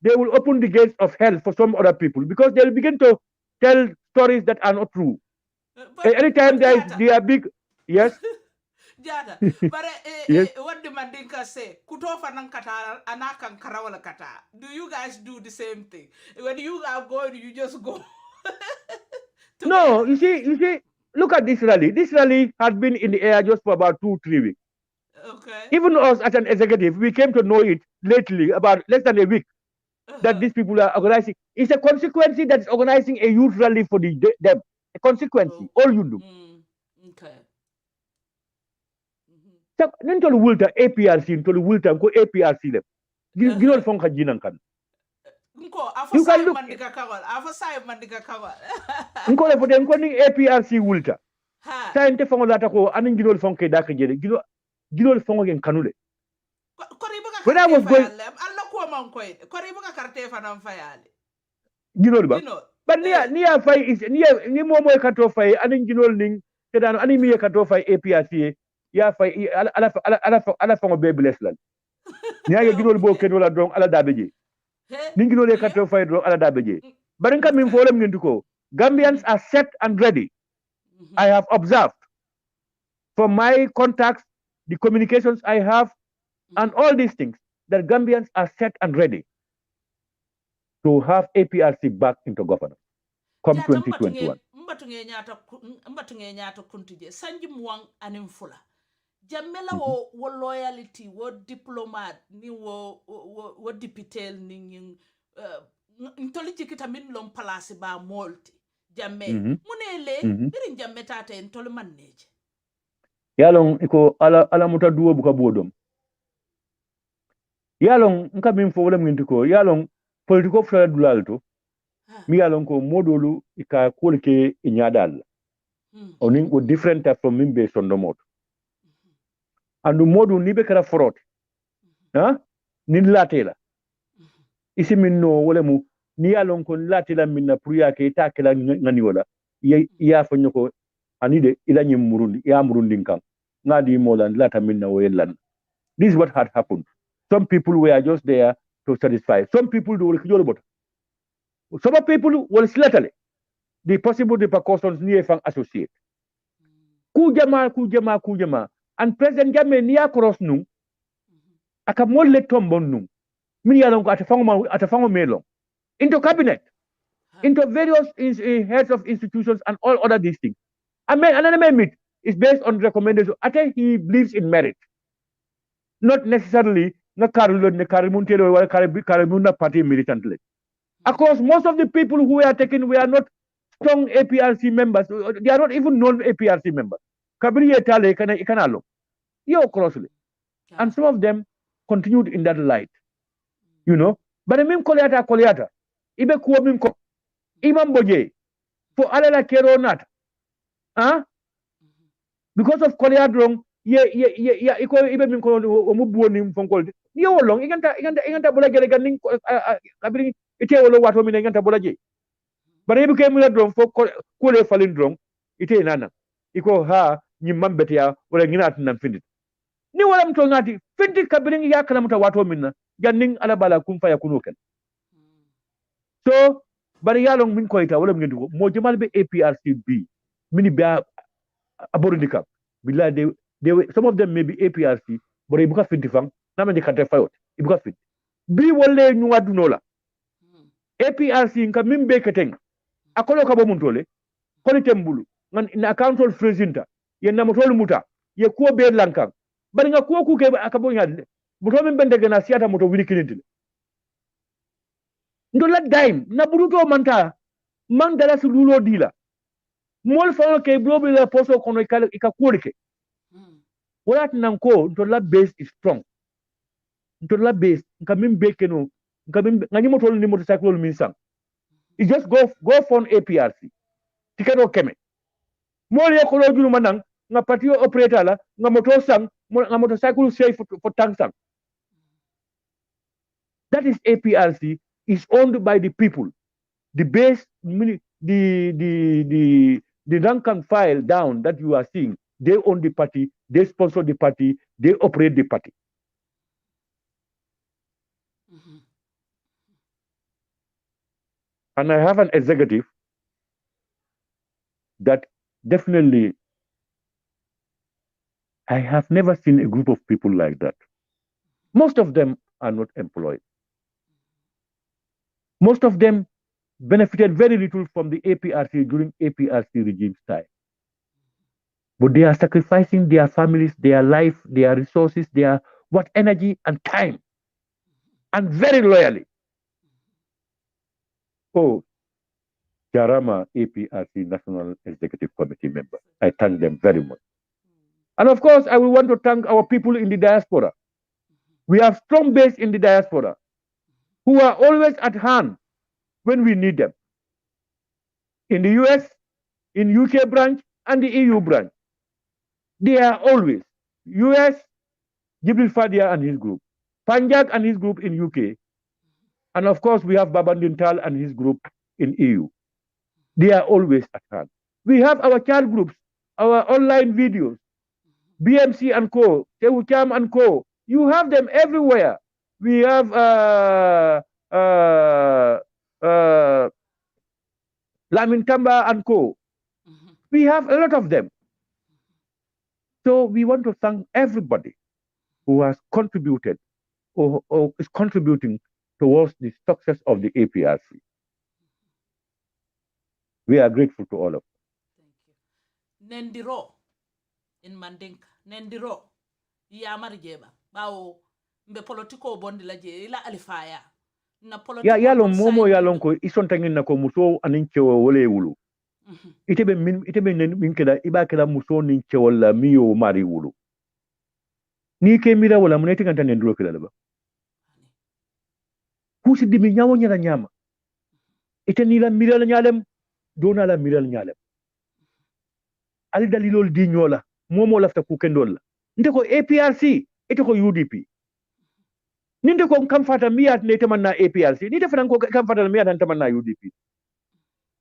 They will open the gates of hell for some other people because they will begin to tell stories that are not true. Anytime they are big, yes. Jatta, but what the Mandinka say? Kutofa nang kata anakang karawala kata. Do you guys do the same thing? When you are going, you just go. No, you see. Look at this rally. This rally has been in the air just for about 2-3 weeks. Okay. Even us as an executive, we came to know it lately, about less than a week, that these people are organizing. It's a consequence that is organizing a youth rally for them. A consequence. All you do. Okay. So, nintol wulta APRC, nintol wulta ko APRC lem. Ginol fonka jinan kan. You can look. Nko le fote nko ni APRC wulta. Sa ente fongo lata ko anin ginol fonke da ka jere. Ginol fongo gen kanule. When I was going, ginol ba. But niya fay is ni mo kato fay anin ginol ning tedan anin mi kato fay APRC ya fay ala fongo be bless lan. Niya ginol bo kenola don ala dabeje. Ningino le kato fay do ala dabeje. Barinka min folem nginduko. Gambians are set and ready. I have observed from my contacts, the communications I have, and all these things, that Gambians are set and ready to have APRC back into governance come 2021. Jamela wo loyalty, wo diplomat, ni wo dipitel ni ntoliji kita min lom palasi ba molti. Jamme munele birin jamme tate ntol manneje. Yalong iko ala muta duwo buka bodom. Yalong nka min fo wala min ko yalong politiko fra dulalto. Mi yalong ko modolu ika kolke inyadal. Onin ko different from min be sondomot. Andu modu ni be kara forot. Nin latela. Isi min no wala mu ni yalong ko latela min na priya ke ta kala ngani wala. Ya fanyo ko anide ila nyim murundi ya murundi kan. Ngadi molan lata min na welan. This is what had happened. Some people were just there to satisfy. Some people do kijolo. Some people will slatterly the possible repercussions near from associate. Kujama. And President Jammeh niya cross nung akamolle Tombong nung mini along atafango melong into cabinet, into various heads of institutions and all other these things. Another amendment is based on recommendation. I think he believes in merit, not necessarily na karimuntelo or karimuna party militantly. Across most of the people who were taken were not strong APRC members. They are not even known APRC members. Kabiri Tale ikanalo. Yo crossly. And some of them continued in that light. You know. But the mim koleata. Ibe kuwa mim ko. Imam boje. For alala kero nat. Because of koleadrong, iko ibe mim ko omubuo ni mfonkol. Yo long iganta bola gele ganing kabiri ite wolo wato mi iganta bola je. But ibe ke mi drong fo kole falin drong ite nana. Iko ha nyimam betia wala nginat nan findit. Ni wala mto ngati findit kabiri yakala mta wato minna janning ala bala kumfa yakunuken. So bari yalong min koyta wala min dugo mo jamal be APRC B mini be aborindika billahi some of them may be APRC but ibuka finti fang na manje kante fayot ibuka finti bi wolle ñu waduno la APRC nka min be keteng akolo ka bo mun tole ko tembulu ngan na council president ye na motol muta ye ko be lankan bari nga ko ku ke akabo nyaade moto min bende gana siata moto wini kilintin ndola daim na buruto manta man dala su lulo dila mol fa ke blobi la poso kono ika kurike wala nan ko ndola base is strong ndola base nka min bekeno nka min ngani moto ni motorcycle min sang it just go for APRC tikano keme mol ye ko lo julu manang nga patio operator la nga moto sang nga motorcycle safe for tank sang. That is APRC is owned by the people. The base, the rank and file down that you are seeing, they own the party, they sponsor the party, they operate the party. And I have an executive that definitely, I have never seen a group of people like that. Most of them are not employed. Most of them benefited very little from the APRC during APRC regime's time. But they are sacrificing their families, their life, their resources, their energy and time, and very loyally. Oh, Jarama APRC National Executive Committee member. I thank them very much. And of course, I will want to thank our people in the diaspora. We have strong base in the diaspora who are always at hand when we need them. In the US, in UK branch, and the EU branch. They are always. US, Jibril Fadia and his group. Panjak and his group in UK. And of course, we have Babandintal and his group in EU. They are always at hand. We have our child groups, our online videos, BMC and Co., Tewucham and Co. You have them everywhere. We have Lamintamba and Co. We have a lot of them. So we want to thank everybody who has contributed or is contributing towards the success of the APRC. We are grateful to all of them. Thank you. Nendiro in Mandinka. Nendiro. Yamar jeba. Bao mbe politiko bondi la je ila alifaya. Na politiko yalon momo yalon ko isontangin na ko muso anin cewo wole wulu. Itebe min keda iba keda muso nin cewo la miyo mari wulu. Ni ke mira wala muneti kan tanen duro keda ba. Kusi dimi nyawo nyara nyama. Ite ni la mira la nyalem dona la mira la nyalem. Ali dalilol di nyola momo lafta ku kendol la. Nte ko APRC ite ko UDP. Ninde ko kam fata miyat ne tamanna APRC ni defana ko kam fata miyat tamanna UDP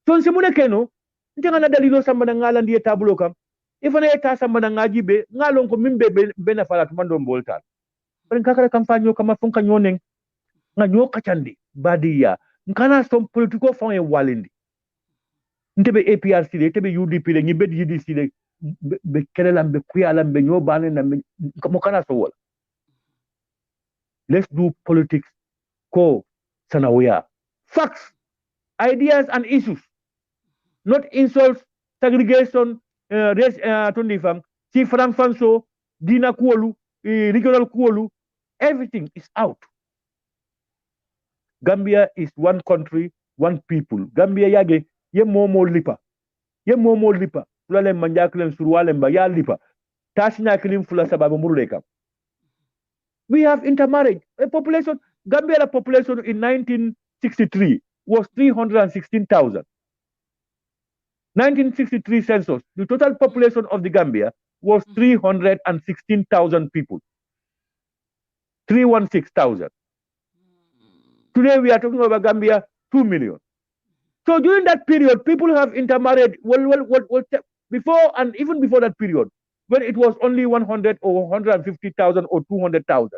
ton se mune keno nte ngana dalilo samba na ngala ndiye tabulo kam ifana eta samba na ngaji be ngalon ko mimbe be na fala tumando mboltal pen kakara kam fanyo kama fonka nyonen nga nyoka chandi badiya nkana som politiko fon e walindi nte be APRC de te be UDP de ngi be UDC de be kerelam be kuyalam be nyobane na mo kana so wala. Let's do politics, facts, ideas and issues, not insults, segregation, race, Chief Frank Fanso, Dina Kuolu, regional Kuolu, everything is out. Gambia is one country, one people. Gambia yage, ye momo lipa. Ye momo lipa. Fulale manjaklen surwale mba ya lipa. Tashina kilim fula sababu muruleka. We have intermarriage. Gambia population in 1963 was 316,000. 1963 census, the total population of the Gambia was 316,000 people. 316,000. Today we are talking about Gambia, 2 million. So during that period, people have intermarried before and even before that period, when it was only 100 or 150,000 or 200,000,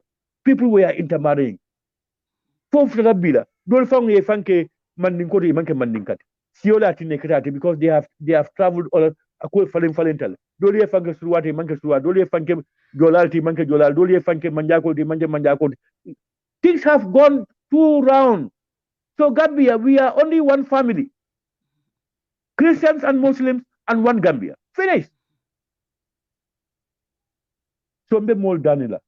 people were intermarrying. Fofu bila dol fange fanke Mandinko manke mandinkat. Siola tinekati because they have traveled all akul falental. Doli fanke suwati manke suwa, doli fanke jolalti manke jolal, doli fanke manjako di manje manjako. Things have gone too round. So Gambia, we are only one family. Christians and Muslims and one Gambia. Finished. So mbe mol danila.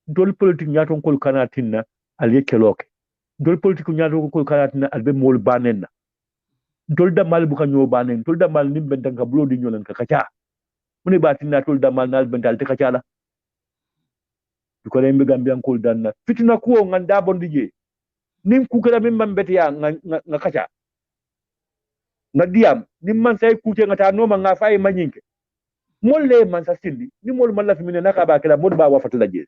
Dol politique nyaton kol kanatinna aliye keloke. Dol politique nyaton kol kanatinna albe mol banenna. Dol da mal buka nyo banen, dol da mal nimbe danka blo di nyolan ka kacha. Muni batinna dol da mal nal bental te kacha la. Ko lembe Gambian kol danna. Fitina ko nganda bondi je. Nim kukera min man beti ya nga kacha. Nga diam, nim man say kute nga ta noma nga fay manyinke. Mol le man sa sindi, ni mol man la fimine naka ba kala mod ba wa fatula je.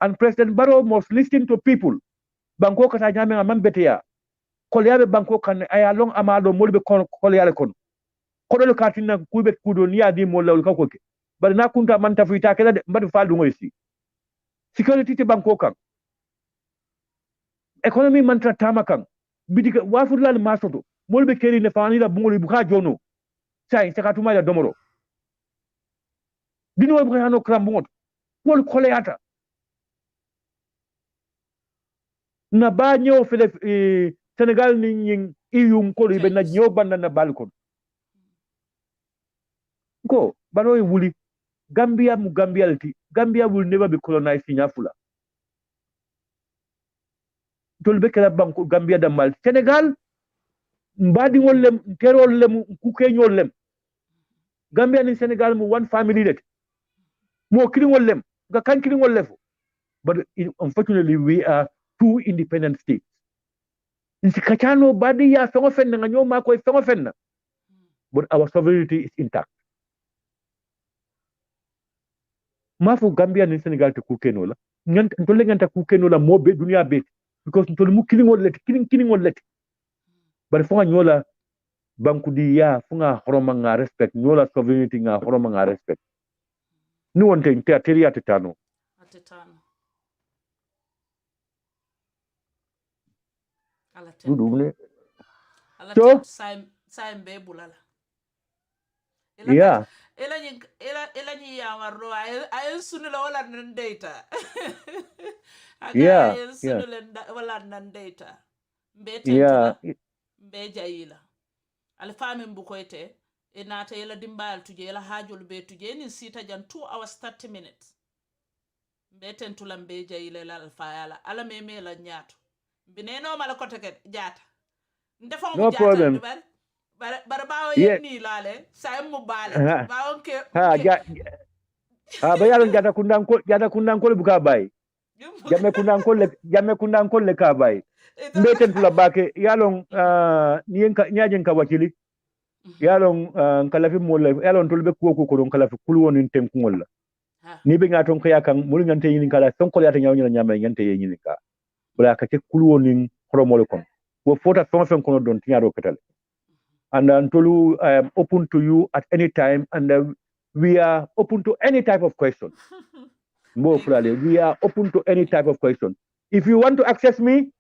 And President Barrow must listen to people. Banko kata nyame nga man beti ya. Kolyabe banko kan aya long amado mol be kolyale kon. Kodol katina kubet kudo ni adi mol la ulka koke. Bari na kunta man tafuita kala de mbadu faldu ngoisi. Security te banko kan. Economy mantra tamakan bidika wafurla masoto molbe keri ne fani la bungoli buka jono sai sakatuma ya domoro dino buka hano krambungot wol koleata na ba nyo fele Senegal ni nying iyum ko be na nyo banda na balkon ko bano wuli Gambia mu Gambiality Gambia will never be colonized in Afula tolbe kala banko Gambia da mal Senegal mbadi wollem terol lem kukeñol lem Gambia ni Senegal mu one family net mo kilingol lem ga kan kilingol lefo but unfortunately we are two independent states nsi kachano badi ya fengo fenna nga nyoma ko fengo fenna but our sovereignty is intact mafu Gambia ni Senegal te kukenola ngant tolle nganta kukenola mo be dunia be because ntol mu kilingol let kilingol let bari fonga nyola banku di ya fonga horoma nga respect nyola sovereignty nga horoma nga respect ni wonte nte ateri atetano ala dudumne so saim be bulala yeah ela ni ya warro ay sunula wala nan data yeah ay sunula wala nan data be yeah tentula be jayila al famin bukoyte e nata yela dimbal tuje yela hajol be tuje ni sita jan 2 hours 30 minutes be tentula be jayila al fayala ala meme la nyaato bineno mala ko teke jata ndefo mu no jata problem bara bawo yeah yenni lale say mu bale bawo ke ba yalon jata kundan ko buka bay jamme kundan ko le ka bay mbeten tula bake yalon nyajen ka wakili yalon kalafi molla yalon tolbe ko don kalafi kulwonin tenkungol ni be ngaton ko yakan mul ngante yin kala son ko yata nyawnya nyama ngante yin ka bula ka te kulwonin horomol kon wo fota fen kono don tinyaro petal and Antolu, I am open to you at any time, and we are open to any type of question. We are open to any type of question. If you want to access me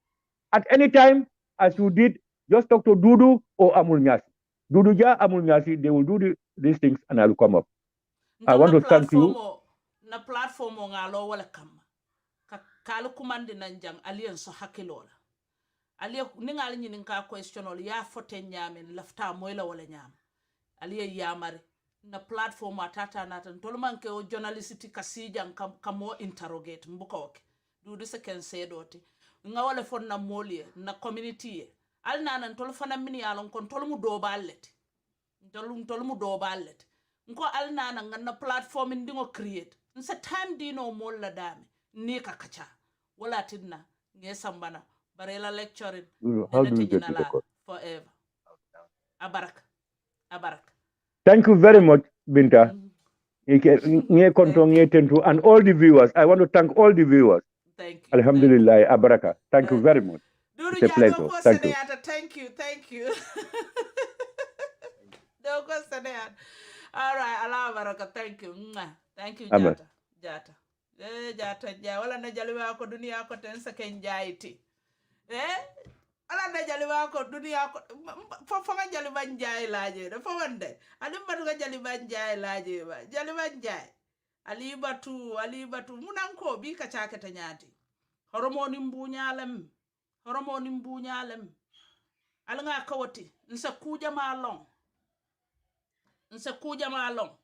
at any time, as you did, just talk to Dudu or Amul Nyasi. Dudu ja, Amul Nyasi, they will do these things, and I will come up. I want to thank you. Na platform ngalo wala kam. Kalu kumandi nanjang alien so hakilola. Aliye ningali nyini ka question ol ya fote nyamen lafta moyla wala nyam aliye yamari na platform atata natan tolman ke o journalistic kasijan kamo interrogate mbukoke du se ken sedoti nga wala fon na molie na community al nanan tol fana mini alon kon tol mu do ballet tol mu do ballet nko al nanan na platform ndingo create nsa time dino molla dame ni ka kacha wala tidna ngesambana barela lecturing how do you get to the court? Forever. Abarak. Thank you very much, Binta. And all the viewers. I want to thank all the viewers. Thank you. Alhamdulillah, Abaraka. Thank you very much. It's a pleasure. Thank you. Thank you. All right, Allah Baraka. Thank you. Thank you, Jatta. Jatta. Wala na jaliwa ko dunia ko ten sa ken jaiti. ala na jaliba ko dunia ko fo nga jaliba njaay laaje da fo wande ali matu nga jaliba njaay laaje ba jaliba njaay ali batu munan ko bi ka chake ta nyaati horomoni mbunyalem ala nga kawati nsa kuja malong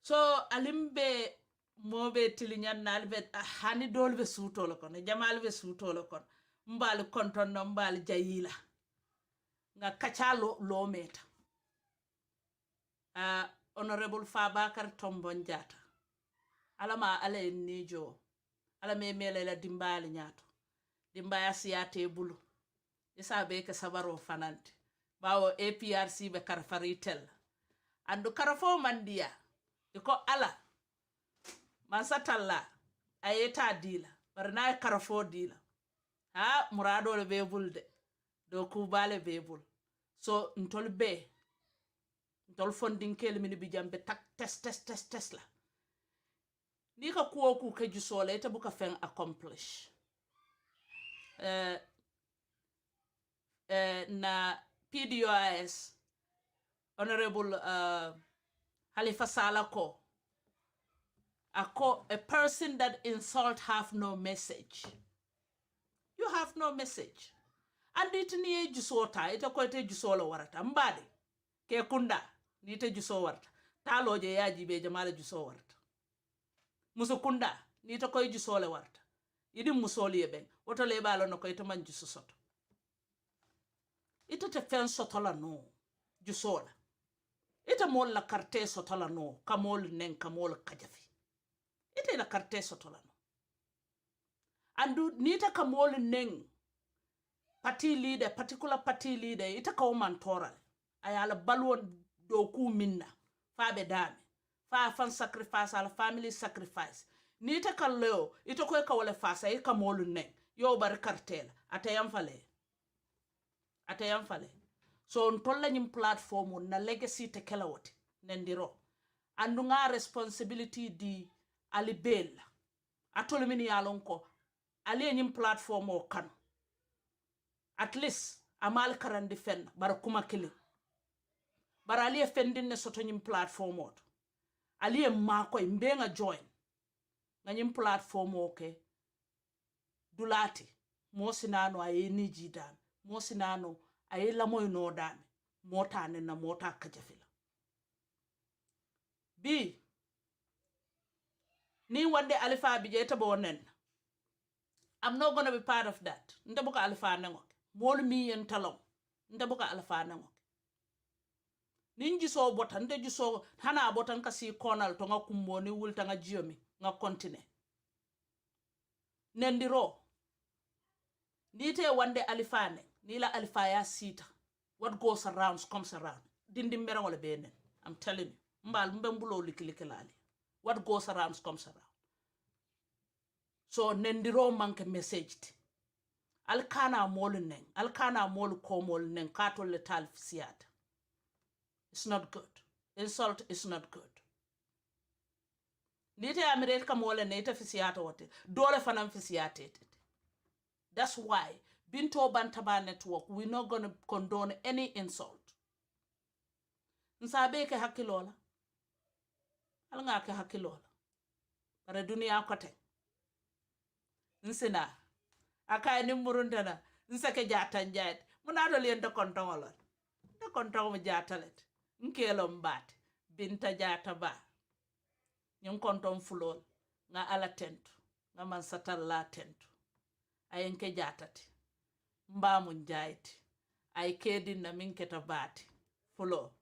so alimbe mobe tilinyan nalbe hani dolbe sutolo kon jamalbe sutolo kon mbali konton no mbali jayila nga kachalo lo meta honorable Fabakary Tombong Jatta alama ale nijo ala me mele la dimbali nyato dimbaya siyate bulu isa be ke sabaro fanante bawo APRC be karfaritel andu karafo mandiya iko ala mansatalla ayeta dila barna karafo dila ha murado le bebulde do kubale bebul so ntol fonding kel mini bi jambe tak test la ni ka kuo ku ke jusole te buka fen accomplish na PDOIS honorable Halifa Salako a person that insult have no message. You have no message. And it ni jusota ita ko ite jusolo warata mbade ke kunda ni ite juso warata taloje yaji be jamala juso warata musu kunda ni ite ko jusole warata idi musoli eben woto le balo no ko ite man juso soto ite te fen sotola no jusola ite mol la carte sotola no kamol nen kamol kajafi ite la carte sotola no andu nita kamol nen party leader particular party leader ita ka man toral ayala balwon do ku minna fa be dame fa fan sacrifice ala family sacrifice nita kallo ita ko ka wala fasa e kamol nen yo bar cartel atayam fale so on tolla nyim platform na legacy te kelawoti nendiro andu nga responsibility di ali bella atolo mini yalon ko ali nyim platform o kan at least amal karandi fen bar kuma kili bar ali fendin ne soto nyim platform o ali ma ko mbenga join na nyim platform o ke dulati mosinano ayeni jidan mosinano ay la moy no dame mota ne na mota kajafila bi ni wande alifa bi je tabo nen I'm not going to be part of that ndabuka alifa nango mol mi yen talon ndabuka alifa nango ninji so botan nde ju so hana botan kasi konal to nga kumbo ni wulta nga jiomi nga kontine nendiro nite wande alifane nila alifaya sita what goes around comes around dindi mbera wala benen I'm telling you mbal mbembulo likilikilali what goes around comes around so nendiro manke message alkana molu neng alkana molu ko molu neng katol le tal fisiata it's not good insult is not good nite amerika mole nete fisiata wote dole fanam fisiata that's why Binto Bantaba Network, we're not going to condone any insult. Nsabe ke hakilola. Alanga ke hakilola. Para dunia kote. Nsina. Aka ni murundana. Nsake jata njait. Munado liendo kontongolon. Da kontong jata let. Nkelo mbate. Binta jata ba. Nyong kontong fulol. Nga ala tentu. Nga mansatal la tentu. Ayenke jatati. Mbamu njaiti ay kedin na minketa bati fulo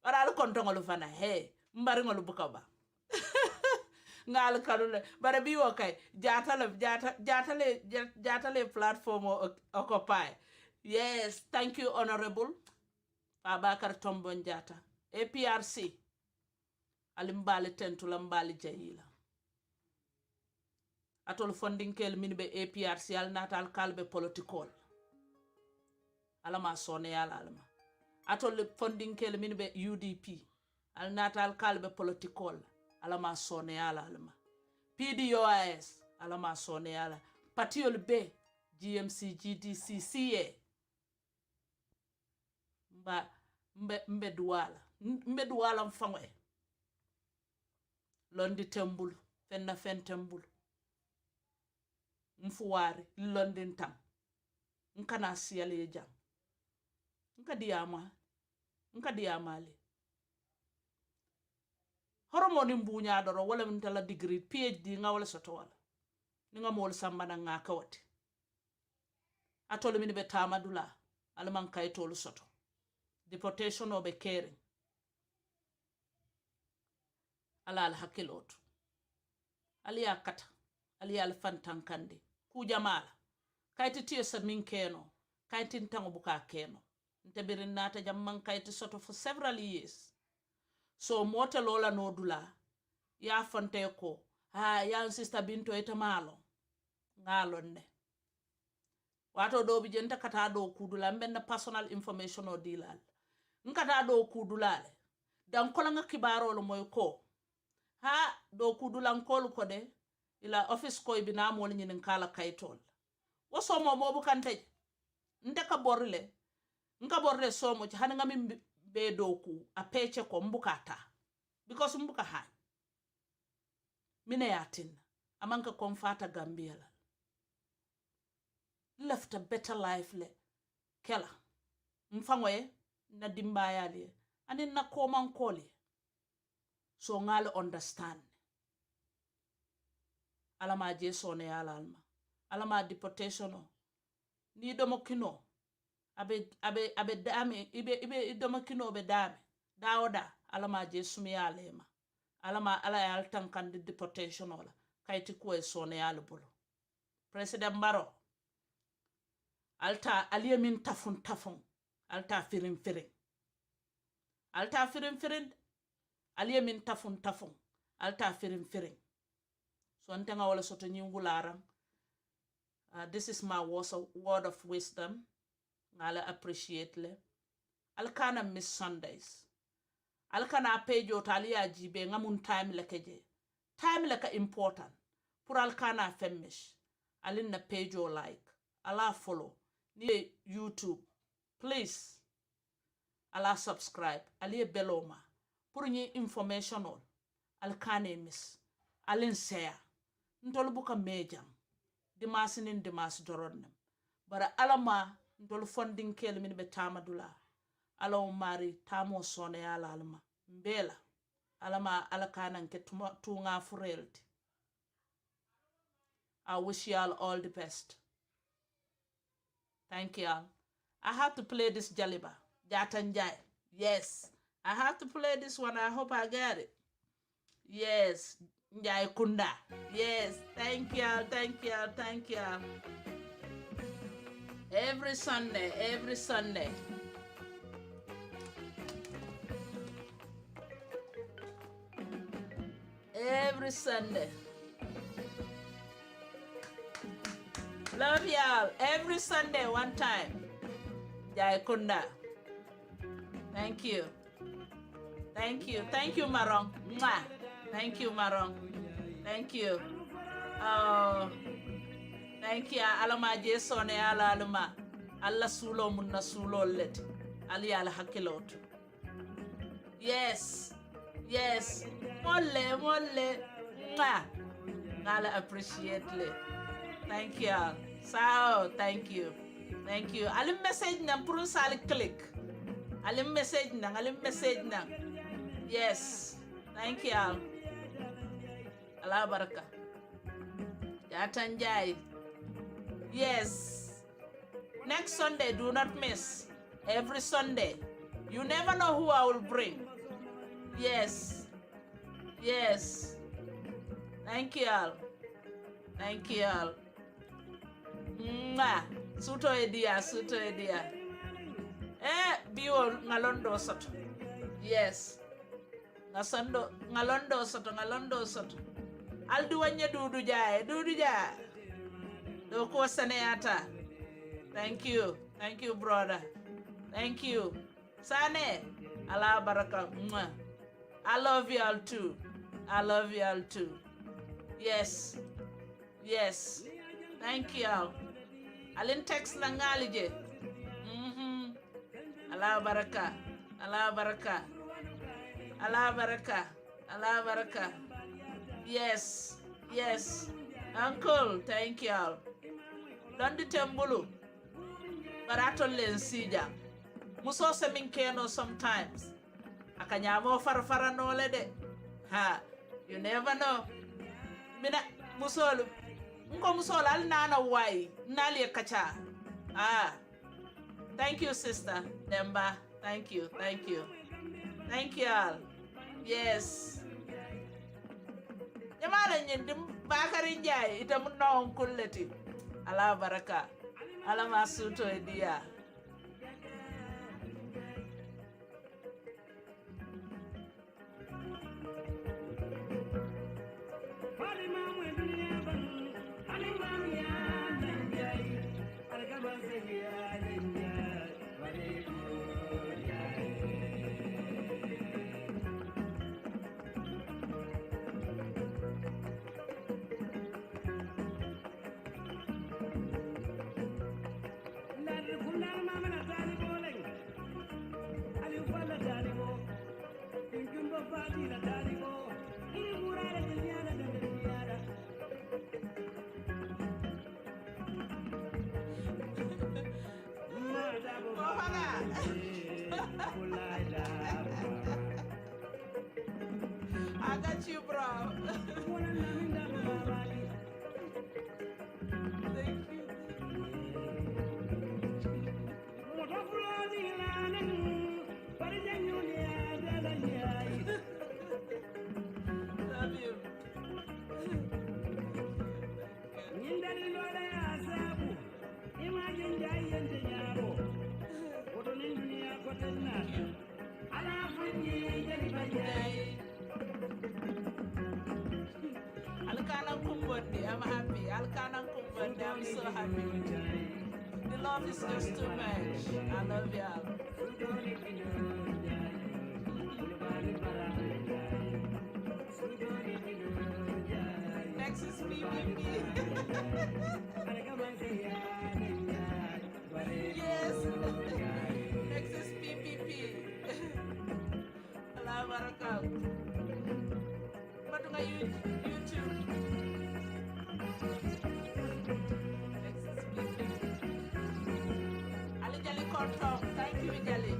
baral kontongolu fana he mbari ngolu bukaba ngal kalule bare biwo kay jatale platform occupy yes thank you honorable Fabakary Tombong Jatta APRC alimbali tentula mbali jayila atol funding kel minbe APRC al natal kalbe political alama sone yala alama atol funding kel minbe UDP al natal kalbe political alama sone yala alama PDOIS alama sone yala patiol be GMC GDC CA mbe duwala mfangwe londi tembul fenna fen tembul mfuwari londi ntam nkana siyale jam nka diyamale horomoni mbunya doro wala mintala degree PhD nga wala soto wala ninga mol sambana nga kawati atolu mini be tamadula alman kaytolu soto deportation obe caring ala al hakilotu aliya kata aliya al fantankande ku jamala kayti tiyo sa min keno kayti ntango buka keno ntebirin nata jamman kayti soto for several years so mota lola nodula ya fante ko ya sister Binto ita malo ngalonne wato do bi jenta kata do kudula mbenna personal information o dilal nkata do kudulale dan kola nga kibarolo moy ko do kudulan kol ko de ila office ko ibina mo nyin kala kaytol woso mo bu kante ndeka borle nka borle somo ci han ngami be doku a peche ko mbukata because mbuka ha mine yatin amanka konfata Gambia la left a better life le kela mfangwe na dimbaya le ani na koman koli so ngal understand alama je sone alma alama deportation ni domokino abe dame ibe domokino be dame daoda alama je sumiya lema alama ala yal tankan deportation ola kayti ko e sone albulo president Baro alta aliyemin tafun alta firin aliyemin tafun alta firin so ntenga wala soto nyingularam this is my word of wisdom ngala appreciate le alkana miss Sundays alkana pejo talia jibe ngamun time leka important pour alkana femish alin na pejo like ala follow ni YouTube please ala subscribe ali beloma pour ni informational alkane miss alin share ntol buka mejam dimas doronnem bara alama ntol funding kel min be tamadula alaw mari tamo sone ala alma mbela alama alakana nke tunga furelti. I wish y'all all the best. Thank y'all. I have to play this Jaliba, Jatta Njai. Yes, I have to play this one. I hope I get it. Yes, Njai Kunda. Yes, thank y'all. Every Sunday. Every Sunday, love y'all. Every Sunday, one time. Jai Kunda. Thank you, Marong. Mwah. Thank you, Marong. Thank you. Oh, thank you. Alama Jesone ala alama. Allah sulo munna sulo let. Ali ala hakilot. Yes. Molle. Mwah. Ngala appreciate le. Thank you. So, thank you. Alim message nang purun sali click. Alim message nang. Yes. Thank you. Allah baraka. Jatta Njai. Yes. Next Sunday, do not miss. Every Sunday. You never know who I will bring. Yes. Thank you all. Mwah. Suto edia. Biwo ngalondo soto. Yes. Ngalondo soto. Aldu wanye dudu jaya. Doko saneata. Thank you, brother. Thank you. Sane. Allah baraka. Mwah. I love you all too. Yes. Thank you all. alin text la ngali je ala baraka ala baraka ala baraka ala baraka. Yes, yes, uncle, thank you all. Dondi tembulu barato len sija muso se min keno sometimes akanyamo farfara nole de ha, you never know. Mina musolu nko musolu al nana wai nali kacha. Thank you, sister Demba. Thank you, thank you, thank you all. Yes, jamala nyendim Bakary Njie ita munno kulleti ala baraka ala masuto edia. I got you, bro. Thank you. Love you. I'm happy. I'm so happy. The love is just too much. I love y'all. Next is me. Yes. Next is PPP. Allah barakah. What do I use? YouTube. Next is PPP. Ali Jali Kortom.